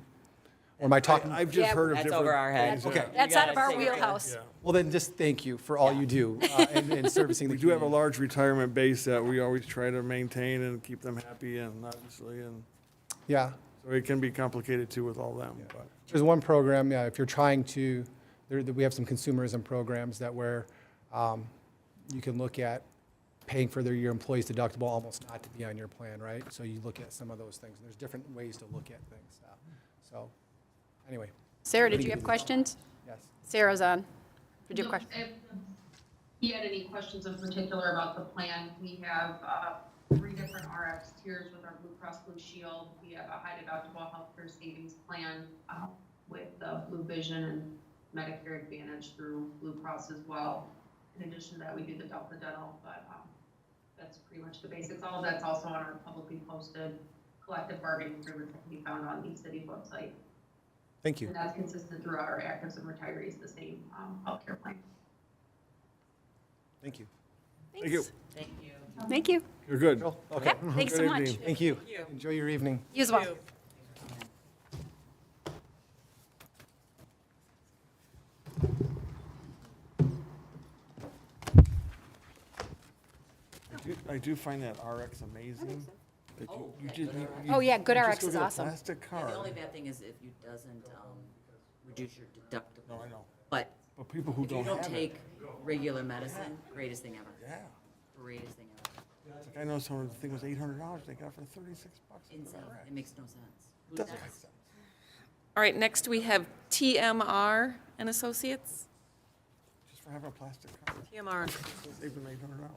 or am I talking? I've just Yeah, heard of That's different. over our heads. Okay. That's out of our take it. wheelhouse. Well, then just thank you for all you do in servicing the We do have a community. large retirement base that we always try to maintain and keep them happy, and obviously, and Yeah. so it can be complicated too with all them, but. There's one program, yeah, if you're trying to, we have some consumerism programs that where you can look at paying for your employees' deductible almost not to be on your plan, right? So you look at some of those things. There's different ways to look at things. So, anyway, Sarah, did you have questions? yes. Sarah's on. Did you have questions? If he had any questions in particular about the plan, we have 3 different RX tiers with our Blue Cross Blue Shield. We have a high deductible healthcare savings plan with the Blue Vision and Medicare Advantage through Blue Cross as well. In addition to that, we do the Delta Dental, but that's pretty much the basics. All of that's also on our publicly posted collective bargaining agreement that can be found on the city website. Thank you. And that's consistent throughout our actives and retirees, the same healthcare plan. Thank you. Thank you. Thank you. Thank you. You're good. Okay. Yep, thanks so Good much. evening. Thank you. Enjoy your evening. You as well. I do find that RX amazing. That you just- you- Oh, yeah, you GoodRx just go is get a awesome. Plastic Yeah, the only card. bad thing is if you doesn't reduce your deductible. No, I know. But But people who if you don't don't have it. take regular medicine, greatest thing ever. Yeah. Greatest thing ever. It's like I know someone, the thing was $800, they got it for $36. Insane. It makes no sense. Who Doesn't does? make sense. All right, next we have TMR and Associates. Just for having a plastic card, TMR. save them $800.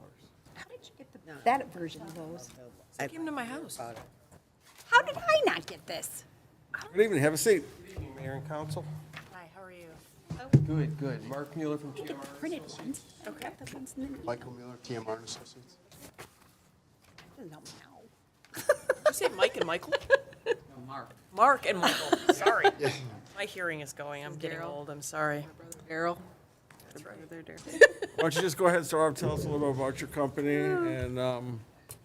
How did you get that version of those? They came to my house. How did I not get this? Good evening, have a seat. Mayor and council. Hi, how are you? Good, good. Mark Mueller from Get the TMR. printed ones. Okay. The ones in the, Michael Mueller, TMR and Associates. no, no. say Mike and Michael? Mark. Mark and Michael, sorry. My hearing is going, I'm getting Daryl. old, I'm sorry. Daryl? That's right. Why don't you just go ahead and start off, tell us a little bit about your company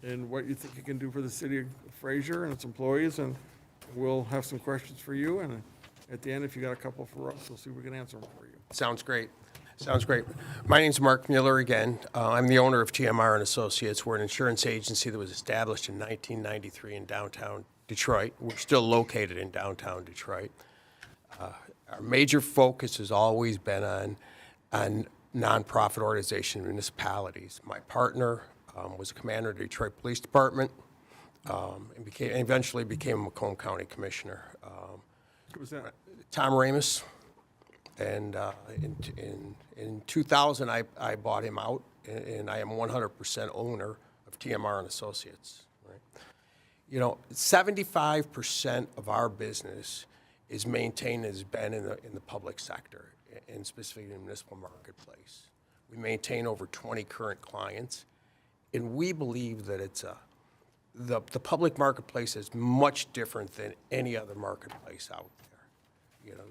and what you think you can do for the city of Fraser and its employees, and we'll have some questions for you, and at the end, if you got a couple for us, we'll see if we can answer them for you. Sounds great. Sounds great. My name's Mark Mueller again. I'm the owner of TMR and Associates. We're an insurance agency that was established in 1993 in downtown Detroit. We're still located in downtown Detroit. Our major focus has always been on nonprofit organization municipalities. My partner was a commander of the Detroit Police Department and eventually became a Macomb County Commissioner. Who was that? Tom Ramus. And in 2000, I bought him out, and I am 100% owner of TMR and Associates. Right? You know, 75% of our business is maintained, has been in the public sector, and specifically in the municipal marketplace. We maintain over 20 current clients, and we believe that it's the public marketplace is much different than any other marketplace out there. You know,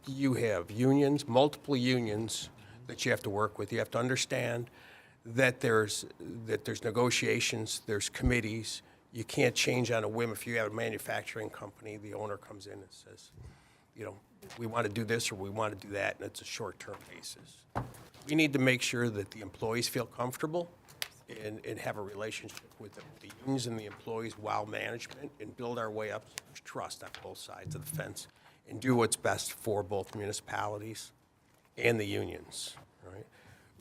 you have unions, multiple unions that you have to work with. You have to understand that there's negotiations, there's committees. You can't change on a whim. If you have a manufacturing company, the owner comes in and says, you know, we want to do this or we want to do that, and it's a short-term basis. We need to make sure that the employees feel comfortable and have a relationship with the unions and the employees while management, and build our way up to trust on both sides of the fence and do what's best for both municipalities and the unions. Right?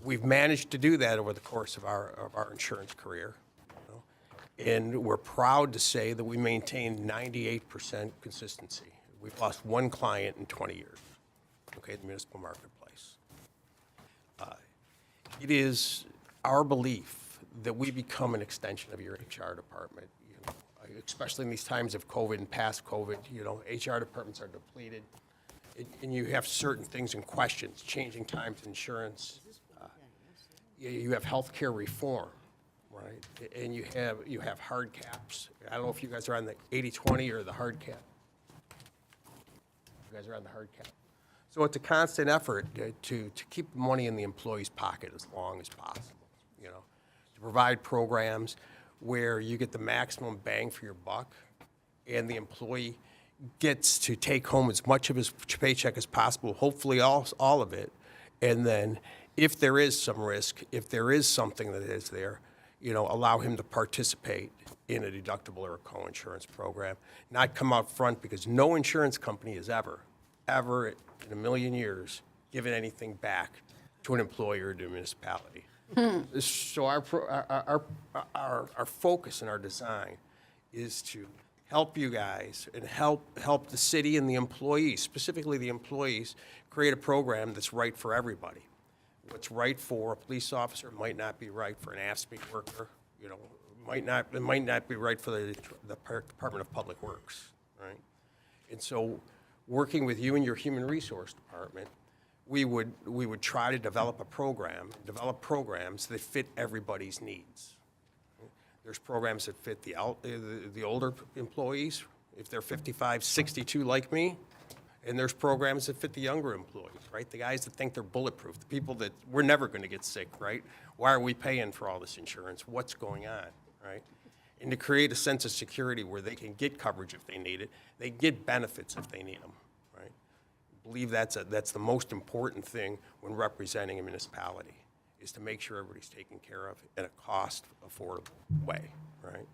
We've managed to do that over the course of our insurance career. You know? And we're proud to say that we maintain 98% consistency. We've lost one client in 20 years, okay, in the municipal marketplace. It is our belief that we become an extension of your HR department, you know, especially in these times of COVID and past COVID. You know, HR departments are depleted, and you have certain things and questions, changing times in insurance. You have healthcare reform, right? And you have hard caps. I don't know if you guys are on the 80-20 or the hard cap. You guys are on the hard cap. So it's a constant effort to keep money in the employee's pocket as long as possible, you know, to provide programs where you get the maximum bang for your buck and the employee gets to take home as much of his paycheck as possible, hopefully all of it. And then if there is some risk, if there is something that is there, you know, allow him to participate in a deductible or a co-insurance program, not come out front, because no insurance company has ever in a million years given anything back to an employer or to a municipality. So our focus and our design is to help you guys and help the city and the employees, specifically the employees, create a program that's right for everybody. What's right for a police officer might not be right for an AFSCME worker. You know, it might not be right for the Department of Public Works, right? And so, working with you and your human resource department, we would try to develop programs that fit everybody's needs. There's programs that fit the older employees, if they're 55, 62 like me, and there's programs that fit the younger employees, right? The guys that think they're bulletproof, the people that we're never going to get sick, right? Why are we paying for all this insurance? What's going on, right? And to create a sense of security where they can get coverage if they need it, they get benefits if they need them, right? I believe that's the most important thing when representing a municipality, is to make sure everybody's taken care of in a cost-affordable way, right?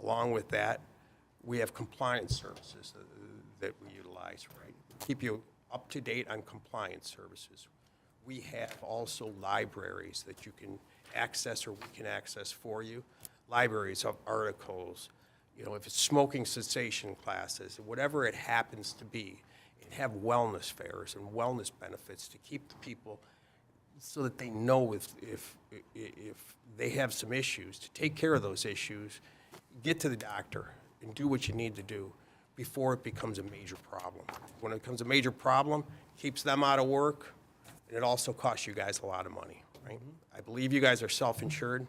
Along with that, we have compliance services that we utilize, right? Keep you up to date on compliance services. We have also libraries that you can access or we can access for you. Libraries of articles, you know, if it's smoking cessation classes, whatever it happens to be, and have wellness fairs and wellness benefits to keep the people so that they know if they have some issues, to take care of those issues, get to the doctor and do what you need to do before it becomes a major problem. When it becomes a major problem, it keeps them out of work, and it also costs you guys a lot of money, right? I believe you guys are self-insured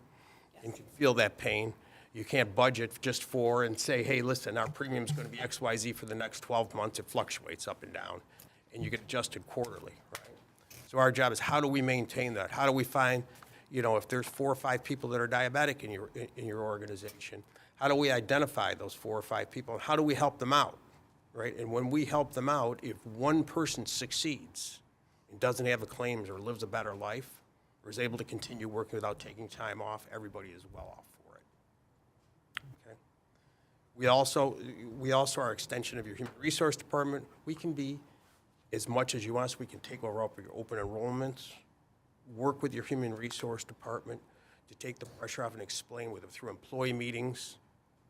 and can feel that pain. You can't budget just for and say, hey, listen, our premium's going to be X, Y, Z for the next 12 months. It fluctuates up and down, and you get adjusted quarterly, right? So our job is how do we maintain that? How do we find, if there's 4 or 5 people that are diabetic in your organization, how do we identify those 4 or 5 people, and how do we help them out, right? And when we help them out, if one person succeeds and doesn't have the claims or lives a better life or is able to continue working without taking time off, everybody is well off for it. Okay? We also are an extension of your human resource department. We can be as much as you want us. We can take over your open enrollments, work with your human resource department to take the pressure off and explain with them through employee meetings,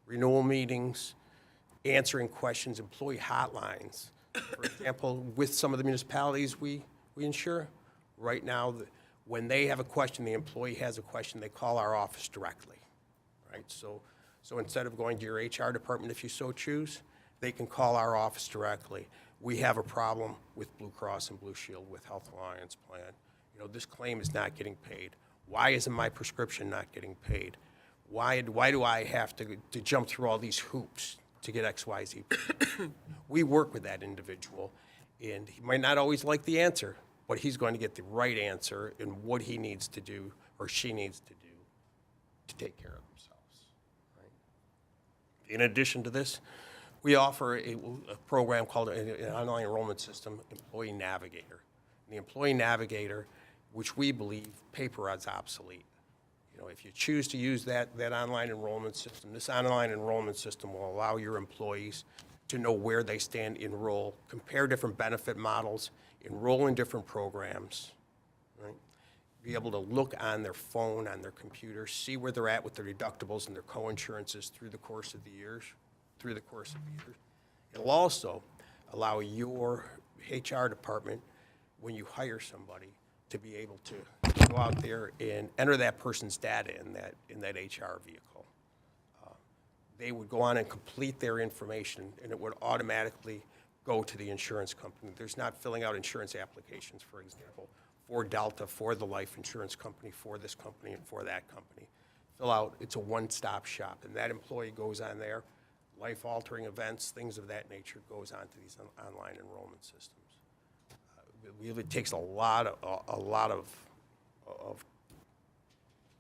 renewal meetings, answering questions, employee hotlines. For example, with some of the municipalities we insure, right now, when they have a question, the employee has a question, they call our office directly, right? So instead of going to your HR department, if you so choose, they can call our office directly. We have a problem with Blue Cross and Blue Shield with Health Alliance Plan. This claim is not getting paid. Why isn't my prescription not getting paid? Why do I have to jump through all these hoops to get X, Y, Z? We work with that individual, and he might not always like the answer, but he's going to get the right answer in what he needs to do or she needs to do to take care of themselves. Right? In addition to this, we offer a program called an online enrollment system, Employee Navigator. And the Employee Navigator, which we believe paper is obsolete. If you choose to use that online enrollment system, this online enrollment system will allow your employees to know where they stand, enroll, compare different benefit models, enroll in different programs, right? Be able to look on their phone, on their computer, see where they're at with their deductibles and their co-insurances through the course of the years. It'll also allow your HR department, when you hire somebody, to be able to go out there and enter that person's data in that HR vehicle. They would go on and complete their information, and it would automatically go to the insurance company. There's not filling out insurance applications, for example, for Delta, for the life insurance company, for this company, and for that company. It's a one-stop shop, and that employee goes on there, life-altering events, things of that nature, goes on to these online enrollment systems. It takes a lot of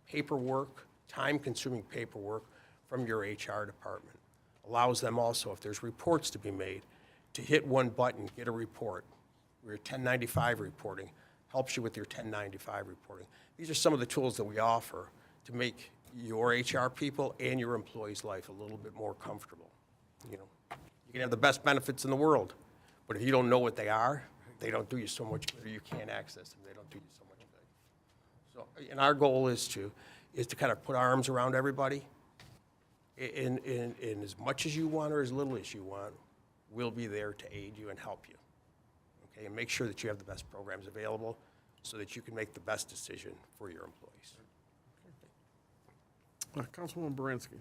paperwork, time-consuming paperwork from your HR department. Allows them also, if there's reports to be made, to hit one button, get a report. Your 1095 reporting helps you with your 1095 reporting. These are some of the tools that we offer to make your HR people and your employees' life a little bit more comfortable. You can have the best benefits in the world, but if you don't know what they are, they don't do you so much good, or you can't access them, they don't do you so much good. And our goal is to kind of put arms around everybody, in as much as you want or as little as you want, we'll be there to aid you and help you, okay? And make sure that you have the best programs available so that you can make the best decision for your employees. Councilwoman Baranski.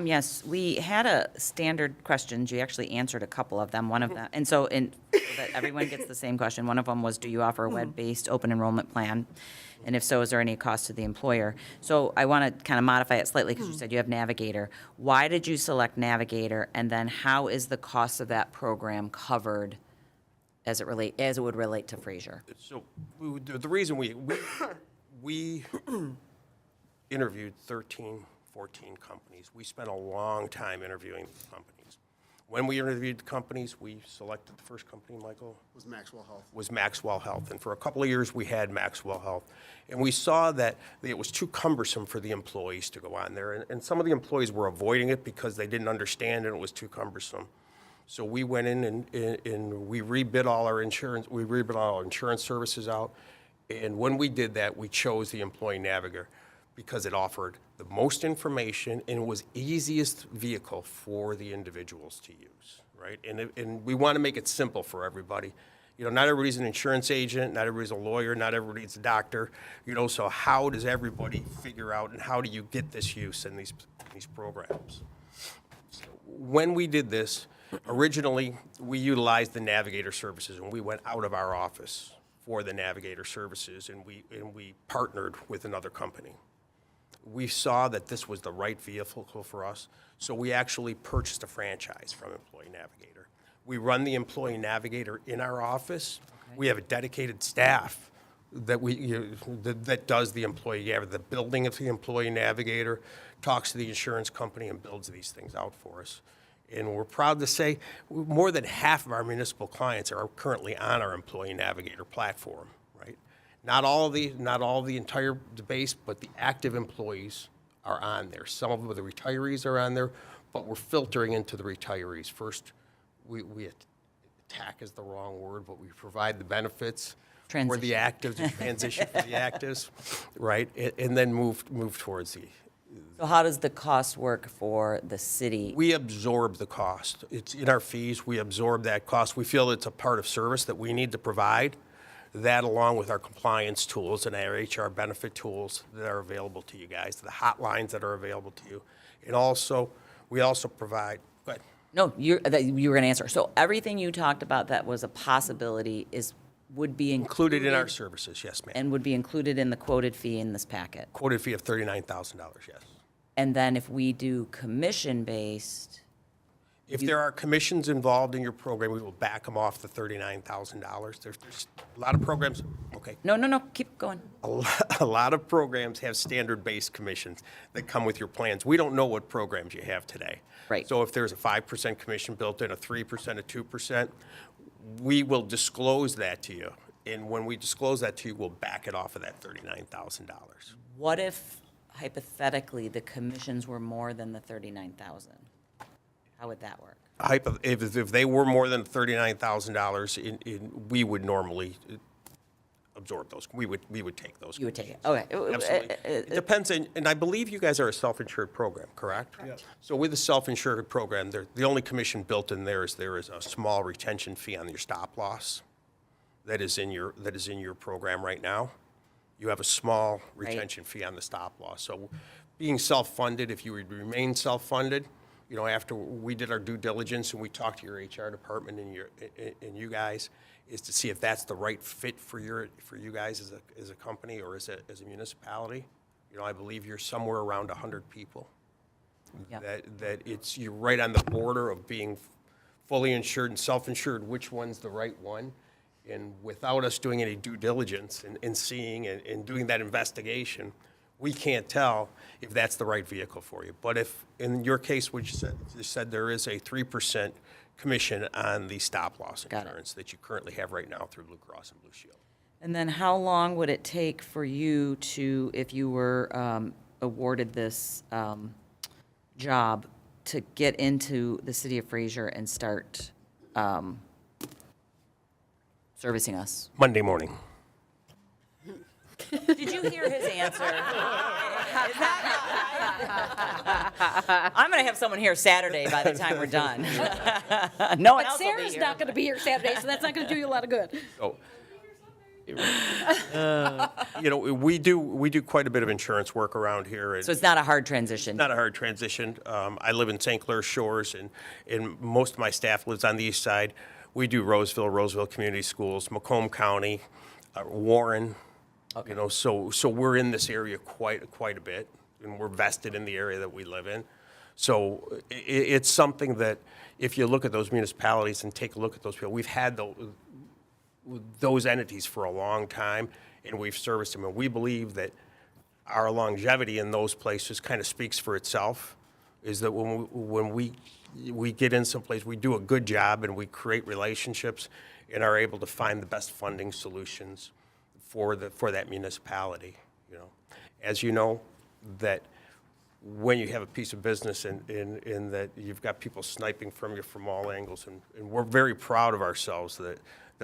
Yes, we had a standard questions. You actually answered a couple of them. One of them, and so that everyone gets the same question. One of them was, do you offer a web-based open enrollment plan? And if so, is there any cost to the employer? So I want to kind of modify it slightly because you said you have Navigator. Why did you select Navigator? And then how is the cost of that program covered as it would relate to Fraser? So the reason we interviewed 13, 14 companies. We spent a long time interviewing these companies. When we interviewed the companies, we selected the first company, Michael? Was Maxwell Health. Was Maxwell Health. And for a couple of years, we had Maxwell Health. And we saw that it was too cumbersome for the employees to go on there. And some of the employees were avoiding it because they didn't understand and it was too cumbersome. So we went in and we rebid all our insurance. We rebid all our insurance services out. And when we did that, we chose the Employee Navigator because it offered the most information and was easiest vehicle for the individuals to use, right? And we want to make it simple for everybody. Not everybody's an insurance agent, not everybody's a lawyer, not everybody's a doctor, so how does everybody figure out and how do you get this use in these programs? So when we did this, originally, we utilized the Navigator services and we went out of our office for the Navigator services and we partnered with another company. we saw that this was the right vehicle for us, so we actually purchased a franchise from Employee Navigator. We run the Employee Navigator in our office. We have a dedicated staff that that does the Employee Navigator, the building of the Employee Navigator, talks to the insurance company and builds these things out for us. And we're proud to say more than half of our municipal clients are currently on our Employee Navigator platform, right? Not all the entire base, but the active employees are on there. Some of the retirees are on there, but we're filtering into the retirees. First, we attack is the wrong word, but we provide the benefits for the actives, the transition for the actives, right? And then move towards the. So how does the cost work for the city? We absorb the cost. It's in our fees. We absorb that cost. We feel it's a part of service that we need to provide. That, along with our compliance tools and our HR benefit tools that are available to you guys, the hotlines that are available to you. And also, we also provide, go ahead. No, you were going to answer. So everything you talked about that was a possibility would be Included in our services, yes, ma'am. and would be included in the quoted fee in this packet. Quoted fee of $39,000, yes. And then if we do commission-based, If there are commissions involved in your program, we will back them off the $39,000. There's a lot of programs, okay. no, keep going. A lot of programs have standard-based commissions that come with your plans. We don't know what programs you have today. Right. So if there's a 5% commission built in, a 3%, a 2%, we will disclose that to you. And when we disclose that to you, we'll back it off of that $39,000. What if hypothetically the commissions were more than the 39,000? How would that work? If they were more than $39,000, we would normally absorb those. We would take those. You would take it, okay. Absolutely. It depends, and I believe you guys are a self-insured program, correct? Yes. So with the self-insured program, the only commission built in there is a small retention fee on your stop loss that is in your program right now. You have a small retention fee on the stop loss. So being self-funded, if you would remain self-funded, after we did our due diligence and we talked to your HR department and you guys, is to see if that's the right fit for you guys as a company or as a municipality. I believe you're somewhere around 100 people. Yep. That you're right on the border of being fully insured and self-insured, which one's the right one. And without us doing any due diligence and seeing and doing that investigation, we can't tell if that's the right vehicle for you. But if, in your case, what you said there is a 3% commission on the stop-loss insurance that you currently have right now through Blue Cross and Blue Shield. And then how long would it take for you to, if you were awarded this job, to get into the city of Fraser and start servicing us? Monday morning. Did you hear his answer? I'm going to have someone here Saturday by the time we're done. No one But else will be Sarah's here. not going to be here Saturday, so that's not going to do you a lot of good. So, we do quite a bit of insurance work around here. And So it's not a hard transition. not a hard transition. I live in St. Clair Shores, and most of my staff lives on the east side. We do Roseville Community Schools, Macomb County, Warren. Okay. So we're in this area quite a bit, and we're vested in the area that we live in. So it's something that if you look at those municipalities and take a look at those people, we've had those entities for a long time, and we've serviced them. And we believe that our longevity in those places kind of speaks for itself, is that when we get in someplace, we do a good job and we create relationships and are able to find the best funding solutions for that municipality. As you know, that when you have a piece of business and that you've got people sniping from you from all angles, and we're very proud of ourselves that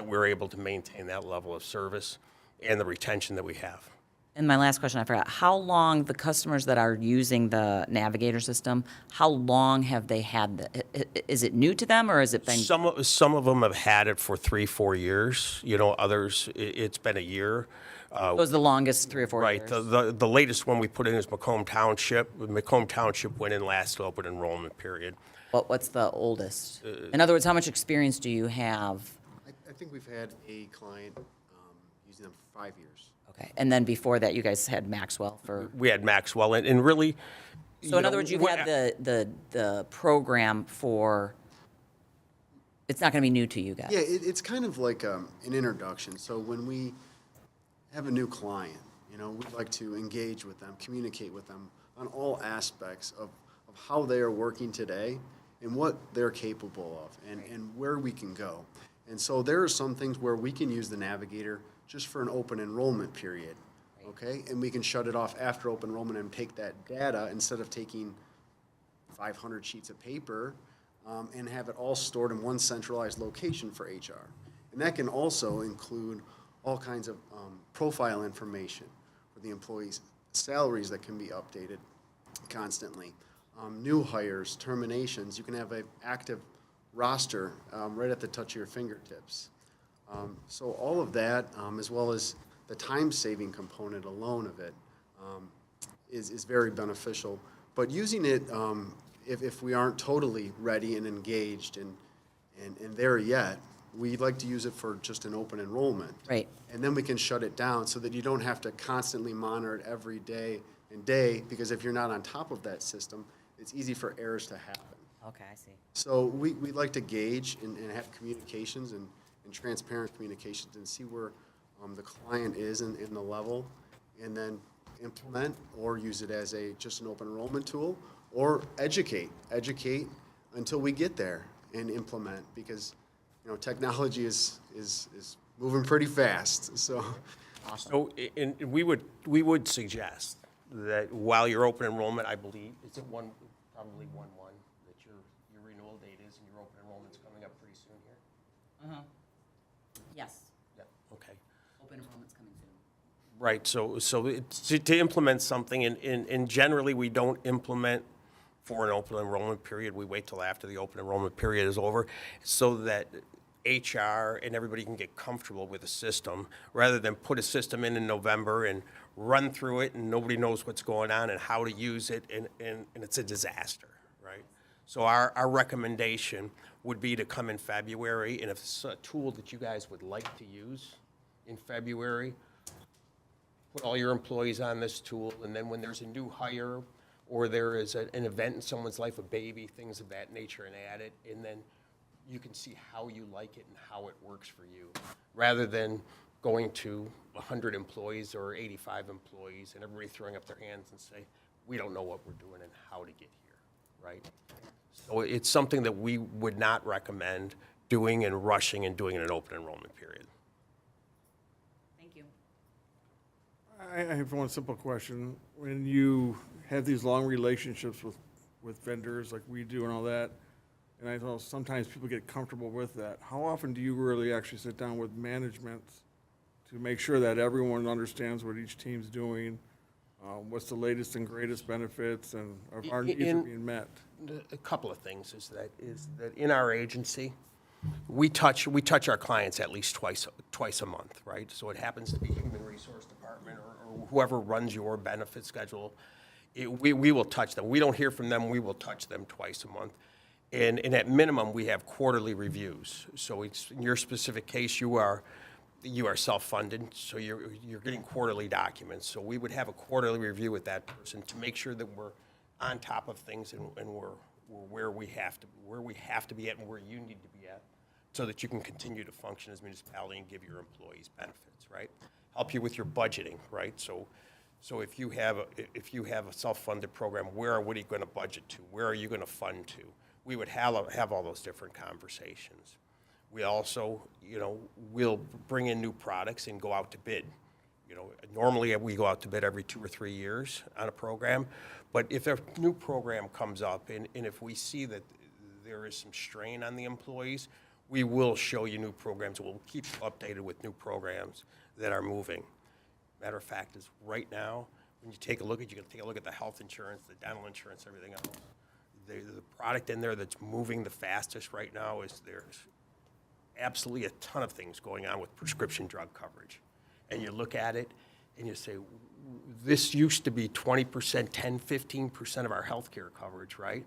we're able to maintain that level of service and the retention that we have. And my last question, I forgot. How long, the customers that are using the Navigator system, how long have they had is it new to them, or has it been? Some of them have had it for 3-4 years. Others, it's been a year. It was the longest 3 or 4 Right. years. The latest one we put in is Macomb Township. Macomb Township went in last open enrollment period. What's the oldest? In other words, how much experience do you have? I think we've had a client using them for 5 years. Okay, and then before that, you guys had Maxwell for, We had Maxwell, and really. so in know, other words, you've we're- had the program for, it's not gonna be new to you guys? Yeah, it's kind of like an introduction. So when we have a new client, you know, we'd like to engage with them, communicate with them on all aspects of how they are working today and what they're capable of and where we can go. And so there are some things where we can use the Navigator just for an open enrollment period, okay? And we can shut it off after open enrollment and take that data instead of taking 500 sheets of paper and have it all stored in one centralized location for HR. And that can also include all kinds of profile information for the employees, salaries that can be updated constantly, new hires, terminations. You can have an active roster right at the touch of your fingertips. So all of that, as well as the time-saving component alone of it, is very beneficial. But using it, if we aren't totally ready and engaged and there yet, we'd like to use it for just an open enrollment. Right. And then we can shut it down so that you don't have to constantly monitor it every day and day, because if you're not on top of that system, it's easy for errors to happen. Okay, I see. So we'd like to gauge and have communications and transparent communications and see where the client is in the level, and then implement or use it as just an open enrollment tool, or educate until we get there and implement, because technology is moving pretty fast. So So, and we would suggest that while you're open enrollment, I believe, is it probably 1/1, that your renewal date is, and your open enrollment's coming up pretty soon here? Yes, Yeah, okay. open enrollment's coming soon. Right, so to implement something, and generally, we don't implement for an open enrollment period. We wait till after the open enrollment period is over, so that HR and everybody can get comfortable with the system, rather than put a system in November and run through it, and nobody knows what's going on and how to use it, and it's a disaster, right? So our recommendation would be to come in February, and if it's a tool that you guys would like to use in February, put all your employees on this tool, and then when there's a new hire, or there is an event in someone's life, a baby, things of that nature, and add it, and then you can see how you like it and how it works for you, rather than going to 100 employees or 85 employees and everybody throwing up their hands and say, we don't know what we're doing and how to get here, right? So it's something that we would not recommend doing and rushing and doing in an open enrollment period. Thank you. I have one simple question. When you have these long relationships with vendors like we do and all that, and I know sometimes people get comfortable with that, how often do you really actually sit down with management to make sure that everyone understands what each team's doing, what's the latest and greatest benefits, and our needs are being met? A couple of things is that in our agency, we touch our clients at least twice a month, right? So it happens to be Human Resource Department or whoever runs your benefit schedule. We will touch them. We don't hear from them. We will touch them twice a month. And at minimum, we have quarterly reviews. So it's, in your specific case, you are self-funded, so you're getting quarterly documents. So we would have a quarterly review with that person to make sure that we're on top of things and we're where we have to be at and where you need to be at, so that you can continue to function as a municipality and give your employees benefits, right? Help you with your budgeting, right? So if you have a self-funded program, what are you going to budget to? Where are you going to fund to? We would have all those different conversations. We also, we'll bring in new products and go out to bid. Normally we go out to bid every 2 or 3 years on a program, but if a new program comes up and if we see that there is some strain on the employees, we will show you new programs. We'll keep you updated with new programs that are moving. Matter of fact is right now, when you can take a look at the health insurance, the dental insurance, everything else. The product in there that's moving the fastest right now is there's absolutely a ton of things going on with prescription drug coverage. And you look at it and you say, this used to be 20%, 10, 15% of our healthcare coverage, right?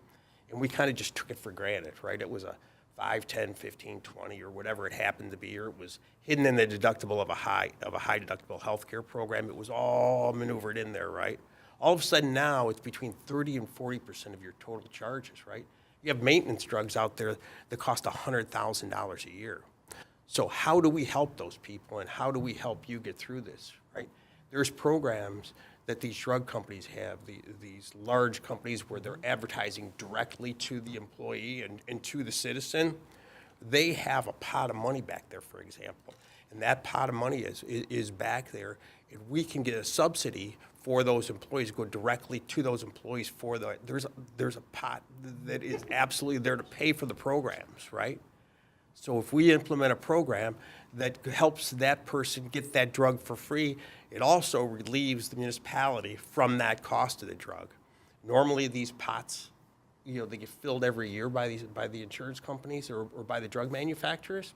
And we kind of just took it for granted, right? It was a 5, 10, 15, 20, or whatever it happened to be, or it was hidden in the deductible of a high deductible healthcare program. It was all maneuvered in there, right? All of a sudden now, it's between 30 and 40% of your total charges, right? You have maintenance drugs out there that cost $100,000 a year. So how do we help those people, and how do we help you get through this, right? There's programs that these drug companies have, these large companies where they're advertising directly to the employee and to the citizen. They have a pot of money back there, for example, and that pot of money is back there, and we can get a subsidy for those employees, go directly to those employees for there's a pot that is absolutely there to pay for the programs, right? So if we implement a program that helps that person get that drug for free, it also relieves the municipality from that cost of the drug. Normally, these pots, they get filled every year by the insurance companies or by the drug manufacturers.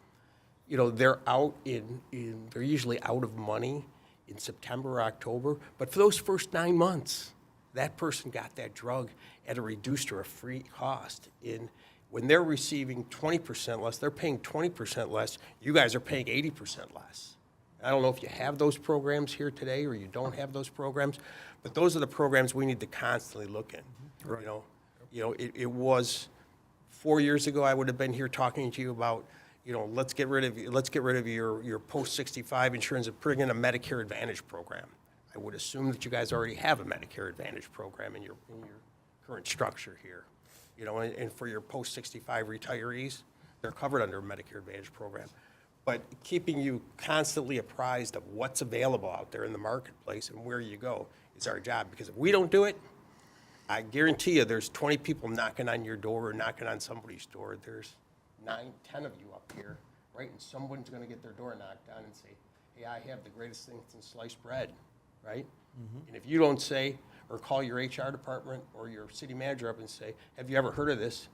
They're they're usually out of money in September or October, but for those first 9 months, that person got that drug at a reduced or a free cost. When they're receiving 20% less, they're paying 20% less, you guys are paying 80% less. I don't know if you have those programs here today or you don't have those programs, but those are the programs we need to constantly look at. Right. It was 4 years ago, I would have been here talking to you about, let's get rid of your post-65 insurance and bring in a Medicare Advantage program. I would assume that you guys already have a Medicare Advantage program in your current structure here. And for your post-65 retirees, they're covered under a Medicare Advantage program. But keeping you constantly apprised of what's available out there in the marketplace and where you go is our job. Because if we don't do it, I guarantee you there's 20 people knocking on your door or knocking on somebody's door. There's 9, 10 of you up here, right? And someone's going to get their door knocked down and say, hey, I have the greatest thing since sliced bread, right? Mm-hmm. And if you don't say, or call your HR department or your city manager up and say, have you ever heard of this?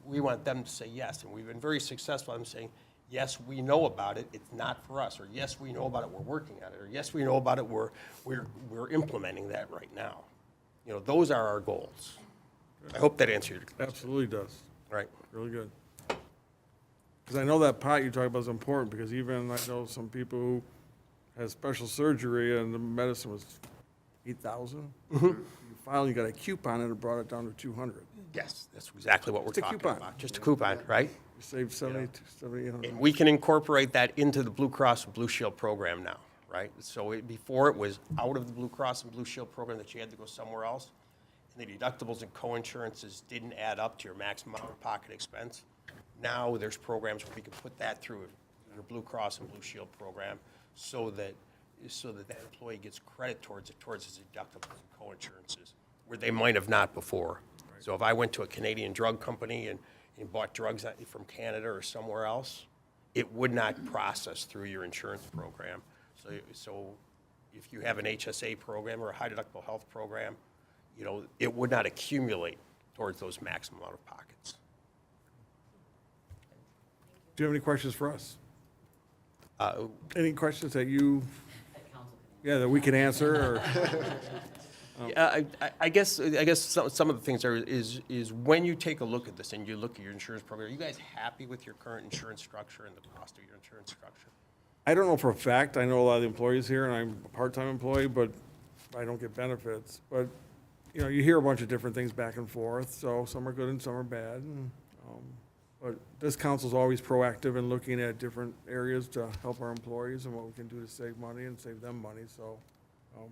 We want them to say yes. And we've been very successful in saying, yes, we know about it, it's not for us. Or yes, we know about it, we're working on it. Or yes, we know about it, we're implementing that right now. Those are our goals. I hope that answered your question. Absolutely does. Right. Really good. Because I know that pot you talk about is important, because even I know some people who had special surgery and the medicine was $8,000. Mm-hmm. You finally got a coupon and it brought it down to $200. Yes, that's exactly what we're talking about. Just a coupon, right? You saved $7,800. And we can incorporate that into the Blue Cross and Blue Shield program now, right? So before it was out of the Blue Cross and Blue Shield program that you had to go somewhere else, and the deductibles and co-insurances didn't add up to your maximum out-of-pocket expense. Now there's programs where we can put that through your Blue Cross and Blue Shield program so that employee gets credit towards his deductibles and co-insurances, where they might have not before. Right. So if I went to a Canadian drug company and bought drugs from Canada or somewhere else, it would not process through your insurance program. So if you have an HSA program or a high deductible health program, it would not accumulate towards those maximum out of pockets. Do you have any questions for us? Any questions that you, that we can answer? Or I guess some of the things is when you take a look at this and you look at your insurance program, are you guys happy with your current insurance structure and the cost of your insurance structure? I don't know for a fact. I know a lot of the employees here, and I'm a part-time employee, but I don't get benefits. But, you hear a bunch of different things back and forth, so some are good and some are bad. And, but this council's always proactive in looking at different areas to help our employees and what we can do to save money and save them money. So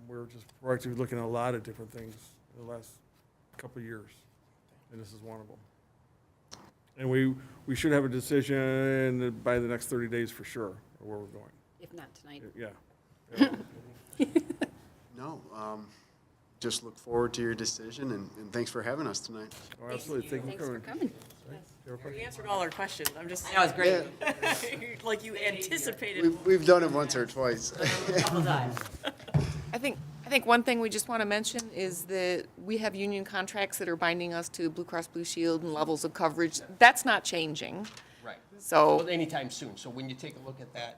we're just proactively looking at a lot of different things in the last couple of years, and this is one of them. And we should have a decision by the next 30 days for sure, of where we're going. If not tonight. Yeah. No, just look forward to your decision, and thanks for having us tonight. Oh, absolutely. Thank you for coming. You answered all our questions. I'm just. That was great. Like you anticipated. We've done it once or twice. A couple times. I think one thing we just want to mention is that we have union contracts that are binding us to Blue Cross Blue Shield and levels of coverage. That's not changing. Right. So Well, anytime soon. So when you take a look at that,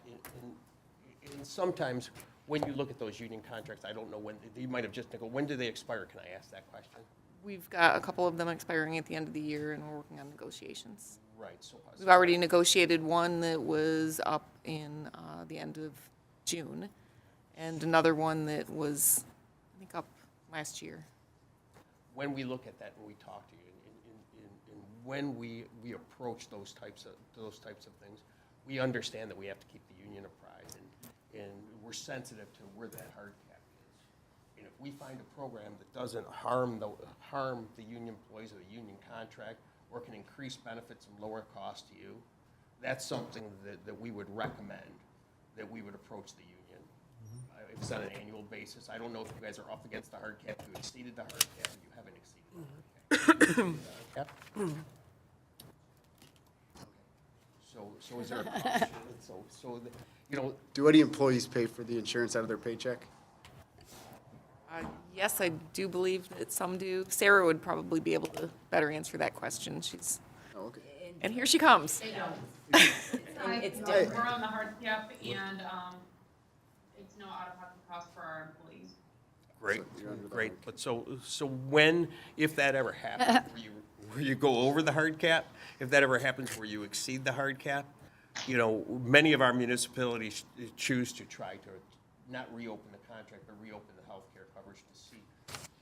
and sometimes when you look at those union contracts, I don't know when, you might have just, when do they expire? Can I ask that question? we've got a couple of them expiring at the end of the year, and we're working on negotiations. Right, so. We've already negotiated one that was up in the end of June, and another one that was, I think, up last year. When we look at that and we talk to you, and when we approach those types of things, we understand that we have to keep the union apprised, and we're sensitive to where that hard cap is. And if we find a program that doesn't harm the union employees or the union contract, or can increase benefits and lower cost to you, that's something that we would recommend, that we would approach the union. It's on an annual basis. I don't know if you guys are up against the hard cap, you exceeded the hard cap, or you haven't exceeded the hard cap. So is there a question? Do any employees pay for the insurance out of their paycheck? Yes, I do believe that some do. Sarah would probably be able to better answer that question. She's, Oh, okay. and here she comes. They don't. It's We're on the hard cap and, it's no out-of-pocket cost for our employees. Great, you're under the great. hard But so when, if that ever happens, where you go over the hard cap, if that ever happens where you exceed the hard cap, many of our municipalities choose to try to not reopen the contract, but reopen the health care coverage to see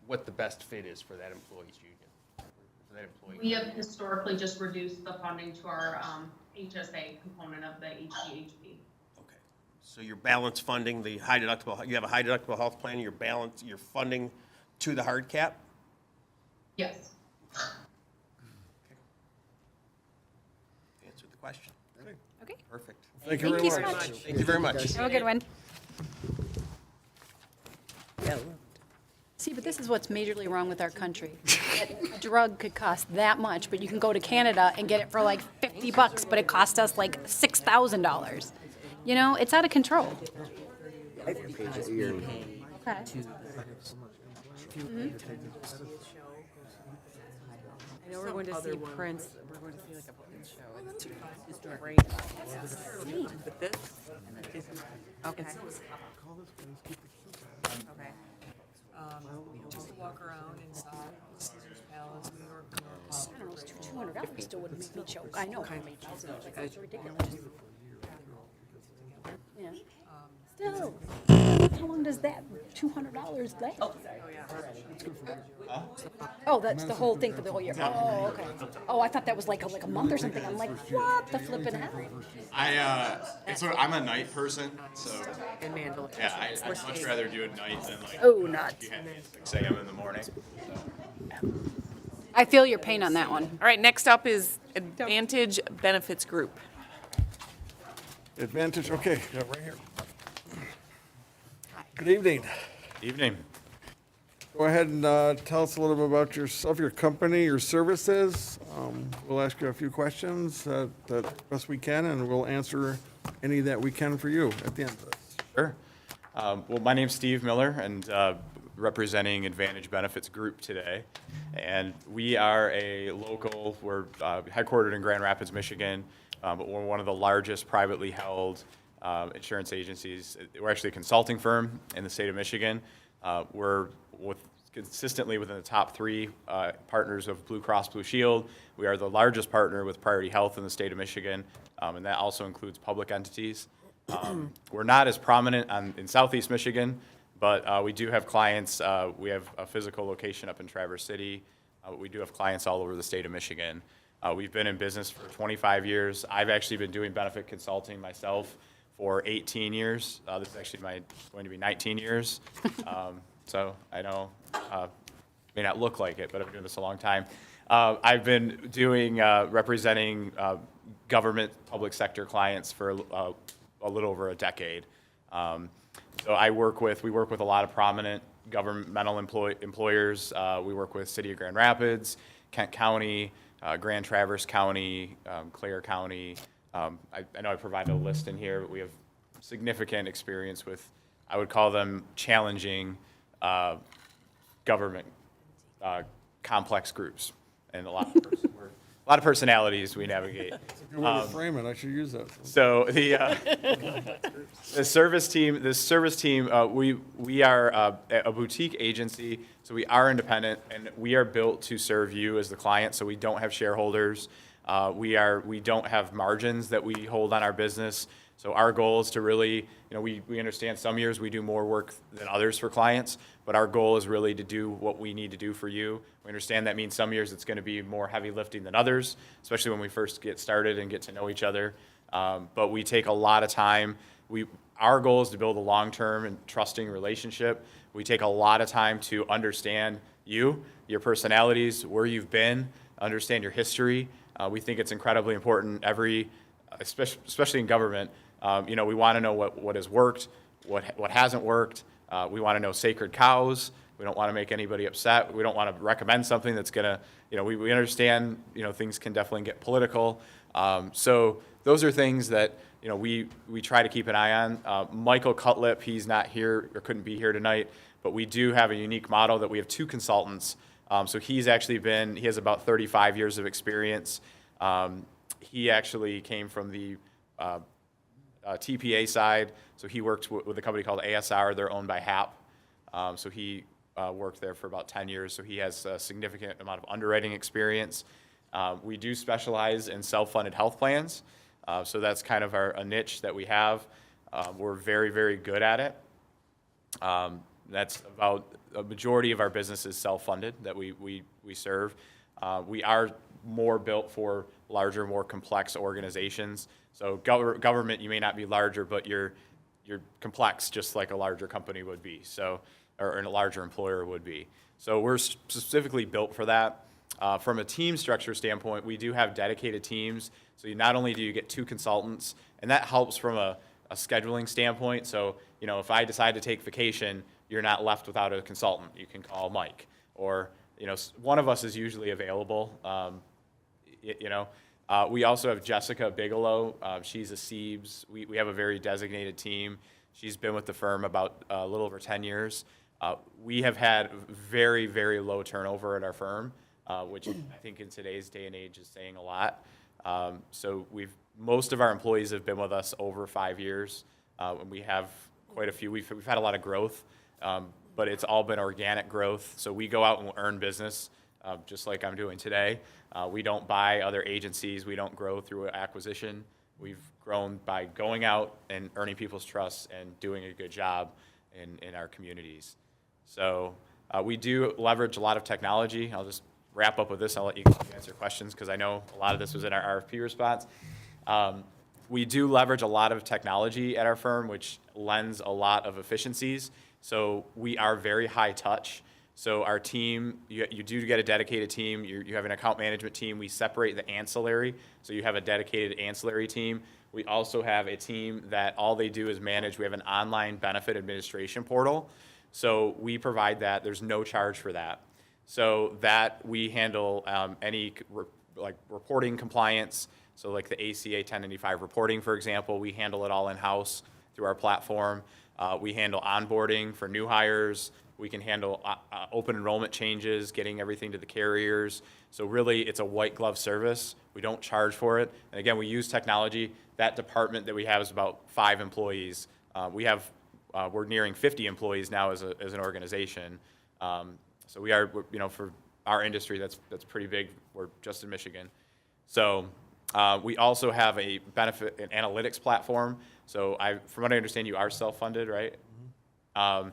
what the best fit is for that employee's union, for that employee. We have historically just reduced the funding to our, HSA component of the HDHP. Okay, so you're balance funding the high deductible, you have a high deductible health plan, you're funding to the hard cap? Yes. Answered the question. Okay. Perfect. Thank you very so much. much. Thank you very much. Have a good one. See, but this is what's majorly wrong with our country. A drug could cost that much, but you can go to Canada and get it for like $50, but it cost us like $6,000. It's out of control. Okay. I know we're going to see Prince, we're going to see like a Prince show. It's great. With this? Okay. Okay. Just to walk around inside Caesar's Palace, New York. I don't know, $200 still wouldn't make me choke. I know how many thousand, like, that's ridiculous. Yeah. Still, how long does that $200 last? Oh, that's the whole thing for the whole year. Oh, okay. Oh, I thought that was like a month or something. I'm like, what the flippin' hell? I'm a night person, so In Mandeville. yeah, I'd much rather do it night than like Oh, nuts. you have 6 a.m. in the morning. I feel your pain on that one. All right, next up is Advantage Benefits Group. Advantage, okay, yeah, right here. Good evening. Evening. Go ahead and tell us a little bit about yourself, your company, your services. We'll ask you a few questions that best we can, and we'll answer any that we can for you at the end of this. Sure. Well, my name's Steve Miller, and representing Advantage Benefits Group today. And we are a local, we're headquartered in Grand Rapids, Michigan, but we're one of the largest privately held insurance agencies. We're actually a consulting firm in the state of Michigan. We're consistently within the top 3 partners of Blue Cross Blue Shield. We are the largest partner with Priority Health in the state of Michigan, and that also includes public entities. We're not as prominent in Southeast Michigan, but we do have clients. We have a physical location up in Traverse City. But we do have clients all over the state of Michigan. We've been in business for 25 years. I've actually been doing benefit consulting myself for 18 years. This is actually going to be 19 years. So I know, may not look like it, but I've been doing this a long time. I've been doing, representing government, public sector clients for a little over a decade. So we work with a lot of prominent governmental employers. We work with City of Grand Rapids, Kent County, Grand Traverse County, Clare County. I know I provided a list in here, but we have significant experience with, I would call them challenging government complex groups, and a lot of personalities we navigate. If you want to frame it, I should use that. So the service team, we are a boutique agency, so we are independent, and we are built to serve you as the client. So we don't have shareholders. We don't have margins that we hold on our business. So our goal is to really, we understand some years we do more work than others for clients, but our goal is really to do what we need to do for you. We understand that means some years it's going to be more heavy lifting than others, especially when we first get started and get to know each other. But we take a lot of time. Our goal is to build a long-term and trusting relationship. We take a lot of time to understand you, your personalities, where you've been, understand your history. We think it's incredibly important especially in government. We want to know what has worked, what hasn't worked. We want to know sacred cows. We don't want to make anybody upset. We don't want to recommend something that's going to, we understand, things can definitely get political. So those are things that, we try to keep an eye on. Michael Cutlip, he's not here or couldn't be here tonight, but we do have a unique model that we have 2 consultants. So he has about 35 years of experience. He actually came from the TPA side, so he worked with a company called ASR. They're owned by HAP. So he worked there for about 10 years, so he has a significant amount of underwriting experience. We do specialize in self-funded health plans, so that's kind of a niche that we have. We're very, very good at it. That's about a majority of our business is self-funded that we serve. We are more built for larger, more complex organizations. So government, you may not be larger, but you're complex, just like a larger company would be. So, or a larger employer would be. So we're specifically built for that. From a team structure standpoint, we do have dedicated teams. So not only do you get 2 consultants, and that helps from a scheduling standpoint. So, if I decide to take vacation, you're not left without a consultant. You can call Mike, or, one of us is usually available. We also have Jessica Bigelow. She's a Siebes. We have a very designated team. She's been with the firm about a little over 10 years. We have had very, very low turnover at our firm, which I think in today's day and age is saying a lot. So most of our employees have been with us over 5 years, and we have quite a few. We've had a lot of growth, but it's all been organic growth. So we go out and earn business, just like I'm doing today. We don't buy other agencies. We don't grow through acquisition. We've grown by going out and earning people's trust and doing a good job in our communities. So we do leverage a lot of technology. I'll just wrap up with this. I'll let you answer questions because I know a lot of this was in our RFP response. We do leverage a lot of technology at our firm, which lends a lot of efficiencies. So we are very high touch. So our team, you do get a dedicated team. You have an account management team. We separate the ancillary. So you have a dedicated ancillary team. We also have a team that all they do is manage. We have an online benefit administration portal. So we provide that. There's no charge for that. So that we handle any reporting compliance. So like the ACA 1095 reporting, for example, we handle it all in-house through our platform. We handle onboarding for new hires. We can handle open enrollment changes, getting everything to the carriers. So really, it's a white glove service. We don't charge for it. And again, we use technology. That department that we have is about 5 employees. We're nearing 50 employees now as an organization. So we're, for our industry, that's pretty big. We're just in Michigan. So we also have a benefit and analytics platform. So from what I understand, you are self-funded, right? Mm-hmm.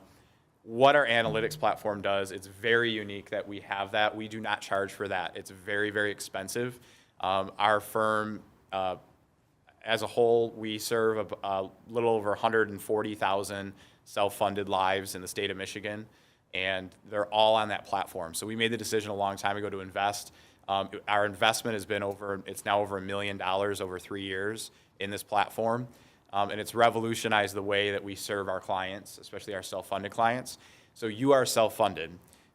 What our analytics platform does, it's very unique that we have that. We do not charge for that. It's very, very expensive. Our firm, as a whole, we serve a little over 140,000 self-funded lives in the state of Michigan, and they're all on that platform. So we made the decision a long time ago to invest. Our investment has been it's now over $1 million over 3 years in this platform. And it's revolutionized the way that we serve our clients, especially our self-funded clients. So you are self-funded.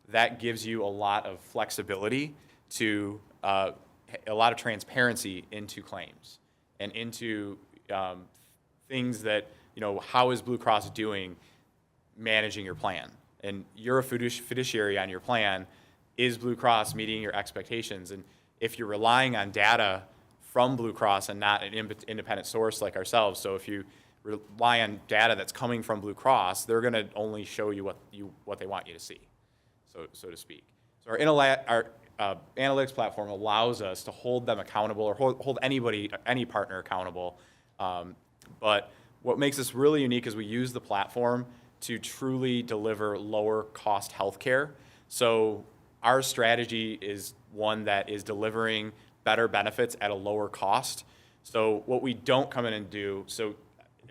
That gives you a lot of flexibility to a lot of transparency into claims and into things that, how is Blue Cross doing managing your plan? And you're a fiduciary on your plan. Is Blue Cross meeting your expectations? And if you're relying on data from Blue Cross and not an independent source like ourselves, so if you rely on data that's coming from Blue Cross, they're going to only show you what they want you to see, so to speak. So our analytics platform allows us to hold them accountable or hold any partner accountable. But what makes us really unique is we use the platform to truly deliver lower cost healthcare. So our strategy is one that is delivering better benefits at a lower cost. So what we don't come in and do, so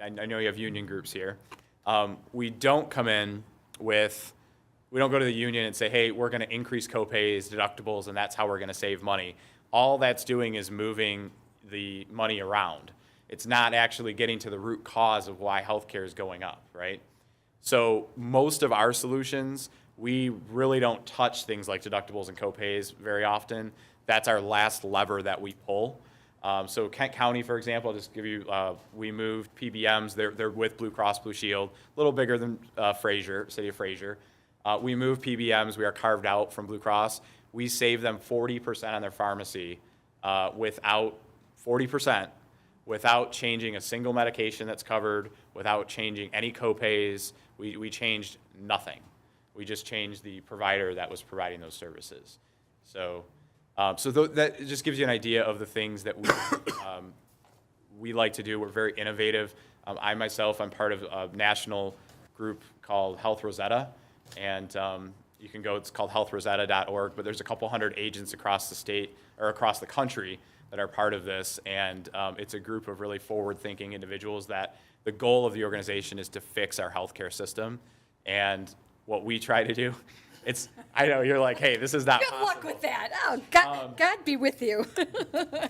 I know you have union groups here. We don't come in with, we don't go to the union and say, hey, we're going to increase copays, deductibles, and that's how we're going to save money. All that's doing is moving the money around. It's not actually getting to the root cause of why healthcare is going up, right? So most of our solutions, we really don't touch things like deductibles and copays very often. That's our last lever that we pull. So Kent County, for example, I'll just give you, we moved PBMs. They're with Blue Cross Blue Shield, a little bigger than Fraser, city of Fraser. We moved PBMs. We are carved out from Blue Cross. We save them 40% on their pharmacy without changing a single medication that's covered, without changing any copays. We changed nothing. We just changed the provider that was providing those services. So, that just gives you an idea of the things that we like to do. We're very innovative. I myself, I'm part of a national group called Health Rosetta, and you can go, it's called healthrosetta.org, but there's a couple hundred agents across the state or across the country that are part of this, and it's a group of really forward-thinking individuals that the goal of the organization is to fix our healthcare system. And what we try to do, I know you're like, hey, this is not Good possible. luck with that. Oh, God be with you.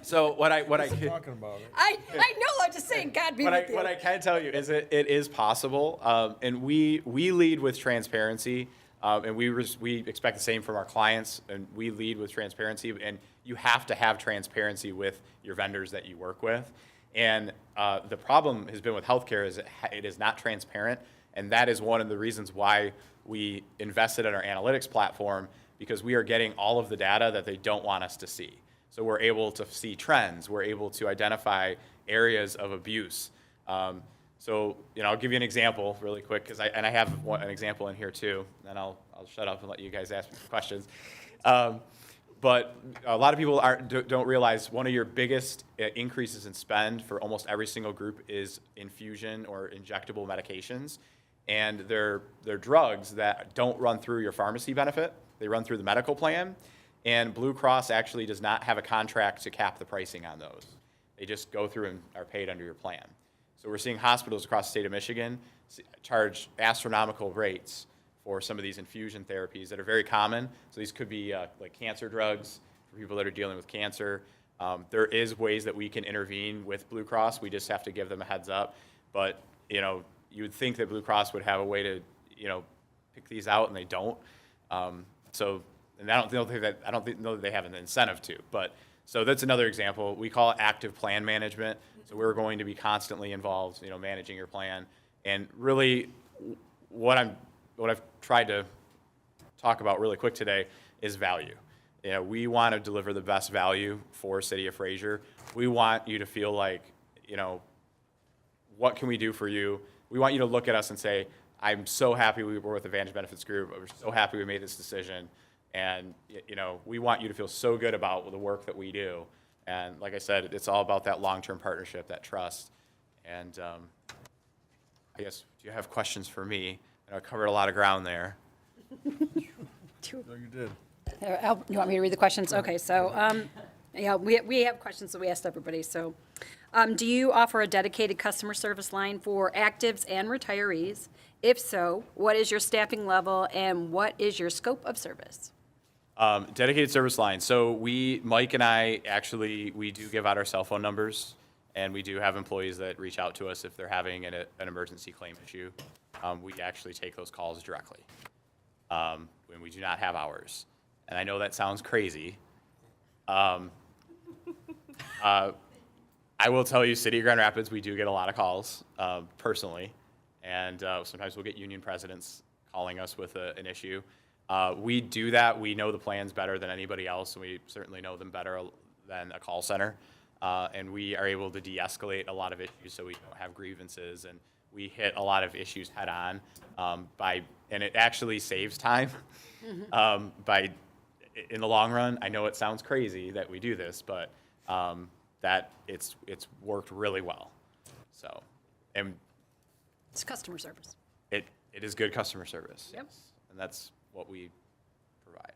So what I Talking about it. I know, I'm just saying, God be with you. what I can tell you is it is possible, and we lead with transparency, and we expect the same from our clients, and we lead with transparency, and you have to have transparency with your vendors that you work with. And the problem has been with healthcare is it is not transparent, and that is one of the reasons why we invested in our analytics platform, because we are getting all of the data that they don't want us to see. So we're able to see trends. We're able to identify areas of abuse. So, I'll give you an example really quick, because I have an example in here too, and then I'll shut up and let you guys ask me questions. But a lot of people don't realize one of your biggest increases in spend for almost every single group is infusion or injectable medications. And they're drugs that don't run through your pharmacy benefit. They run through the medical plan. And Blue Cross actually does not have a contract to cap the pricing on those. They just go through and are paid under your plan. So we're seeing hospitals across the state of Michigan charge astronomical rates for some of these infusion therapies that are very common. So these could be like cancer drugs for people that are dealing with cancer. There is ways that we can intervene with Blue Cross. We just have to give them a heads up. But, you would think that Blue Cross would have a way to, pick these out, and they don't. And I don't know that they have an incentive to. But so that's another example. We call it active plan management. So we're going to be constantly involved, managing your plan. And really, what I've tried to talk about really quick today is value. We want to deliver the best value for City of Fraser. We want you to feel like, what can we do for you? We want you to look at us and say, I'm so happy we were with Advantage Benefits Group. We're so happy we made this decision. And, we want you to feel so good about the work that we do. And like I said, it's all about that long-term partnership, that trust. And I guess, do you have questions for me? I covered a lot of ground there. No, you did. You want me to read the questions? Okay, so, we have questions that we asked everybody. So, do you offer a dedicated customer service line for actives and retirees? If so, what is your staffing level and what is your scope of service? Dedicated service line. So Mike and I, actually, we do give out our cell phone numbers, and we do have employees that reach out to us if they're having an emergency claim issue. We actually take those calls directly when we do not have hours. And I know that sounds crazy. I will tell you, City of Grand Rapids, we do get a lot of calls personally, and sometimes we'll get union presidents calling us with an issue. We do that. We know the plans better than anybody else, and we certainly know them better than a call center. And we are able to de-escalate a lot of issues so we don't have grievances, and we hit a lot of issues head on and it actually saves time by in the long run, I know it sounds crazy that we do this, but that it's worked really well. So, and It's customer service. it is good customer service. Yep. Yes. And that's what we provide.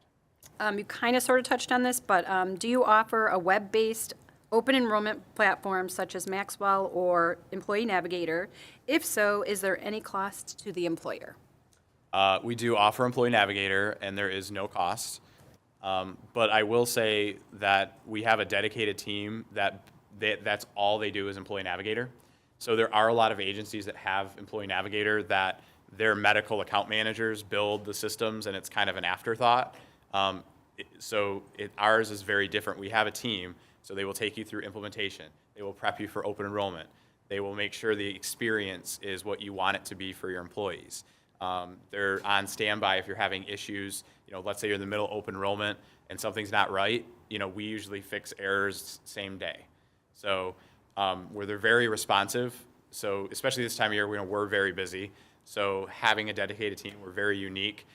You kind of sort of touched on this, but do you offer a web-based open enrollment platform such as Maxwell or Employee Navigator? If so, is there any cost to the employer? We do offer Employee Navigator, and there is no cost. But I will say that we have a dedicated team that's all they do is Employee Navigator. So there are a lot of agencies that have Employee Navigator that their medical account managers build the systems, and it's kind of an afterthought. Ours is very different. We have a team, so they will take you through implementation. They will prep you for open enrollment. They will make sure the experience is what you want it to be for your employees. They're on standby if you're having issues. Let's say you're in the middle of open enrollment and something's not right. We usually fix errors same day. So where they're very responsive. So especially this time of year, we're very busy. So having a dedicated team, we're very unique.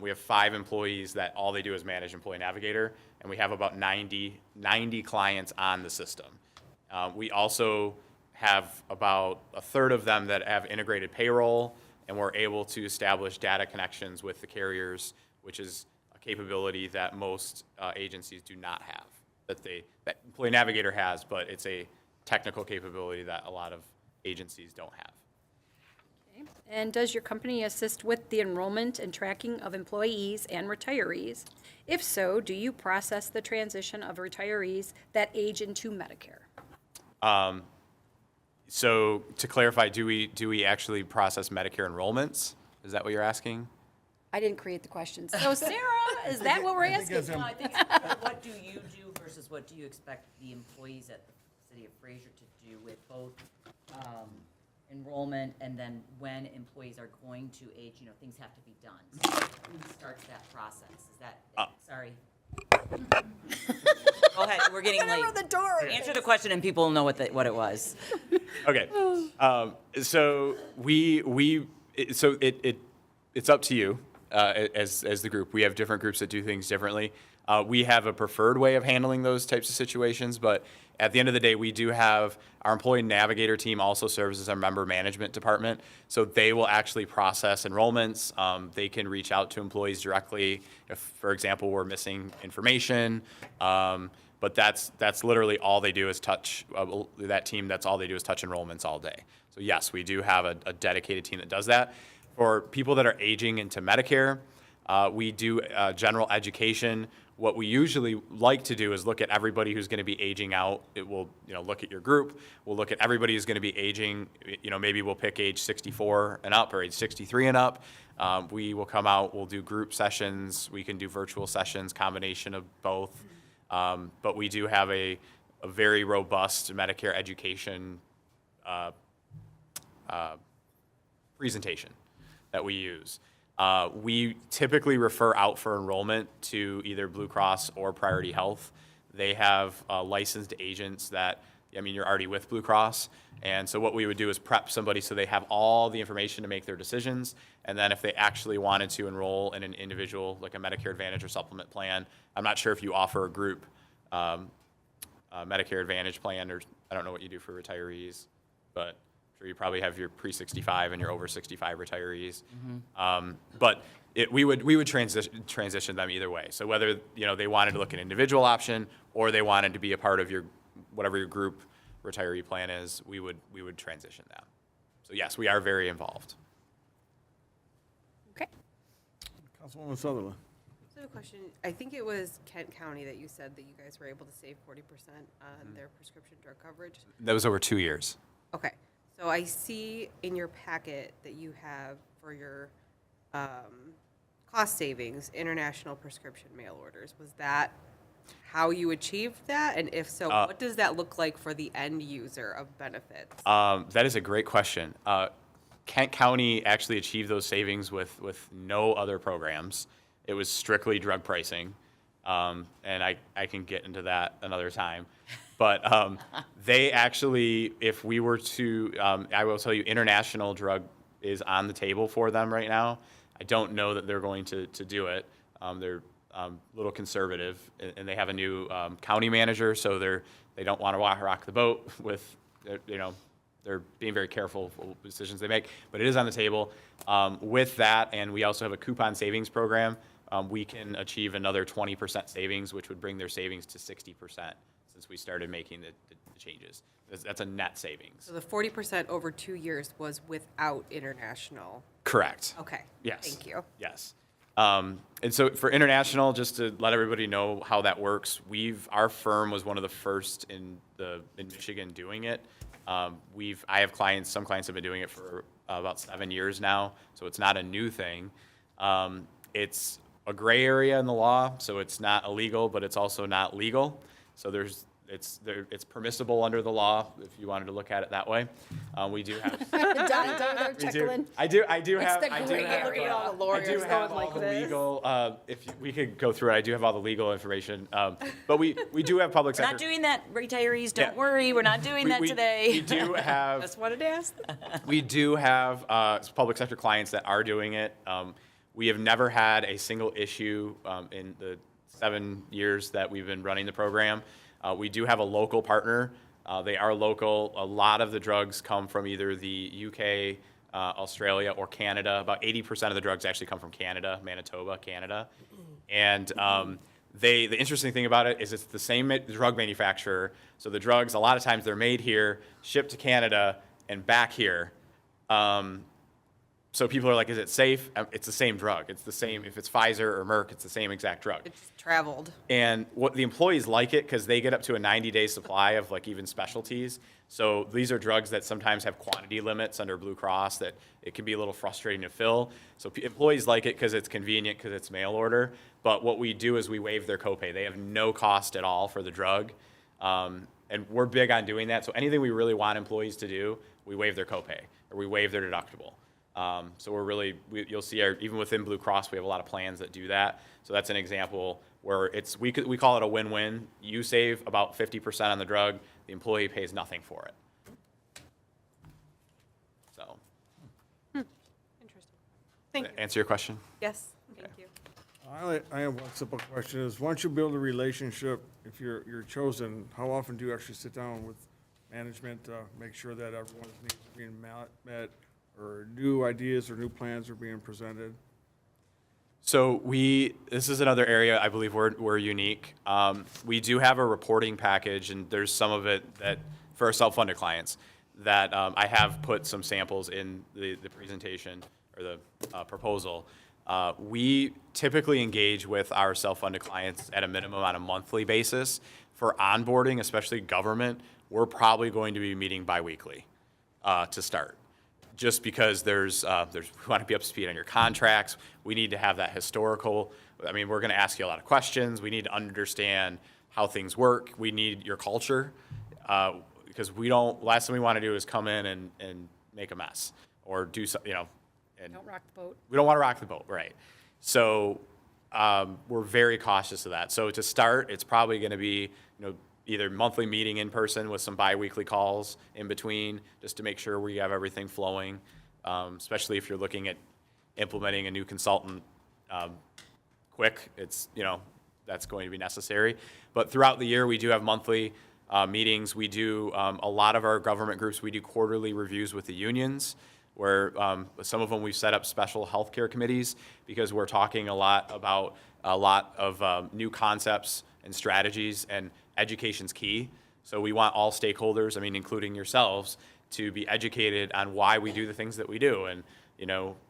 We have 5 employees that all they do is manage Employee Navigator, and we have about 90 clients on the system. We also have about a third of them that have integrated payroll, and we're able to establish data connections with the carriers, which is a capability that most agencies do not have, that Employee Navigator has, but it's a technical capability that a lot of agencies don't have. Okay. And does your company assist with the enrollment and tracking of employees and retirees? If so, do you process the transition of retirees that age into Medicare? So to clarify, do we actually process Medicare enrollments? Is that what you're asking? I didn't create the question. So Sarah, is that what we're asking? No, I think what do you do versus what do you expect the employees at the city of Fraser to do with both enrollment and then when employees are going to age, things have to be done. So who starts that process? Is that, sorry. Go ahead, we're getting late. the door. Answer the question and people will know what it was. Okay. So it's up to you as the group. We have different groups that do things differently. We have a preferred way of handling those types of situations, but at the end of the day, we do have our Employee Navigator team also serves as our member management department. So they will actually process enrollments. They can reach out to employees directly if, for example, we're missing information. But that's literally all they do is touch, that team, that's all they do is touch enrollments all day. So yes, we do have a dedicated team that does that. For people that are aging into Medicare, we do general education. What we usually like to do is look at everybody who's going to be aging out. It will, look at your group. We'll look at everybody who's going to be aging. Maybe we'll pick age 64 and up or age 63 and up. We will come out. We'll do group sessions. We can do virtual sessions, combination of both. But we do have a very robust Medicare education presentation that we use. We typically refer out for enrollment to either Blue Cross or Priority Health. They have licensed agents that, you're already with Blue Cross. And so what we would do is prep somebody so they have all the information to make their decisions. And then if they actually wanted to enroll in an individual, like a Medicare Advantage or supplement plan, I'm not sure if you offer a group Medicare Advantage plan, or I don't know what you do for retirees, but I'm sure you probably have your pre-65 and your over-65 retirees. But we would transition them either way. So whether they wanted to look at an individual option or they wanted to be a part of whatever your group retiree plan is, we would transition them. So yes, we are very involved. Okay. Councilwoman Sutherland. So I have a question. I think it was Kent County that you said that you guys were able to save 40% on their prescription drug coverage. That was over 2 years. Okay. So I see in your packet that you have for your cost savings, international prescription mail orders. Was that how you achieved that? And if so, what does that look like for the end user of benefits? That is a great question. Kent County actually achieved those savings with no other programs. It was strictly drug pricing. And I can get into that another time. But they actually, if we were to, I will tell you, international drug is on the table for them right now. I don't know that they're going to do it. little conservative, and they have a new county manager, so they don't want to rock the boat with, they're being very careful with decisions they make, but it is on the table. With that, and we also have a coupon savings program, we can achieve another 20% savings, which would bring their savings to 60% since we started making the changes. That's a net savings. So the 40% over 2 years was without international. Correct. Okay. Yes. Thank you. Yes. And so for international, just to let everybody know how that works, our firm was one of the first in Michigan doing it. I have clients, some clients have been doing it for about 7 years now, so it's not a new thing. It's a gray area in the law, so it's not illegal, but it's also not legal. So it's permissible under the law if you wanted to look at it that way. We do have. I do have all the legal. We could go through it, I do have all the legal information. But we do have public We're sector. not doing that, retirees, don't Yeah. worry, we're not doing that today. We do have. Just wanted to ask. We do have public sector clients that are doing it. We have never had a single issue in the 7 years that we've been running the program. We do have a local partner. They are local. A lot of the drugs come from either the UK, Australia, or Canada. About 80% of the drugs actually come from Canada, Manitoba, Canada. And the interesting thing about it is it's the same drug manufacturer. So the drugs, a lot of times they're made here, shipped to Canada, and back here. So people are like, is it safe? It's the same drug. It's the same, if it's Pfizer or Merck, it's the same exact drug. It's traveled. And what the employees like it because they get up to a 90-day supply of like even specialties. So these are drugs that sometimes have quantity limits under Blue Cross that it can be a little frustrating to fill. So employees like it because it's convenient, because it's mail order. But what we do is we waive their copay. They have no cost at all for the drug. And we're big on doing that. So anything we really want employees to do, we waive their copay or we waive their deductible. So we're really, you'll see even within Blue Cross, we have a lot of plans that do that. So that's an example where we call it a win-win. You save about 50% on the drug, the employee pays nothing for it. So. Interesting. Thank you. Answer your question? Yes, thank you. I have one simple question is, once you build a relationship, if you're chosen, how often do you actually sit down with management to make sure that everyone's needs are being met, or new ideas or new plans are being presented? So this is another area I believe we're unique. We do have a reporting package, and there's some of it that for our self-funded clients that I have put some samples in the presentation or the proposal. We typically engage with our self-funded clients at a minimum on a monthly basis. For onboarding, especially government, we're probably going to be meeting biweekly to start. Just because we want to be up to speed on your contracts. We need to have that historical. I mean, we're going to ask you a lot of questions. We need to understand how things work. We need your culture because last thing we want to do is come in and make a mess or do something, and Don't rock the boat. we don't want to rock the boat, right? So we're very cautious of that. So to start, it's probably going to be, either monthly meeting in person with some biweekly calls in between, just to make sure we have everything flowing, especially if you're looking at implementing a new consultant quick. That's going to be necessary. But throughout the year, we do have monthly meetings. We do a lot of our government groups. We do quarterly reviews with the unions, where some of them we've set up special healthcare committees because we're talking a lot about a lot of new concepts and strategies, and education's key. So we want all stakeholders, including yourselves, to be educated on why we do the things that we do and,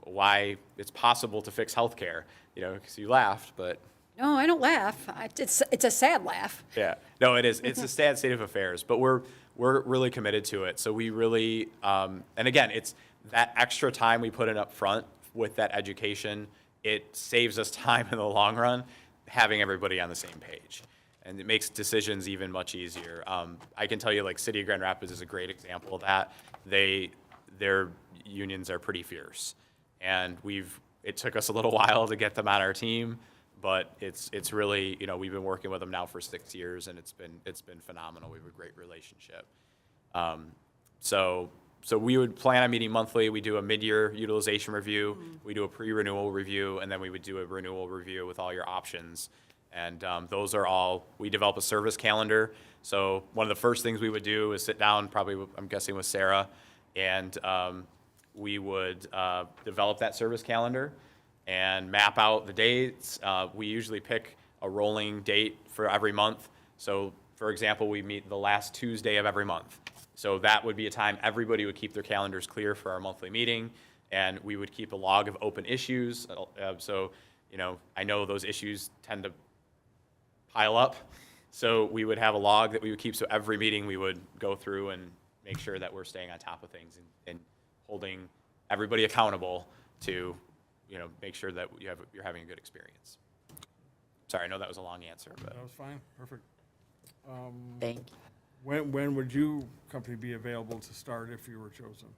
why it's possible to fix healthcare. Because you laughed, but. No, I don't laugh. It's a sad laugh. Yeah, no, it is. It's a sad state of affairs, but we're really committed to it. So we really, and again, it's that extra time we put in up front with that education. It saves us time in the long run, having everybody on the same page. And it makes decisions even much easier. I can tell you, City of Grand Rapids is a great example of that. Their unions are pretty fierce. And it took us a little while to get them on our team, but it's really, we've been working with them now for 6 years, and it's been phenomenal. We have a great relationship. So So we would plan on meeting monthly. We do a mid-year utilization review. We do a pre-renewal review, and then we would do a renewal review with all your options. And those are all, we develop a service calendar. So one of the first things we would do is sit down, probably, I'm guessing with Sarah, and we would develop that service calendar and map out the dates. We usually pick a rolling date for every month. So, for example, we meet the last Tuesday of every month. So that would be a time everybody would keep their calendars clear for our monthly meeting, and we would keep a log of open issues. So, you know, I know those issues tend to pile up, so we would have a log that we would keep. So every meeting we would go through and make sure that we're staying on top of things and holding everybody accountable to, you know, make sure that you're having a good experience. Sorry, I know that was a long answer, but. That was fine, perfect. Thank you. When would you company be available to start if you were chosen?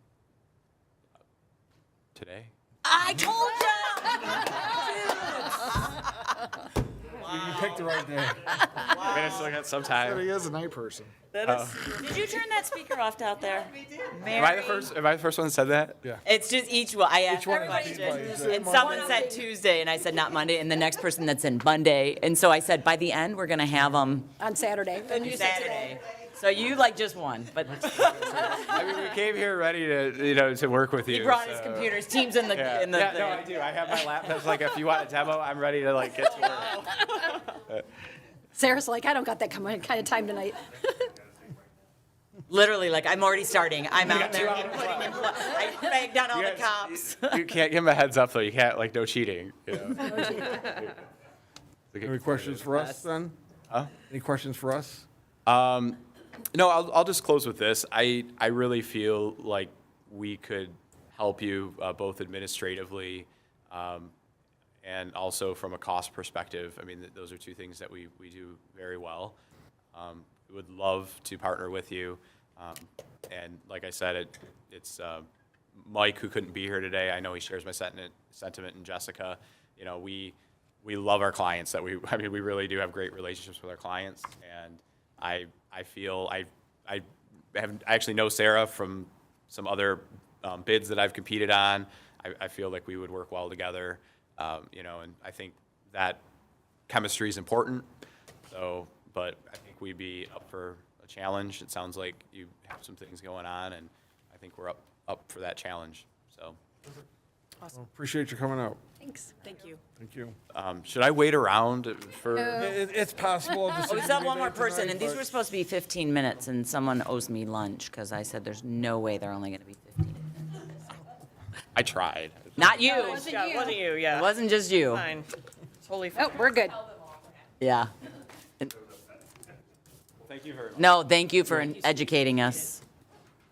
Today? I told you! You picked the right day. I mean, I still got some time. He is a night person. Did you turn that speaker off out there? Am I the first one that said that? Yeah. It's just each one. I asked one a is question, Tuesday. and someone said Tuesday, and I said not Monday, and the next person that said Monday, and so I said by the end we're gonna have them On Saturday. Saturday. So you like just one, but I mean, we came here ready to, you know, to work with you. he brought his so- computers, Teams in the Yeah, in the yeah, thing. no, I do. I have my laptop. Like, if you want a demo, I'm ready to like get to work. Sarah's like, I don't got that kind of time tonight. Literally, like I'm already starting. I'm out there and putting in. I bagged down all You the guys- cops. You can't give him a heads up though. You can't like no cheating. You know? Any questions for us then? Huh? Any questions for us? No, I'll just close with this. I really feel like we could help you both administratively and also from a cost perspective. I mean, those are two things that we do very well. We would love to partner with you. And like I said, it's Mike who couldn't be here today. I know he shares my sentiment, and Jessica. You know, we love our clients. We really do have great relationships with our clients, and I feel I actually know Sarah from some other bids that I've competed on. I feel like we would work well together, you know, and I think that chemistry is important. So, but I think we'd be up for a challenge. It sounds like you have some things going on, and I think we're up for that challenge. So, Well, appreciate you coming out. Thanks. Thank you. Thank you. should I wait around for? It's possible. Oh, we still have one more person, and these were supposed to be 15 minutes, and someone owes me lunch because I said there's no way they're only going to be 15 minutes. I tried. Not you. Yeah, it wasn't you, yeah. It wasn't just you. Fine. Totally fine. Oh, we're good. Yeah. Thank you very much. No, thank you for educating us.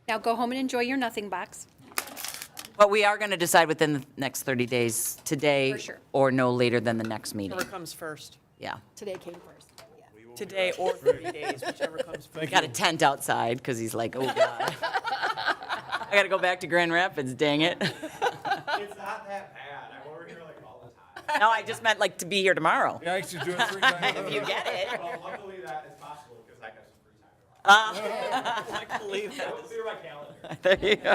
Now go home and enjoy your nothing box. But we are going to decide within the next 30 days, today For sure. or no later than the next meeting. Whichever comes first. Yeah. Today came first. Today or 30 days, whichever comes first. Got a tent outside because he's like, oh, God. I got to go back to Grand Rapids, dang it. It's not that bad. I'm over here like all the time. No, I just meant like to be here tomorrow. Yeah, I used to do it 3 times. If you get it. Well, luckily that is possible because I got some free time tomorrow. I believe that. I'll clear my calendar. There you go.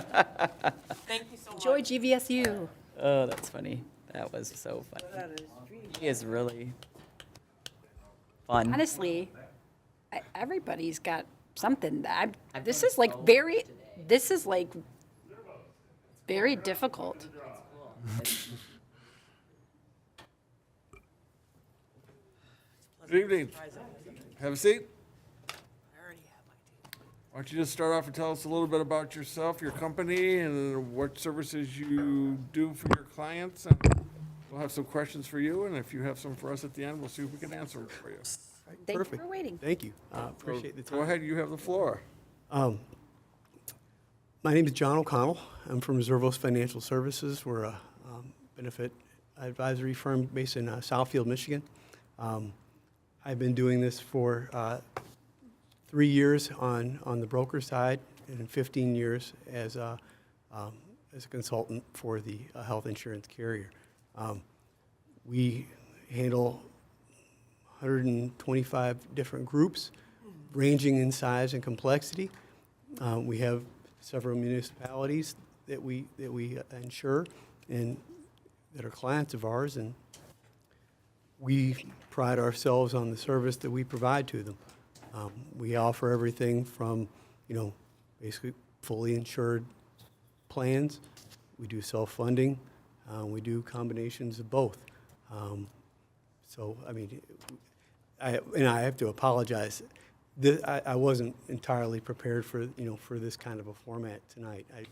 Thank you so much. Enjoy GVSU. Oh, that's funny. That was so funny. He is really fun. Honestly, everybody's got something. This is like very difficult. Good evening. Have a seat. Why don't you just start off and tell us a little bit about yourself, your company, and what services you do for your clients? And we'll have some questions for you, and if you have some for us at the end, we'll see if we can answer it for you. Thank Perfect. you for waiting. Thank you. Appreciate the Go time. ahead, you have the floor. My name is John O'Connell. I'm from Reservos Financial Services. We're a benefit advisory firm based in Southfield, Michigan. I've been doing this for 3 years on the broker side and 15 years as a consultant for the health insurance carrier. We handle 125 different groups, ranging in size and complexity. We have several municipalities that we insure and that are clients of ours, and we pride ourselves on the service that we provide to them. We offer everything from, basically fully insured plans. We do self-funding. We do combinations of both. So, I mean, I have to apologize. I wasn't entirely prepared for, for this kind of a format tonight. I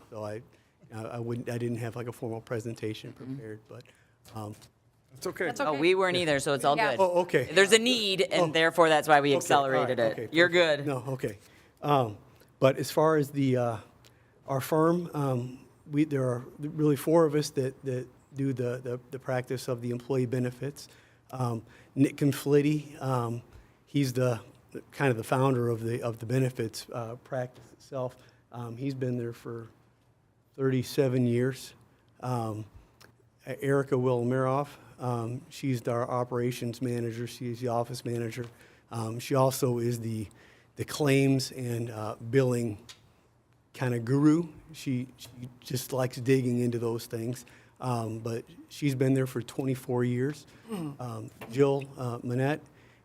didn't have like a formal presentation prepared, but, It's okay. That's Oh, okay. we weren't either, so it's all Yeah. good. oh, okay. There's a need, and therefore that's why we Okay, accelerated all right, it. okay, You're perfect. good. No, okay. But as far as our firm, there are really four of us that do the practice of the employee benefits. Nick Conflitti, he's the kind of the founder of the benefits practice itself. He's been there for 37 years. Erica Wilmeroff, she's our operations manager. She's the office manager. She also is the claims and billing kind of guru. She just likes digging into those things. But she's been there for 24 years. Jill Manette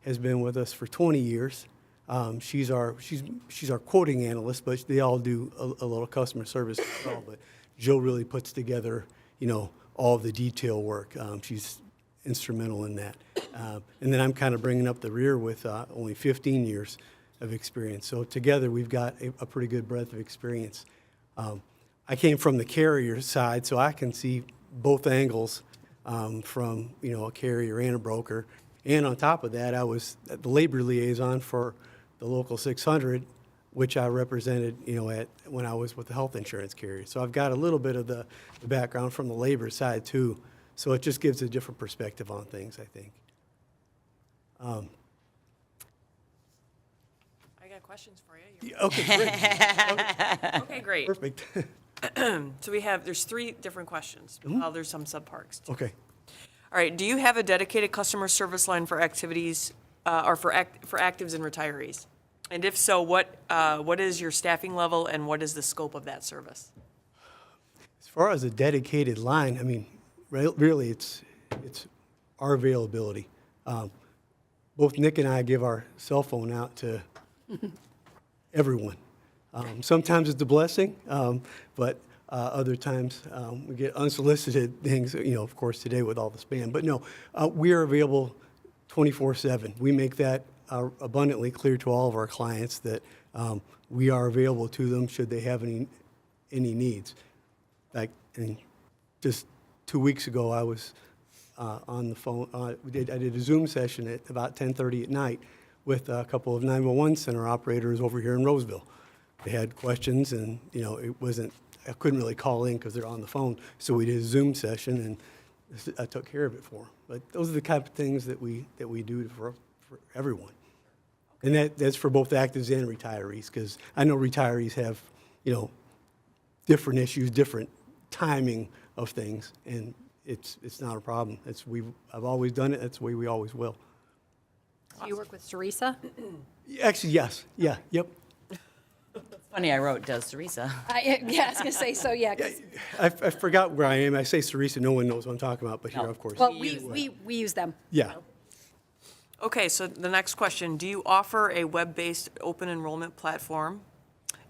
has been with us for 20 years. She's our quoting analyst, but they all do a little customer service as well. But Jill really puts together, all the detail work. She's instrumental in that. And then I'm kind of bringing up the rear with only 15 years of experience. So together we've got a pretty good breadth of experience. I came from the carrier side, so I can see both angles from, a carrier and a broker. And on top of that, I was the labor liaison for the local 600, which I represented, when I was with the health insurance carrier. So I've got a little bit of the background from the labor side too. So it just gives a different perspective on things, I think. I got questions for you. Okay, great. Okay, great. Perfect. So there's three different questions. Well, there's some subparts. Okay. All right, do you have a dedicated customer service line for activities, or for actives and retirees? And if so, what is your staffing level and what is the scope of that service? As far as a dedicated line, I mean, really, it's our availability. Both Nick and I give our cell phone out to everyone. Sometimes it's a blessing, but other times we get unsolicited things, of course, today with all the spam. But no, we are available 24/7. We make that abundantly clear to all of our clients that we are available to them should they have any needs. Like, just 2 weeks ago, I was on the phone. I did a Zoom session at about 10:30 at night with a couple of 911 center operators over here in Roseville. They had questions, and I couldn't really call in because they're on the phone. So we did a Zoom session, and I took care of it for them. But those are the kind of things that we do for everyone. And that's for both actives and retirees, because I know retirees have, different issues, different timing of things, and it's not a problem. I've always done it. That's the way we always will. Do you work with Teresa? Actually, yes. Yeah. Yep. Funny, I wrote, does Teresa? I was going to say, so yeah. 'Cause- I forgot where I am. I say Sarisa, no one knows what I'm talking about, but here, No. of course. Well, we use them. Yeah. Okay, so the next question, do you offer a web-based open enrollment platform?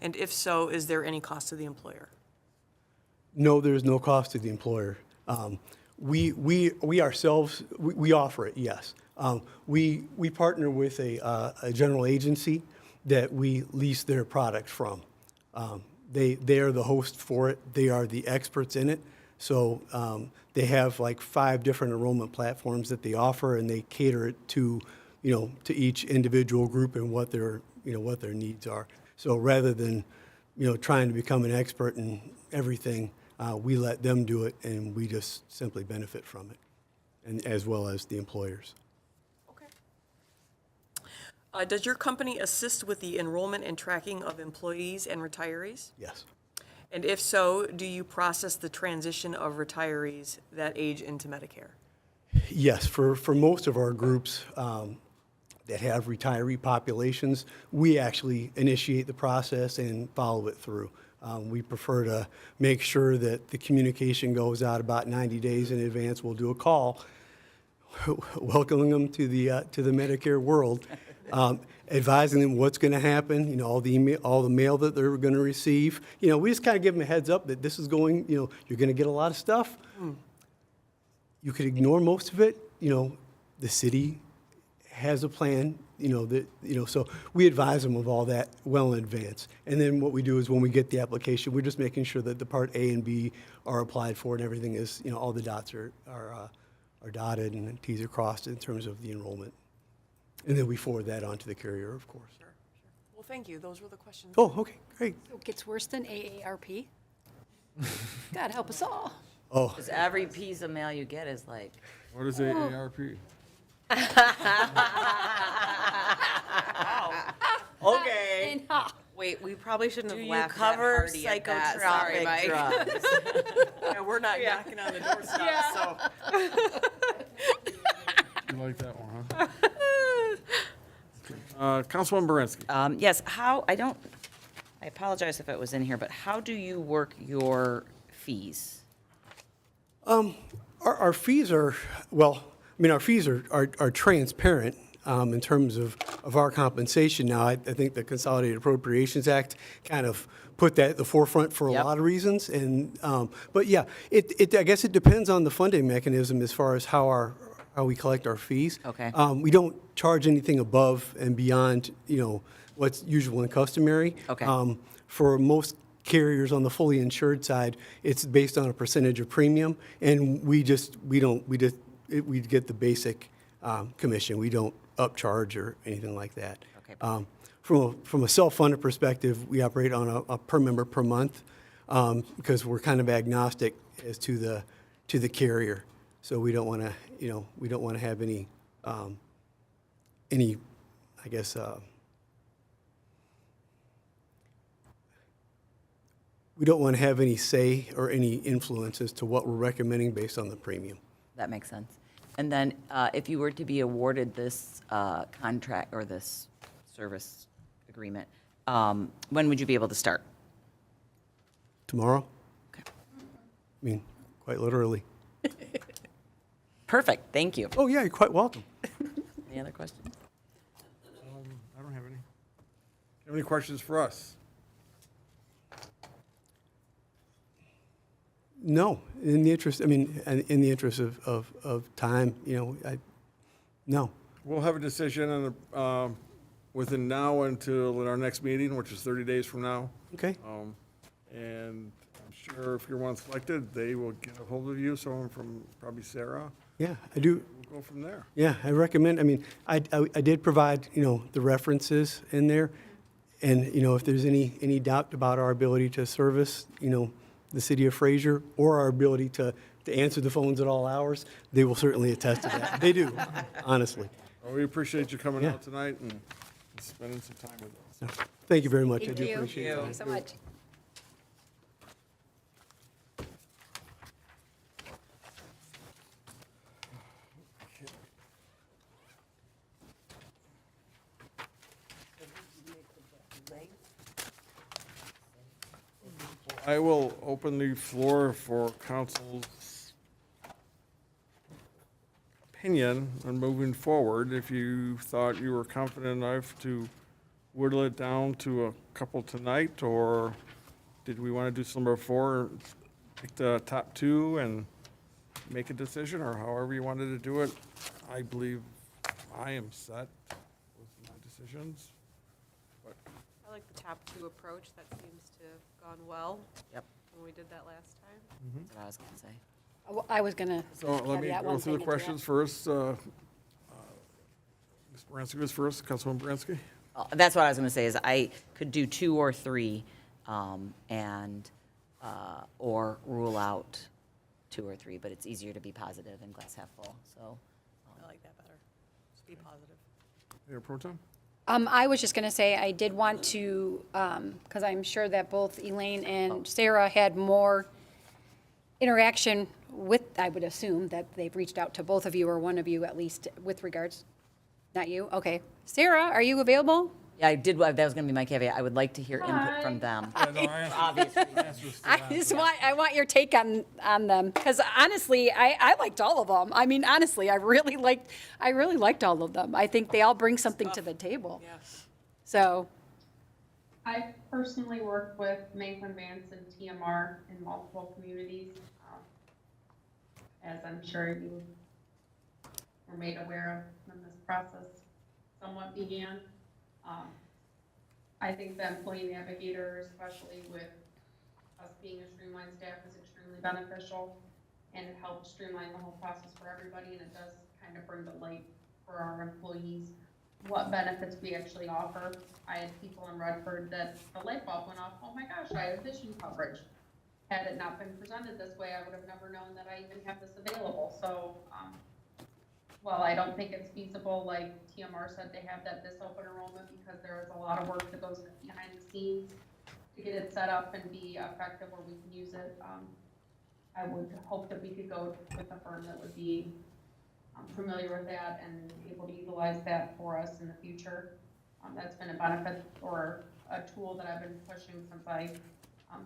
And if so, is there any cost to the employer? No, there's no cost to the employer. We ourselves, we offer it, yes. We partner with a general agency that we lease their product from. They are the host for it. They are the experts in it. So they have like 5 different enrollment platforms that they offer, and they cater it to each individual group and what their needs are. So rather than trying to become an expert in everything, we let them do it, and we just simply benefit from it, and as well as the employers. Does your company assist with the enrollment and tracking of employees and retirees? Yes. And if so, do you process the transition of retirees that age into Medicare? Yes, for most of our groups that have retiree populations, we actually initiate the process and follow it through. We prefer to make sure that the communication goes out about 90 days in advance. We'll do a call welcoming them to the Medicare world, advising them what's going to happen, you know, all the mail that they're going to receive. You know, we just kind of give them a heads up that this is going, you know, you're going to get a lot of stuff. You could ignore most of it. You know, the city has a plan, you know, that, you know, so we advise them of all that well in advance. And then what we do is when we get the application, we're just making sure that the part A and B are applied for and everything is, you know, all the dots are dotted and the T's are crossed in terms of the enrollment. And then we forward that on to the carrier, of course. Sure. Well, thank you. Those were the questions. Oh, okay, great. It gets worse than AARP. God help us all. Oh, Because every piece of mail you get is like, What is AARP? okay. And, Wait, we probably shouldn't Do have you laughed cover that hearty at that. Sorry, psychotropic Mike. drugs? Yeah, we're not knocking on the doorstep, so. You like that one, huh? Councilwoman Baranski. Yes, I apologize if it was in here, but how do you work your fees? our fees are, well, I mean, our fees are transparent in terms of our compensation. Now, I think the Consolidated Appropriations Act kind of put that at the forefront for a Yep. lot of reasons. And, but yeah, I guess it depends on the funding mechanism as far as how we collect our fees. Okay. We don't charge anything above and beyond, you know, what's usual and customary. Okay. For most carriers on the fully insured side, it's based on a percentage of premium, and we get the basic commission. We don't upcharge or anything like that. Okay. From a self-funded perspective, we operate on a per member per month because we're kind of agnostic as to the carrier. So we don't want to, you know, we don't want to have any, I guess. We don't want to have any say or any influence as to what we're recommending based on the premium. That makes sense. And then if you were to be awarded this contract or this service agreement, when would you be able to start? Tomorrow? Okay. I mean, quite literally. Perfect, thank you. Oh, yeah, you're quite welcome. Any other questions? I don't have any. Do you have any questions for us? No, in the interest, I mean, in the interest of time, you know, no. We'll have a decision within now until our next meeting, which is 30 days from now. Okay, And I'm sure if you're one selected, they will get a hold of you, someone from probably Sarah. yeah, I do. We'll go from there. Yeah, I recommend, I mean, I did provide, you know, the references in there. And, you know, if there's any doubt about our ability to service, you know, the city of Fraser or our ability to answer the phones at all hours, they will certainly attest to that. They do, honestly. Well, we appreciate you coming Yeah. out tonight and spending some time with us. So, thank you very much. I Thank do you. appreciate it. Thank you so much. I will open the floor for council's opinion on moving forward. If you thought you were confident enough to whittle it down to a couple tonight, or did we want to do some before, pick the top two and make a decision, or however you wanted to do it? I believe I am set with my decisions. I like the top two approach. That seems to have gone well Yep, when we did that last time. that's what I was gonna say. I was going to So let me caveat go one through thing the into questions first. Ms. Baranski was first, Councilwoman Baranski. That's what I was gonna say, is I could do 2 or 3, or rule out 2 or 3, but it's easier to be positive and glass half full, so. I like that better. Just be positive. Mayor Pro Tem? I was just going to say, I did want to, because I'm sure that both Elaine and Sarah had more interaction with, I would assume that they've reached out to both of you, or one of you at least, with regards, not you? Okay. Sarah, are you available? Yeah, I did, that was gonna be my caveat. I would like to hear input from them. Obviously. I want your take on them, because honestly, I liked all of them. I mean, honestly, I really liked all of them. I think they all bring something to the table. Yeah. So, I personally worked with Manquin Vance and TMR in multiple communities. As I'm sure you were made aware of when this process somewhat began. I think the employee navigator, especially with us being a streamlined staff, is extremely beneficial, and it helps streamline the whole process for everybody, and it does kind of bring to light for our employees what benefits we actually offer. I had people in Redford that the light bulb went off, oh my gosh, I have vision coverage. Had it not been presented this way, I would have never known that I even have this available. So, while I don't think it's feasible, like TMR said, to have this open enrollment, because there is a lot of work that goes behind the scenes to get it set up and be effective where we can use it. I would hope that we could go with a firm that would be familiar with that and able to utilize that for us in the future. That's been a benefit or a tool that I've been pushing since I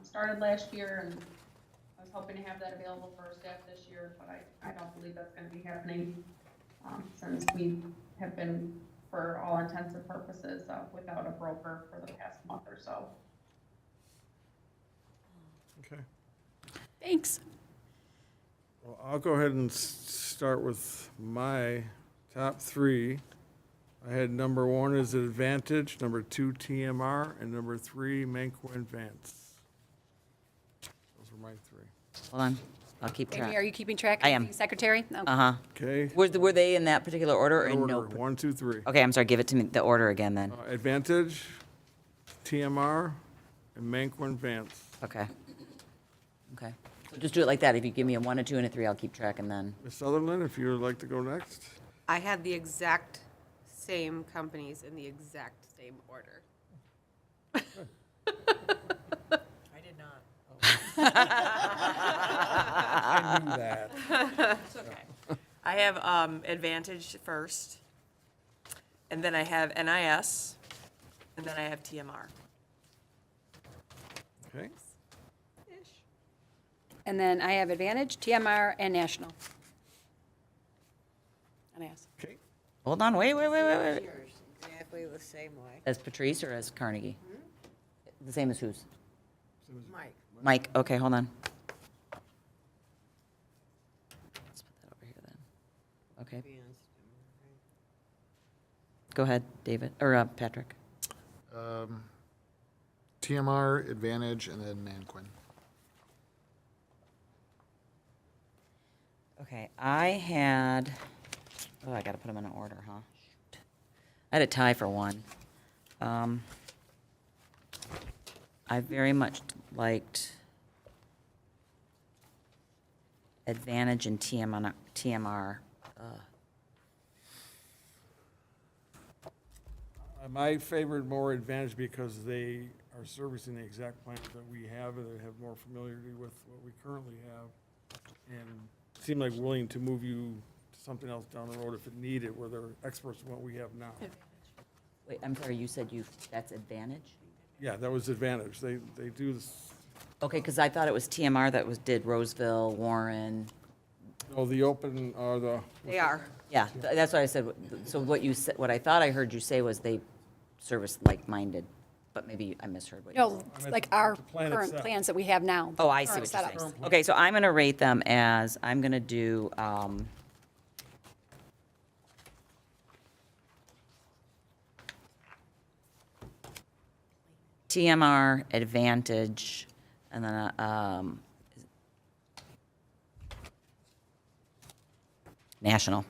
started last year, and I was hoping to have that available for our staff this year, but I don't believe that's going to be happening since we have been, for all intents and purposes, without a broker for the past month or so. Okay. thanks. Well, I'll go ahead and start with my top three. I had number 1 is Advantage, number 2 TMR, and number 3 Manquin Vance. Those were my 3. Hold on, I'll keep Amy, are track. you keeping track? I am. Being Secretary? No. Uh-huh. Okay. Were they in that particular order or in no? Order, 1, 2, 3. Okay, I'm sorry, give it to me, the order again then. Advantage, TMR, and Manquin Vance. Okay. Okay. So just do it like that. If you give me a 1, a 2, and a 3, I'll keep track and then. Ms. Sutherland, if you would like to go next. I had the exact same companies in the exact same order. I did not. I knew that. It's okay. I have Advantage first, and then I have NIS, and then I have TMR. Okay. And then I have Advantage, TMR, and National. NIS. Okay. Hold on, wait. Exactly the same way. As Patrice or as Carnegie? The same as whose? Mike. Mike, okay, hold on. Let's put that over here then. Okay. Go ahead, David, or Patrick. TMR, Advantage, and then Manquin. Okay, I had, I gotta put them in order, huh? Shoot. I had a tie for 1. I very much liked Advantage and TMR. My favorite more Advantage because they are servicing the exact plans that we have, and they have more familiarity with what we currently have, and seem like willing to move you to something else down the road if it needed, where they're experts in what we have now. Wait, I'm sorry, you said that's Advantage? Yeah, that was Advantage. They do this, Okay, because I thought it was TMR that did Roseville, Warren. the open, They are. Yeah, that's what I said. So what you said, what I thought I heard you say was they service like-minded, but maybe I misheard what you said. No, I meant like our the plan current itself. plans that we have now. Oh, I see current what you're saying. setups. Okay, so I'm gonna rate them as, I'm gonna do, TMR, Advantage, and then, National.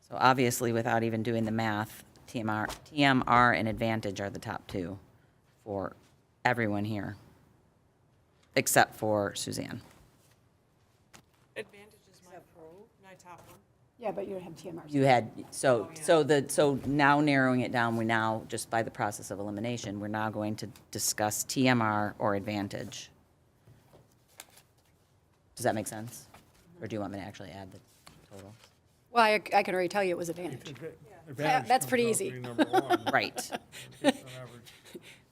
So obviously, without even doing the math, TMR and Advantage are the top 2 for everyone here, except for Suzanne. Advantage is my top one. Yeah, but you don't have TMR. You had, so now narrowing it down, we now, just by the process of elimination, we're now going to discuss TMR or Advantage. Does that make sense? Or do you want me to actually add the total? Well, I can already tell you it was Advantage. Advantage That's comes pretty out to easy. be number one, Right, based on average.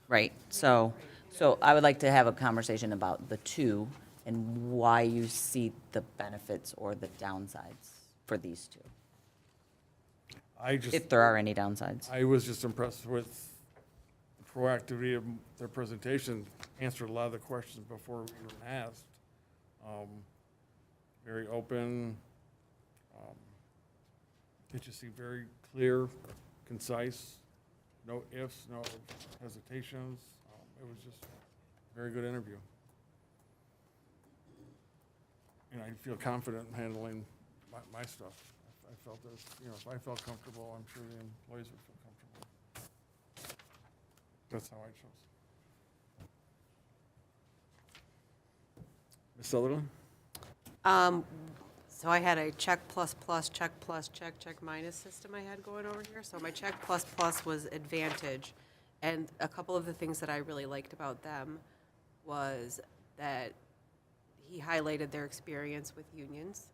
right. So I would like to have a conversation about the two and why you see the benefits or the downsides for these two, I just, if there are any downsides. I was just impressed with the proactivity of their presentation, answered a lot of the questions before we were asked. Very open. Did you see very clear, concise, no ifs, no hesitations. It was just a very good interview. And I feel confident in handling my stuff. I felt as, if I felt comfortable, I'm sure the employees would feel comfortable. That's how I chose. Ms. Sutherland? So I had a check plus plus, check plus, check minus system I had going over here. So my check plus plus was Advantage. And a couple of the things that I really liked about them was that he highlighted their experience with unions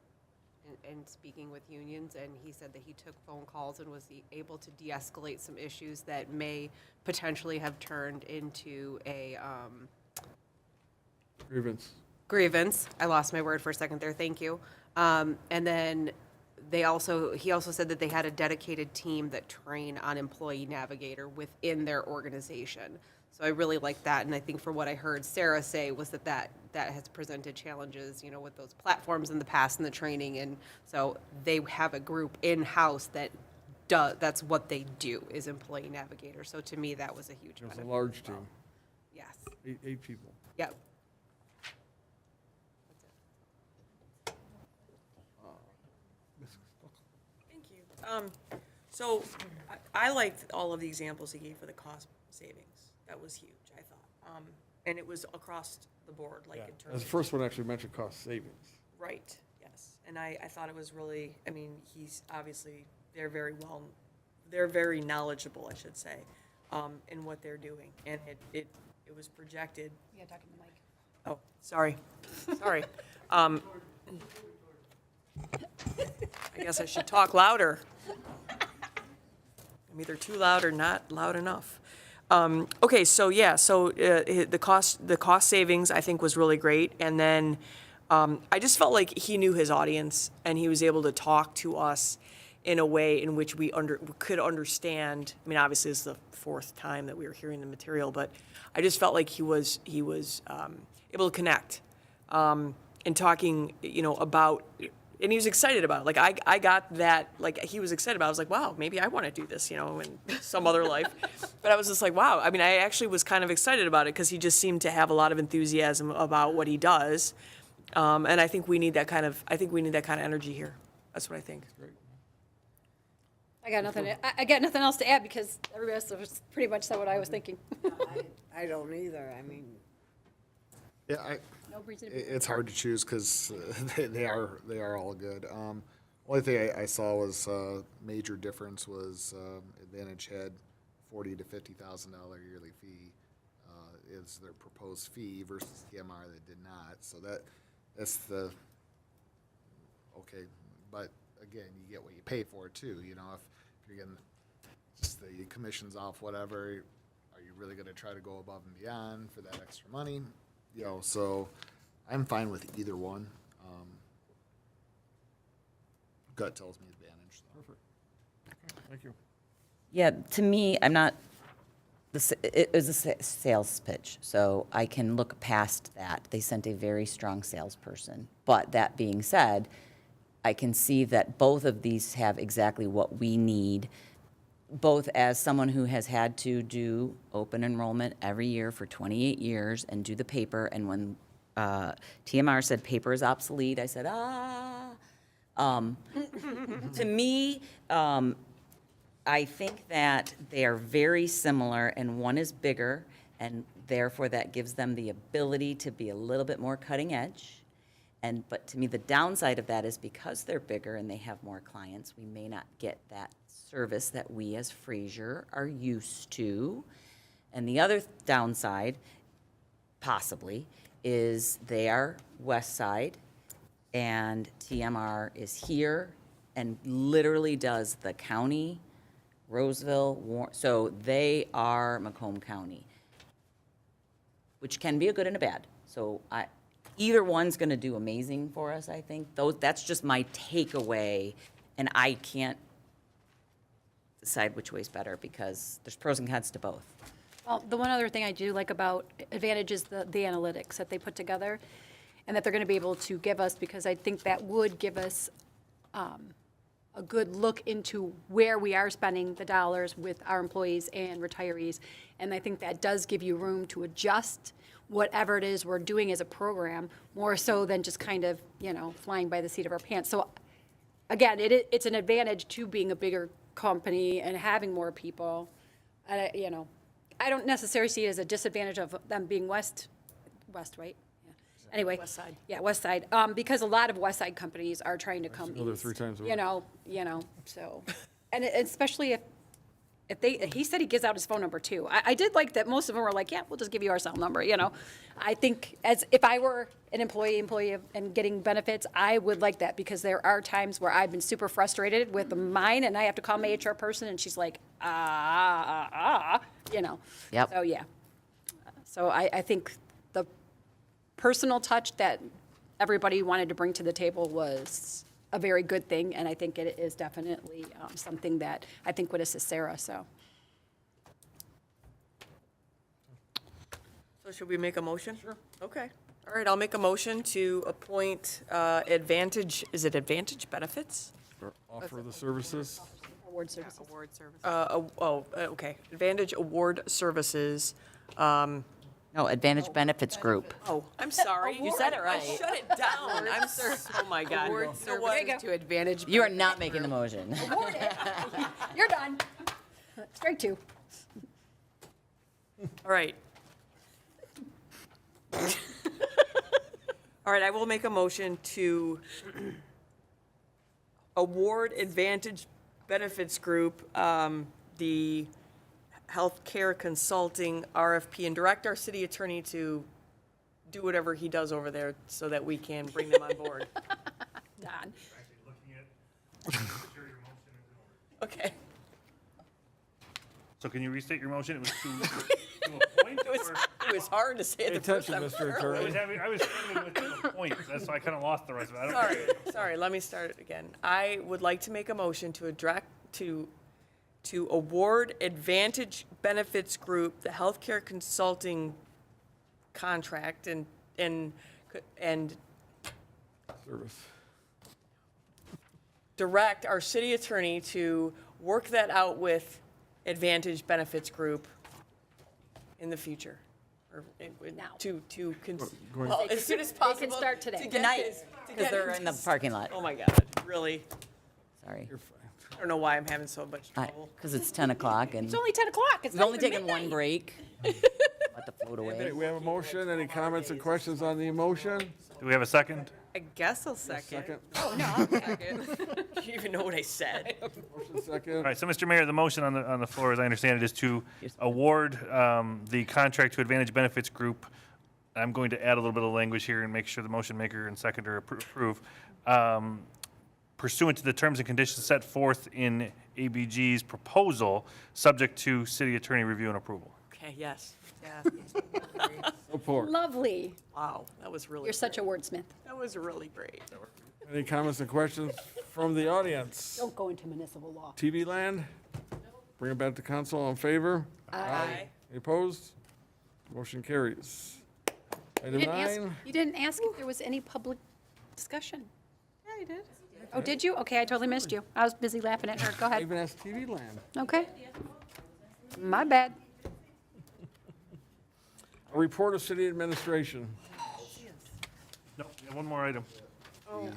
and speaking with unions. And he said that he took phone calls and was able to de-escalate some issues that may potentially have turned into a grievance. I lost my word for a second there. Thank you. And then he also said that they had a dedicated team that train on Employee Navigator within their organization. So I really like that. And I think from what I heard Sarah say was that has presented challenges, with those platforms in the past and the training. And so they have a group in-house that's what they do, is Employee Navigator. So to me, that was a huge It was benefit. a large team, Yes. eight people. Yep. Thank you. So I liked all of the examples he gave for the cost savings. That was huge, I thought. And it was across the board, like in terms As the of. first one actually mentioned cost savings. Right, yes. And I thought it was really, he's obviously, they're very knowledgeable, I should say, in what they're doing. And it was projected. You gotta talk in the mic. Oh, sorry. I guess I should talk louder. I'm either too loud or not loud enough. Okay, so the cost savings I think was really great, and then I just felt like he knew his audience and he was able to talk to us in a way in which we could understand. Obviously it's the fourth time that we were hearing the material, but I just felt like he was able to connect and talking, about. And he was excited about it. Like, I got that, like, he was excited about it. I was like, wow, maybe I want to do this, in some other life. But I was just like, wow. I actually was kind of excited about it because he just seemed to have a lot of enthusiasm about what he does. And I think we need that kind of energy here. That's what I think. I got nothing. I got nothing else to add because everybody else has pretty much said what I was thinking. I don't either. Yeah, No reason to it's hard to choose because they are all good. Only thing I saw was major difference was Advantage had $40,000 to $50,000 yearly fee is their proposed fee versus TMR that did not. So that's the okay. But again, you get what you pay for too. If you're getting just the commissions off whatever, are you really going to try to go above and beyond for that extra money? So I'm fine with either one. Gut tells me Advantage. Perfect. Okay, thank you. Yeah, to me, it was a sales pitch, so I can look past that. They sent a very strong salesperson. But that being said, I can see that both of these have exactly what we need, both as someone who has had to do open enrollment every year for 28 years and do the paper, and when TMR said paper is obsolete, I said, to me, I think that they are very similar, and one is bigger, and therefore that gives them the ability to be a little bit more cutting edge. But to me, the downside of that is because they're bigger and they have more clients, we may not get that service that we as Fraser are used to. And the other downside, possibly, is they are West Side and TMR is here and literally does the county, Roseville, so they are Macomb County, which can be a good and a bad. So either one's gonna do amazing for us, I think. That's just my takeaway, and I can't decide which way's better because there's pros and cons to both. Well, the one other thing I do like about Advantage is the analytics that they put together and that they're going to be able to give us, because I think that would give us a good look into where we are spending the dollars with our employees and retirees. And I think that does give you room to adjust whatever it is we're doing as a program, more so than just kind of, flying by the seat of our pants. So again, it's an advantage to being a bigger company and having more people. I don't necessarily see it as a disadvantage of them being west, right? Yeah. Anyway. West Side. Yeah, west side, because a lot of west side companies are trying to come go there east. 3 times a week. So, and especially if he said he gives out his phone number too. I did like that most of them were like, yeah, we'll just give you our cell number, I think if I were an employee and getting benefits, I would like that, because there are times where I've been super frustrated with mine and I have to call my HR person and she's like, Yep. So, yeah. So I think the personal touch that everybody wanted to bring to the table was a very good thing, and I think it is definitely something that I think would assist Sarah, so. So should we make a motion? Sure. Okay. All right, I'll make a motion to appoint Advantage, is it Advantage Benefits? Or offer the services. Award services. Award service. Okay. Advantage Award Services. No, Advantage Benefits Group. Oh, I'm sorry. You said it right. I shut it down. I'm sorry. Oh, my God. Award You know what? services to Advantage. You are not making the motion. You're done. Strike 2. All right. All right, I will make a motion to award Advantage Benefits Group the healthcare consulting RFP and direct our city attorney to do whatever he does over there so that we can bring them on board. Don. Okay. So can you restate your motion? It was to appoint? It was hard to say it the first time. Mr. Attorney. I was thinking with the point, that's why I kind of lost the rest of it. I don't- Sorry, let me start it again. I would like to make a motion to award Advantage Benefits Group the healthcare consulting contract and Service. direct our city attorney to work that out with Advantage Benefits Group in the future. Or Now. well, as soon as possible. start today. to get Tonight, his- to because get they're his- in the parking lot. Oh, my God, really? Sorry. I don't know why I'm having so much trouble. Because it's 10 o'clock and It's only 10 o'clock. It's we've not only even taken midnight. one break. Let the float Okay, away. we have a motion. Any comments and questions on the motion? Do we have a second? I guess I'll second. Second. Oh, no, I'll second. Do you even know what I said? Motion second. All right, so Mr. Mayor, the motion on the floor, as I understand it, is to award the contract to Advantage Benefits Group. I'm going to add a little bit of language here and make sure the motion maker and seconder approve. Pursuant to the terms and conditions set forth in ABG's proposal, subject to city attorney review and approval. Okay, yes. Support. Lovely. Wow, that was really You're such a wordsmith. That was really great. Any comments and questions from the audience? Don't go into municipal law. TV land? Bring it back to council. All in favor? Aye. Any opposed? Motion carries. Item You didn't 9. ask if there was any public discussion. Yeah, I did. Oh, did you? Okay, I totally missed you. I was busy laughing at her. Go I ahead. even asked TV land. Okay. My bad. A report of city administration. Nope, we have one more item.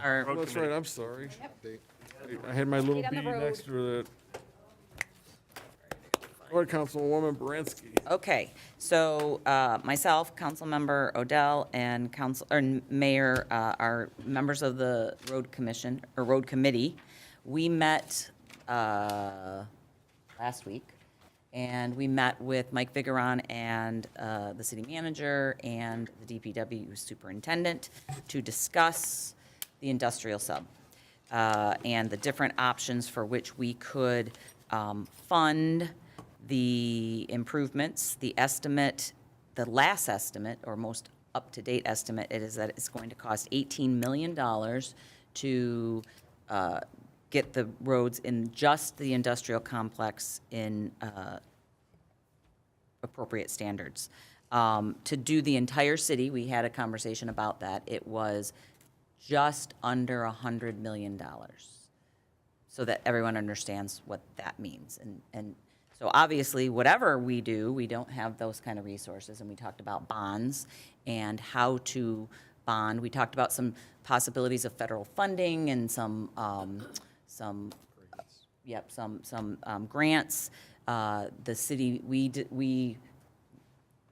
Our- Oh, that's right, I'm sorry. I had my little Eight on B the road. next to it. Go ahead, Councilwoman Baranski. Okay, so myself, Councilmember Odell, and Mayor are members of the Road Commission, or Road Committee. We met last week, and we met with Mike Vigeron and the city manager and the DPW superintendent to discuss the industrial sub. and the different options for which we could fund the improvements. The estimate, the last estimate, or most up-to-date estimate, it is that it's going to cost $18 million to get the roads in just the industrial complex in appropriate standards. To do the entire city, we had a conversation about that. It was just under $100 million, so that everyone understands what that means. And so obviously, whatever we do, we don't have those kind of resources. And we talked about bonds and how to bond. We talked about some possibilities of federal funding and some grants. The city, we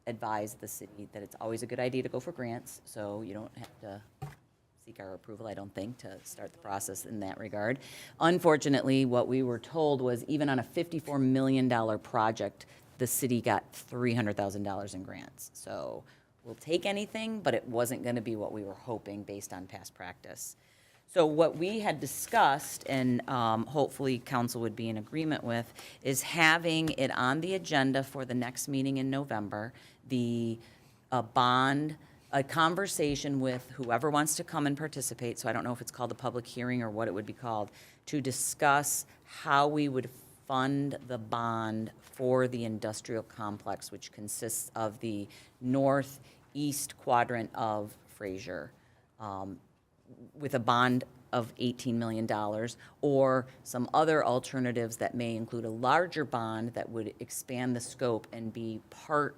advise the city that it's always a good idea to go for grants, so you don't have to seek our approval, I don't think, to start the process in that regard. Unfortunately, what we were told was even on a $54 million project, the city got $300,000 in grants. So we'll take anything, but it wasn't going to be what we were hoping based on past practice. So what we had discussed, and hopefully council would be in agreement with, is having it on the agenda for the next meeting in November, a conversation with whoever wants to come and participate, so I don't know if it's called a public hearing or what it would be called, to discuss how we would fund the bond for the industrial complex, which consists of the northeast quadrant of Fraser, with a bond of $18 million, or some other alternatives that may include a larger bond that would expand the scope and be part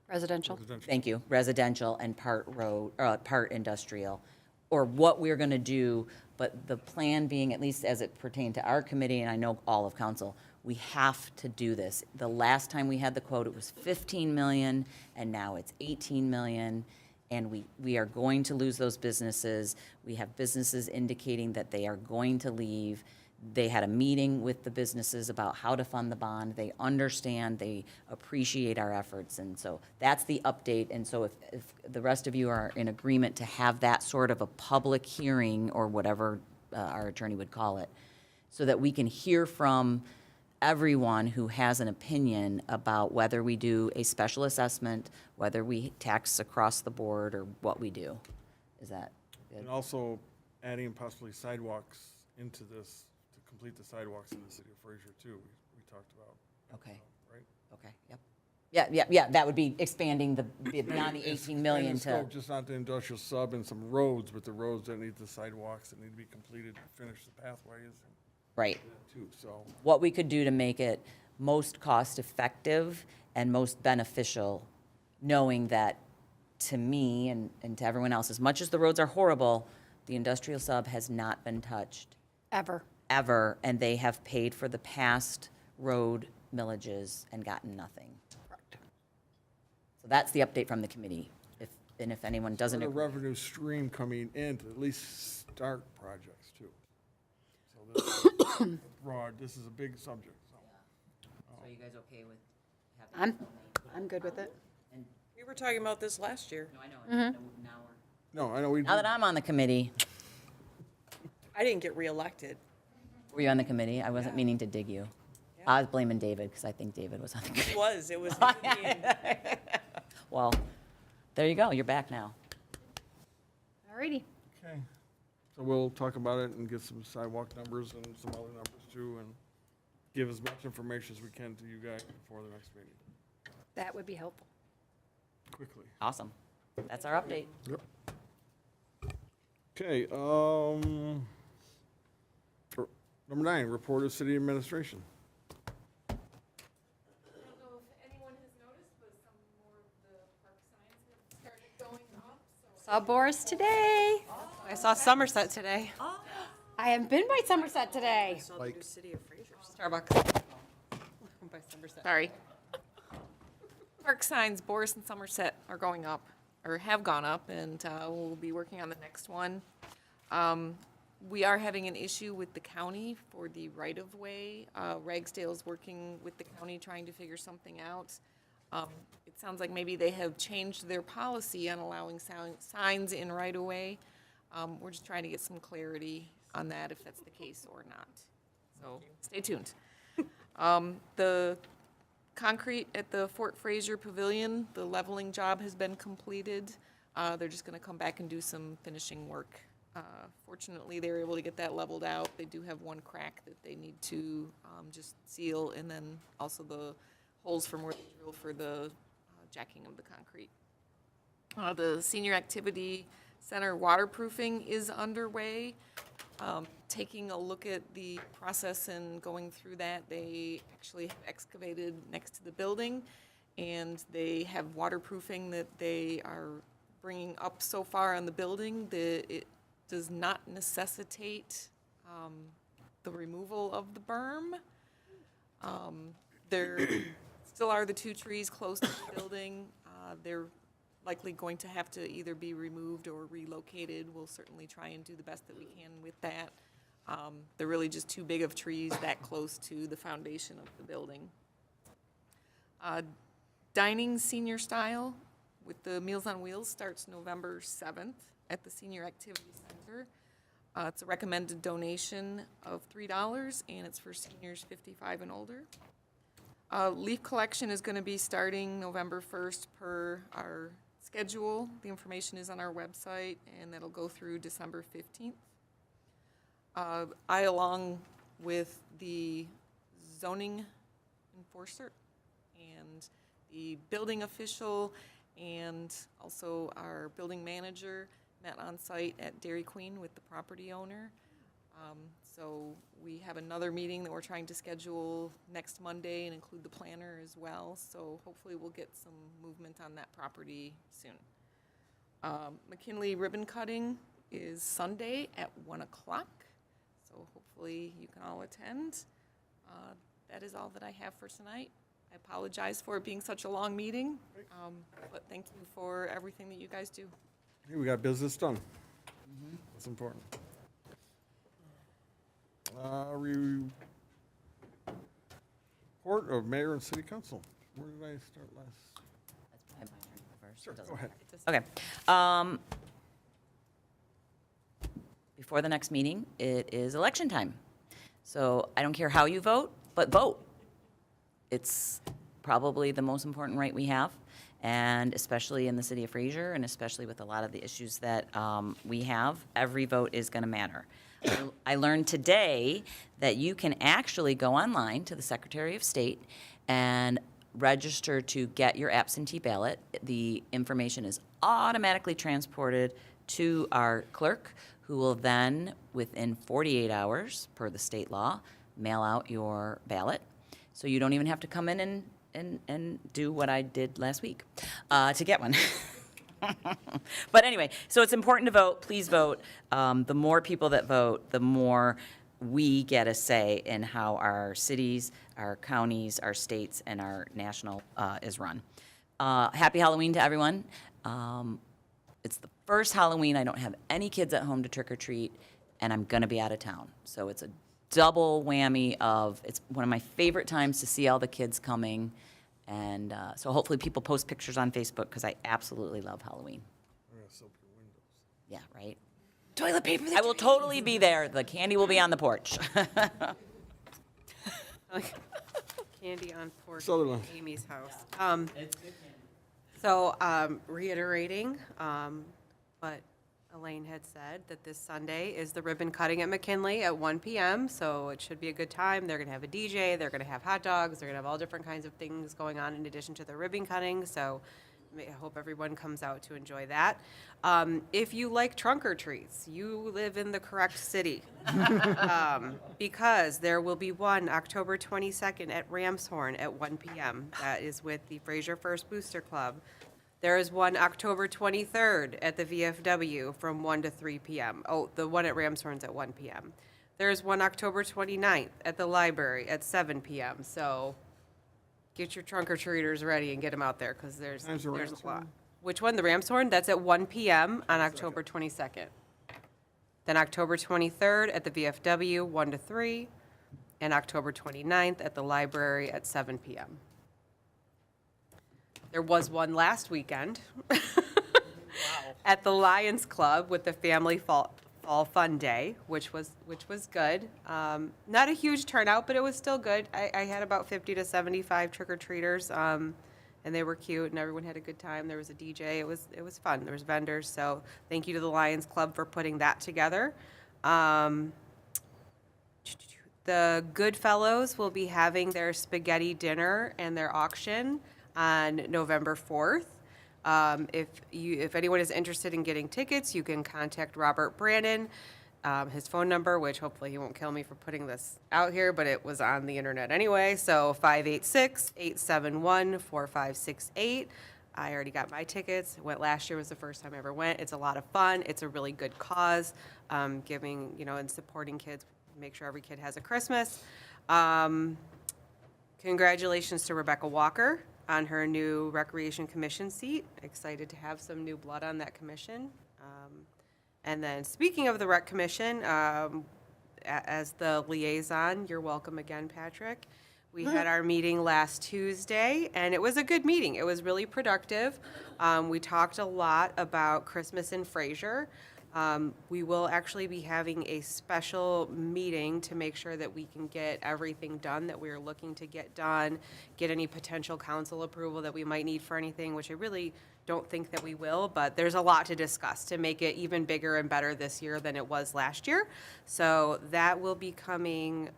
Residential. Thank you, residential and part road, part industrial, or what we're gonna do, but the plan being, at least as it pertained to our committee, and I know all of council, we have to do this. The last time we had the quote, it was 15 million, and now it's 18 million, and we are going to lose those businesses. We have businesses indicating that they are going to leave. They had a meeting with the businesses about how to fund the bond. They understand, they appreciate our efforts, and so that's the update. And so if the rest of you are in agreement to have that sort of a public hearing, or whatever our attorney would call it, so that we can hear from everyone who has an opinion about whether we do a special assessment, whether we tax across the board, or what we do. Is that good? And also adding possibly sidewalks into this, to complete the sidewalks in the city of Fraser too, we talked about. Okay. Right? Okay, yep. Yeah, that would be expanding beyond the 18 million And to, scope, just not the industrial sub and some roads, but the roads that need the sidewalks that need to be completed to finish the pathways right. too, so. What we could do to make it most cost-effective and most beneficial, knowing that, to me and to everyone else, as much as the roads are horrible, the industrial sub has not been touched. Ever, and they have paid for the past road millages and gotten nothing. So that's the update from the committee. If anyone doesn't A agree. revenue stream coming in to at least start projects too. So this is broad, this is a big subject, so. So are you guys okay with having? I'm good with it. We were talking about this last year. No, I know. Now No, I know we. now that I'm on the committee, I didn't get reelected. were you on the committee? I wasn't meaning to dig you. I was blaming David, because I think David was on the committee. It was. Well, there you go, you're back now. Alrighty. Okay, so we'll talk about it and get some sidewalk numbers and some other numbers too, and give as much information as we can to you guys before the next meeting, That would be helpful. quickly. Awesome. That's our update. Yep. Okay, number 9, report of city administration. I don't know if anyone has noticed, but some more of the park signs have started going up, so. Saw Boris today. I saw Somerset today. I haven't been by Somerset today. Saw the new city of Fraser. Starbucks. By Somerset. Sorry. Park signs, Boris and Somerset are going up, or have gone up, and we'll be working on the next one. We are having an issue with the county for the right-of-way. Ragsdale's working with the county, trying to figure something out. It sounds like maybe they have changed their policy on allowing signs in right-of-way. We're just trying to get some clarity on that, if that's the case or not. So stay tuned. The concrete at the Fort Fraser Pavilion, the leveling job has been completed. They're just gonna come back and do some finishing work. Fortunately, they were able to get that leveled out. They do have one crack that they need to just seal, and then also the holes from where they drill for the jacking of the concrete. The Senior Activity Center waterproofing is underway. Taking a look at the process and going through that, they actually have excavated next to the building, and they have waterproofing that they are bringing up so far on the building that it does not necessitate the removal of the berm. There still are the 2 trees close to the building. They're likely going to have to either be removed or relocated. We'll certainly try and do the best that we can with that. They're really just too big of trees that close to the foundation of the building. Dining senior style with the Meals on Wheels starts November 7th at the Senior Activity Center. It's a recommended donation of $3, and it's for seniors 55 and older. Leaf collection is going to be starting November 1st per our schedule. The information is on our website, and that'll go through December 15th. I, along with the zoning enforcer and the building official and also our building manager, met on site at Dairy Queen with the property owner. So we have another meeting that we're trying to schedule next Monday and include the planner as well. So hopefully we'll get some movement on that property soon. McKinley ribbon cutting is Sunday at 1 o'clock. So hopefully you can all attend. That is all that I have for tonight. I apologize for it being such a long meeting, but thank you for everything that you guys do. Hey, we got business done. That's important. Report of mayor and city council. Where did I start last? That's probably my turn first. Sure, It doesn't go ahead. matter. Okay. Before the next meeting, it is election time. So I don't care how you vote, but vote. It's probably the most important right we have, and especially in the city of Fraser, and especially with a lot of the issues that we have, every vote is going to matter. I learned today that you can actually go online to the Secretary of State and register to get your absentee ballot. The information is automatically transported to our clerk, who will then, within 48 hours, per the state law, mail out your ballot. So you don't even have to come in and do what I did last week to get one. But anyway, so it's important to vote. Please vote. The more people that vote, the more we get a say in how our cities, our counties, our states, and our national is run. Happy Halloween to everyone. It's the first Halloween I don't have any kids at home to trick or treat, and I'm gonna be out of town. So it's a double whammy of, it's one of my favorite times to see all the kids coming. And so hopefully people post pictures on Facebook, because I absolutely love Halloween. Yeah, right? Toilet paper. I will totally be there. The candy will be on the porch. Candy on porch, Sutherland. Amy's house. Reiterating what Elaine had said, that this Sunday is the ribbon cutting at McKinley at 1 p.m., so it should be a good time. They're going to have a DJ, they're going to have hot dogs, they're going to have all different kinds of things going on in addition to the ribbon cutting, so I hope everyone comes out to enjoy that. If you like trunk or treats, you live in the correct city, because there will be one October 22nd at Ramshorn at 1 p.m. That is with the Fraser First Booster Club. There is one October 23rd at the VFW from 1 to 3 p.m. Oh, the one at Ramshorn's at 1 p.m. There's one October 29th at the library at 7 p.m. So get your trunk-or-treaters ready and get them out there, because there's a lot. Which one? The Ramshorn? That's at 1 p.m. on October 22nd. Then October 23rd at the VFW, 1 to 3, and October 29th at the library at 7 p.m. There was one last weekend. at the Lions Club with the Family Fall Fun Day, which was good. Not a huge turnout, but it was still good. I had about 50 to 75 trick-or-treaters, and they were cute, and everyone had a good time. There was a DJ. It was fun. There was vendors, so thank you to the Lions Club for putting that together. The Goodfellows will be having their spaghetti dinner and their auction on November 4th. If anyone is interested in getting tickets, you can contact Robert Brandon. His phone number, which hopefully he won't kill me for putting this out here, but it was on the internet anyway. So 586-871-4568. I already got my tickets. Went last year, was the first time I ever went. It's a lot of fun. It's a really good cause, giving, and supporting kids, make sure every kid has a Christmas. Congratulations to Rebecca Walker on her new Recreation Commission seat. Excited to have some new blood on that commission. And then speaking of the Rec Commission, as the liaison, you're welcome again, Patrick. We had our meeting last Tuesday, and it was a good meeting. It was really productive. We talked a lot about Christmas in Fraser. We will actually be having a special meeting to make sure that we can get everything done that we're looking to get done, get any potential council approval that we might need for anything, which I really don't think that we will, but there's a lot to discuss to make it even bigger and better this year than it was last year. So that will be coming,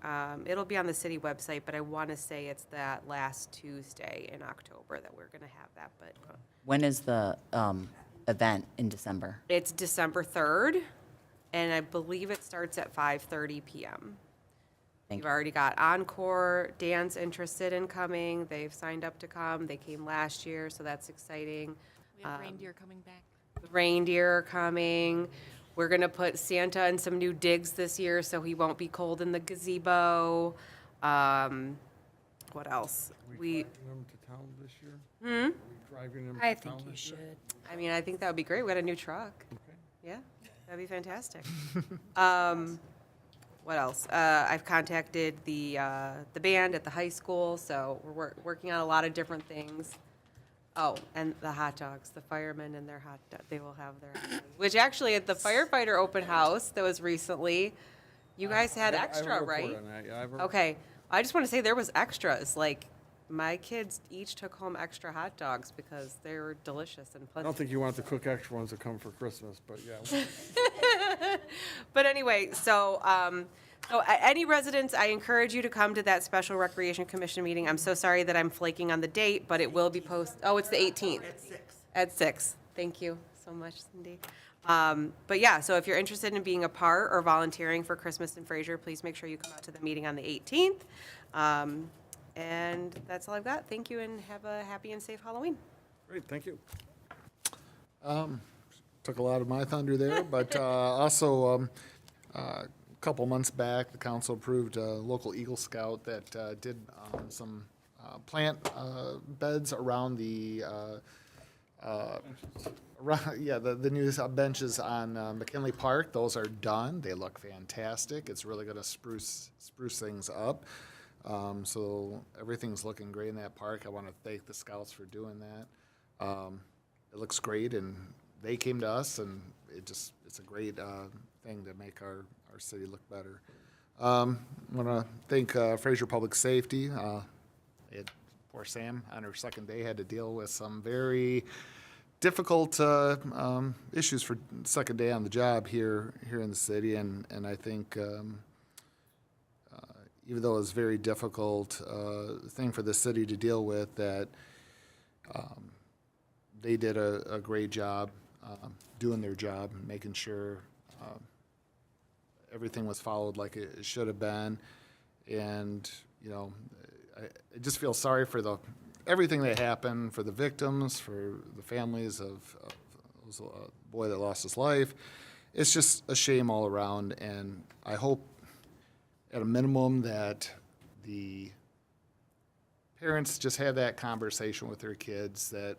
it'll be on the city website, but I want to say it's that last Tuesday in October that we're going to have that. But When is the event in December? it's December 3rd, and I believe it starts at 5:30 p.m. Thank We've already got Encore. Dan's interested in coming. They've signed up to come. They came last year, so that's exciting. We have reindeer coming back. The reindeer are coming. We're going to put Santa in some new digs this year so he won't be cold in the gazebo. What else? Driving them to town this year? Are we driving them to I town think you this year? should. I mean, I think that would be great. We got a new truck. Okay. Yeah, that'd be fantastic. What else? I've contacted the band at the high school, so we're working on a lot of different things. Oh, and the hot dogs, the firemen and their they will have their hot dogs. Which actually at the firefighter open house that was recently, you guys had I have a extra, report right? on that. Yeah, I have a- Okay, I just want to say there was extras. Like, my kids each took home extra hot dogs because they were delicious and I pleasant. don't think you want the cook extra ones to come for Christmas, but yeah. But anyway, so any residents, I encourage you to come to that special Recreation Commission meeting. I'm so sorry that I'm flaking on the date, but it will be it's the 18th. At 6. Thank you so much, Cindy. But yeah, so if you're interested in being a part or volunteering for Christmas in Fraser, please make sure you come out to the meeting on the 18th. And that's all I've got. Thank you, and have a happy and safe Halloween. Great, thank you. Took a lot of my thunder there, but also a couple months back, the council approved a local Eagle Scout that did some plant beds around the the new benches on McKinley Park. Those are done. They look fantastic. It's really going to spruce things up. So everything's looking great in that park. I want to thank the scouts for doing that. It looks great, and they came to us, and it's a great thing to make our city look better. I want to thank Fraser Public Safety. Poor Sam, on her second day, had to deal with some very difficult issues for second day on the job here in the city, and I think even though it's a very difficult thing for the city to deal with, that they did a great job doing their job, making sure everything was followed like it should have been. And, I just feel sorry for everything that happened, for the victims, for the families of a boy that lost his life. It's just a shame all around, and I hope at a minimum that the parents just have that conversation with their kids, that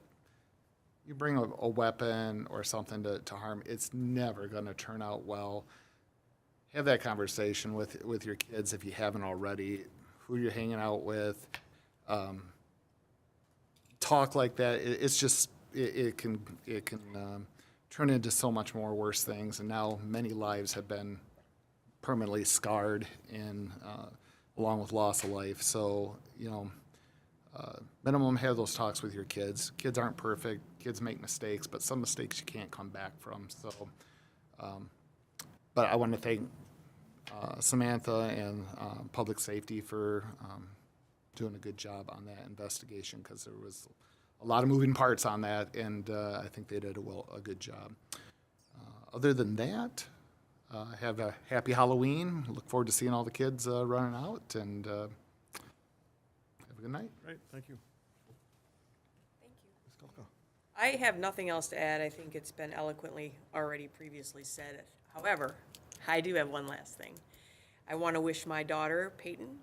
you bring a weapon or something to harm, it's never going to turn out well. Have that conversation with your kids if you haven't already, who you're hanging out with. Talk like that. It's just, it can turned into so much more worse things, and now many lives have been permanently scarred in, along with loss of life. So, minimum have those talks with your kids. Kids aren't perfect. Kids make mistakes, but some mistakes you can't come back from. So, but I want to thank Samantha and Public Safety for doing a good job on that investigation, because there was a lot of moving parts on that, and I think they did a good job. Other than that, have a happy Halloween. Look forward to seeing all the kids running out, and have a good night. Great, thank you. I have nothing else to add. I think it's been eloquently already previously said. However, I do have one last thing. I want to wish my daughter, Peyton,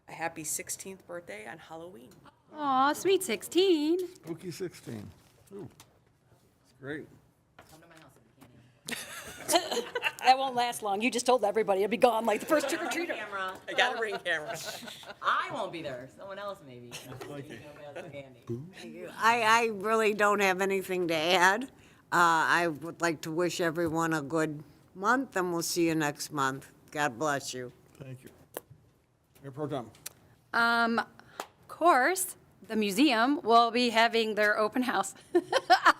a happy 16th birthday on Halloween. Aw, sweet 16. Spooky 16. Ooh, it's great. Come to my house if you can. That won't last long. You just told everybody it'll be gone like the first trick-or-treater. Camera. I got a ring camera. I won't be there. Someone else maybe. I really don't have anything to add. I would like to wish everyone a good month, and we'll see you next month. God bless you. Thank you. Mayor Pro Tem. Of course, the museum will be having their open house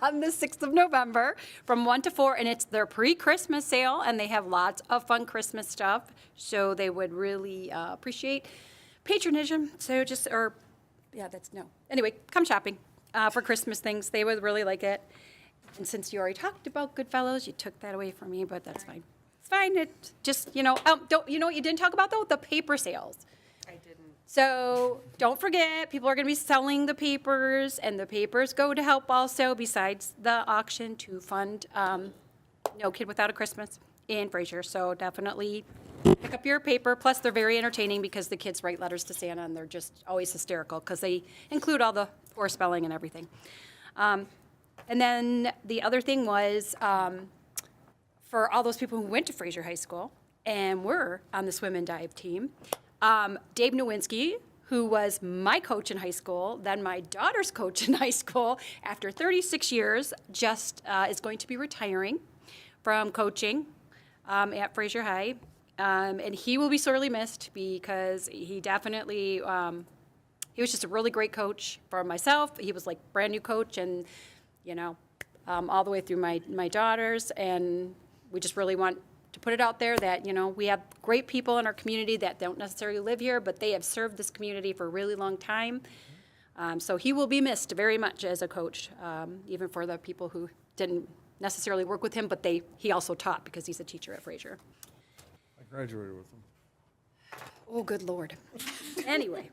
on the 6th of November from 1 to 4, and it's their pre-Christmas sale, and they have lots of fun Christmas stuff, so they would really appreciate patronage. So anyway, come shopping for Christmas things. They would really like it. And since you already talked about Goodfellows, you took that away from me, but that's fine. It's fine. It just, don't, you know what you didn't talk about, though? The paper sales. I didn't. So don't forget, people are going to be selling the papers, and the papers go to help also, besides the auction, to fund No Kid Without a Christmas in Fraser. So definitely pick up your paper. Plus, they're very entertaining because the kids write letters to Santa, and they're just always hysterical because they include all the poor spelling and everything. And then the other thing was for all those people who went to Fraser High School and were on the swim and dive team, Dave Nowinski, who was my coach in high school, then my daughter's coach in high school, after 36 years, just is going to be retiring from coaching at Fraser High. And he will be sorely missed because he definitely, he was just a really great coach for myself. He was like brand new coach, and, all the way through my daughters. And we just really want to put it out there that, we have great people in our community that don't necessarily live here, but they have served this community for a really long time. So he will be missed very much as a coach, even for the people who didn't necessarily work with him, but he also taught because he's a teacher at Fraser. I graduated with him. Oh, good Lord. Anyway.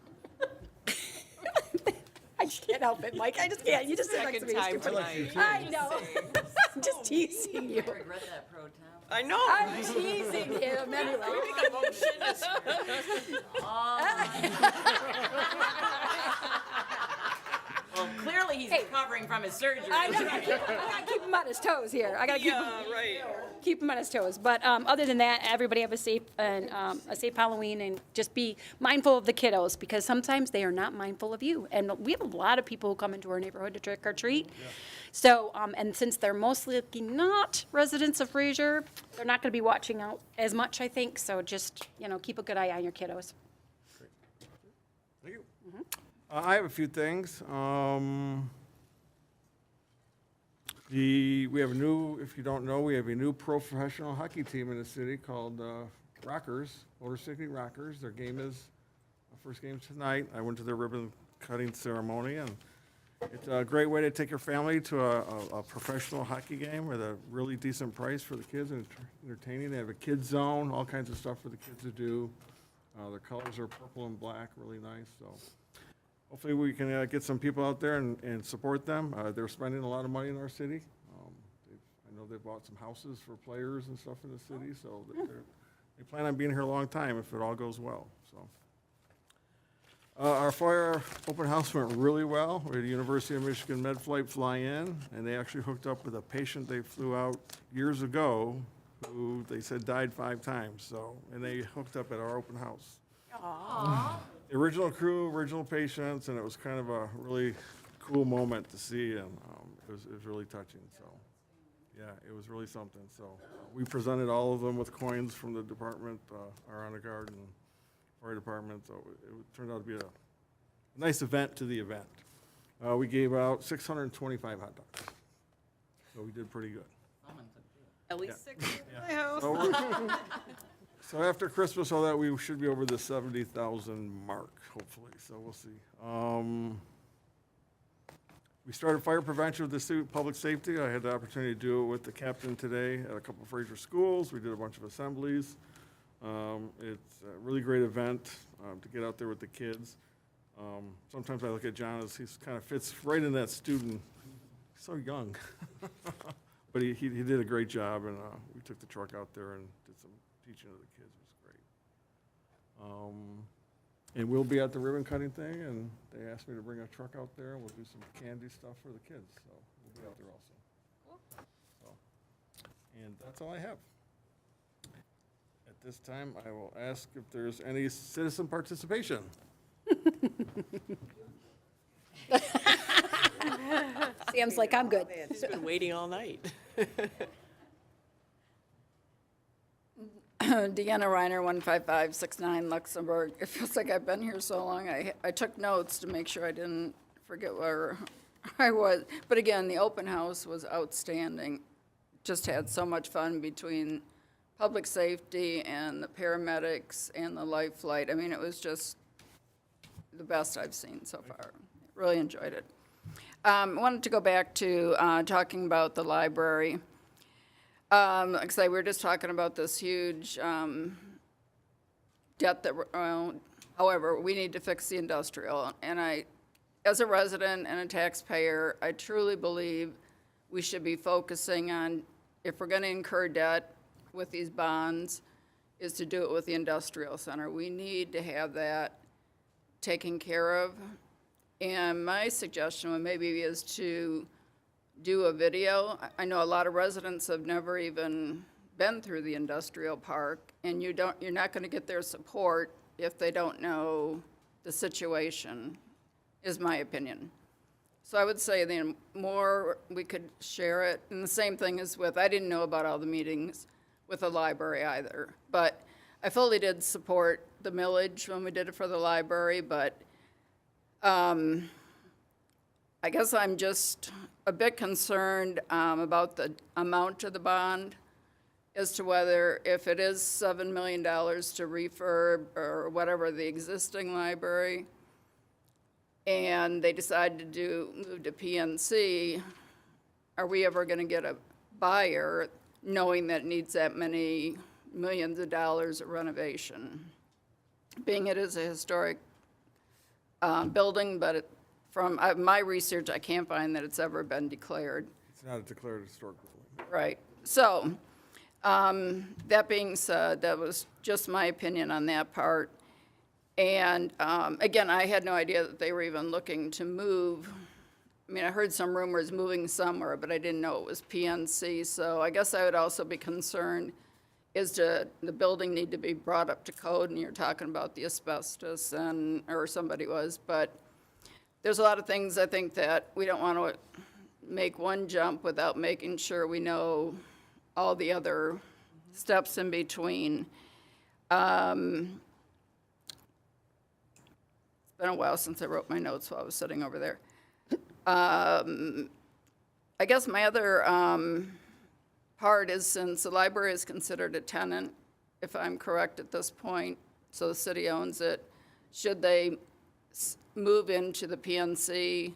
I just can't help it, Mike. I just can't. You just said next to me. Second time tonight. I know. I'm just teasing you. I regret that, Pro Tem. I know. I'm teasing him anyway. Make a motion. Well, clearly he's recovering from his surgery. I know. I gotta keep him on his toes here. I gotta keep him on his toes. But other than that, everybody have a safe Halloween, and just be mindful of the kiddos, because sometimes they are not mindful of you. And we have a lot of people who come into our neighborhood to trick or treat. Yeah. So, and since they're mostly not residents of Fraser, they're not going to be watching out as much, I think. So just keep a good eye on your kiddos. Great. Thank you. Mm-hmm. I have a few things. We have a new, if you don't know, we have a new professional hockey team in the city called Rockers, Motor City Rockers. Their game is, first game tonight. I went to their ribbon cutting ceremony, and it's a great way to take your family to a professional hockey game with a really decent price for the kids, and it's entertaining. They have a kids zone, all kinds of stuff for the kids to do. Their colors are purple and black, really nice. So hopefully we can get some people out there and support them. They're spending a lot of money in our city. I know they bought some houses for players and stuff in the city, so they plan on being here a long time if it all goes well. So. Our fire open house went really well. We had a University of Michigan med flight fly in, and they actually hooked up with a patient they flew out years ago who they said died 5 times. So, and they hooked up at our open house. Aww. The original crew, original patients, and it was kind of a really cool moment to see, and it was really touching. So, Yeah, it was really something. So we presented all of them with coins from the department, our honor guard and fire department. So it turned out to be a nice event to the event. We gave out 625 hot dogs. So we did pretty good. At least 6 in Yeah. my house. So so after Christmas, all that, we should be over the 70,000 mark, hopefully. So we'll see. We started fire prevention with the public safety. I had the opportunity to do it with the captain today at a couple of Fraser schools. We did a bunch of assemblies. It's a really great event to get out there with the kids. Sometimes I look at John as he kind of fits right in that student. He's so young. But he did a great job, and we took the truck out there and did some teaching of the kids. It was great. And we'll be at the ribbon cutting thing, and they asked me to bring a truck out there, and we'll do some candy stuff for the kids, so we'll be out there also. So, and that's all I have. At this time, I will ask if there's any citizen participation. Sam's like, I'm good. He's been waiting all night. Deanna Reiner, 15569 Luxembourg. It feels like I've been here so long. I took notes to make sure I didn't forget where I was. But again, the open house was outstanding. Just had so much fun between public safety and the paramedics and the life flight. I mean, it was just the best I've seen so far. Really enjoyed it. I wanted to go back to talking about the library. Like I say, we were just talking about this huge debt that, however, we need to fix the industrial. And as a resident and a taxpayer, I truly believe we should be focusing on, if we're going to incur debt with these bonds, is to do it with the industrial center. We need to have that taken care of. And my suggestion would maybe is to do a video. I know a lot of residents have never even been through the industrial park, and you're not going to get their support if they don't know the situation, is my opinion. So I would say the more we could share it, and the same thing is with, I didn't know about all the meetings with the library either, but I fully did support the millage when we did it for the library, but I guess I'm just a bit concerned about the amount of the bond as to whether, if it is $7 million to refurb or whatever the existing library, and they decide to move to PNC, are we ever going to get a buyer knowing that it needs that many millions of dollars of renovation? Being it is a historic building, but from my research, I can't find that it's ever been declared. It's not a declared historic building. Right. So, that being said, that was just my opinion on that part. And again, I had no idea that they were even looking to move. I mean, I heard some rumors moving somewhere, but I didn't know it was PNC. So I guess I would also be concerned, is the building need to be brought up to code? And you're talking about the asbestos, or somebody was, but there's a lot of things I think that we don't want to make one jump without making sure we know all the other steps in between. It's been a while since I wrote my notes while I was sitting over there. I guess my other part is, since the library is considered a tenant, if I'm correct at this point, so the city owns it, should they move into the PNC,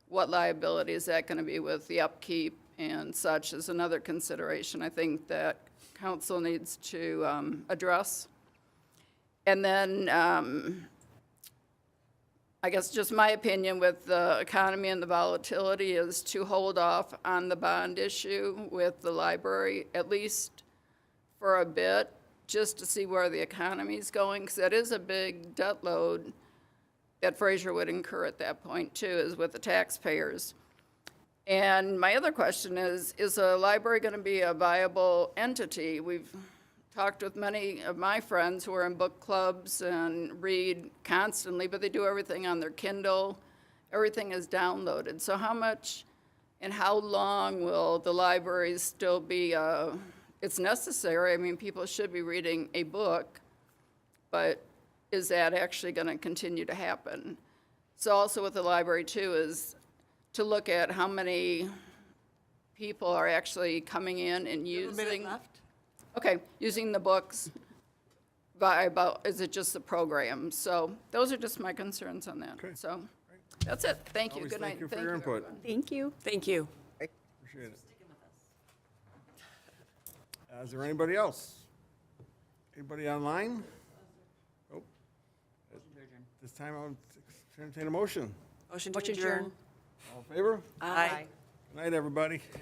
what liability is that going to be with the upkeep and such is another consideration I think that council needs to address. And then I guess just my opinion with the economy and the volatility is to hold off on the bond issue with the library, at least for a bit, just to see where the economy is going, because that is a big debt load that Fraser would incur at that point too, is with the taxpayers. And my other question is a library going to be a viable entity? We've talked with many of my friends who are in book clubs and read constantly, but they do everything on their Kindle. Everything is downloaded. So how much And how long will the libraries still be, it's necessary, I mean, people should be reading a book, but is that actually going to continue to happen? So also with the library too is to look at how many people are actually coming in and using. Okay, using the books by about, is it just the program? So those are just my concerns on that. Okay. So that's it. Thank you. Always Good night. thank you for your input. everyone. Thank you. Thank you. Appreciate it. Is there anybody else? Anybody online? Nope. This time I'll entertain a motion. Motion to Motion adjourn. adjourn. All in favor? Aye. Good night, everybody. Aye.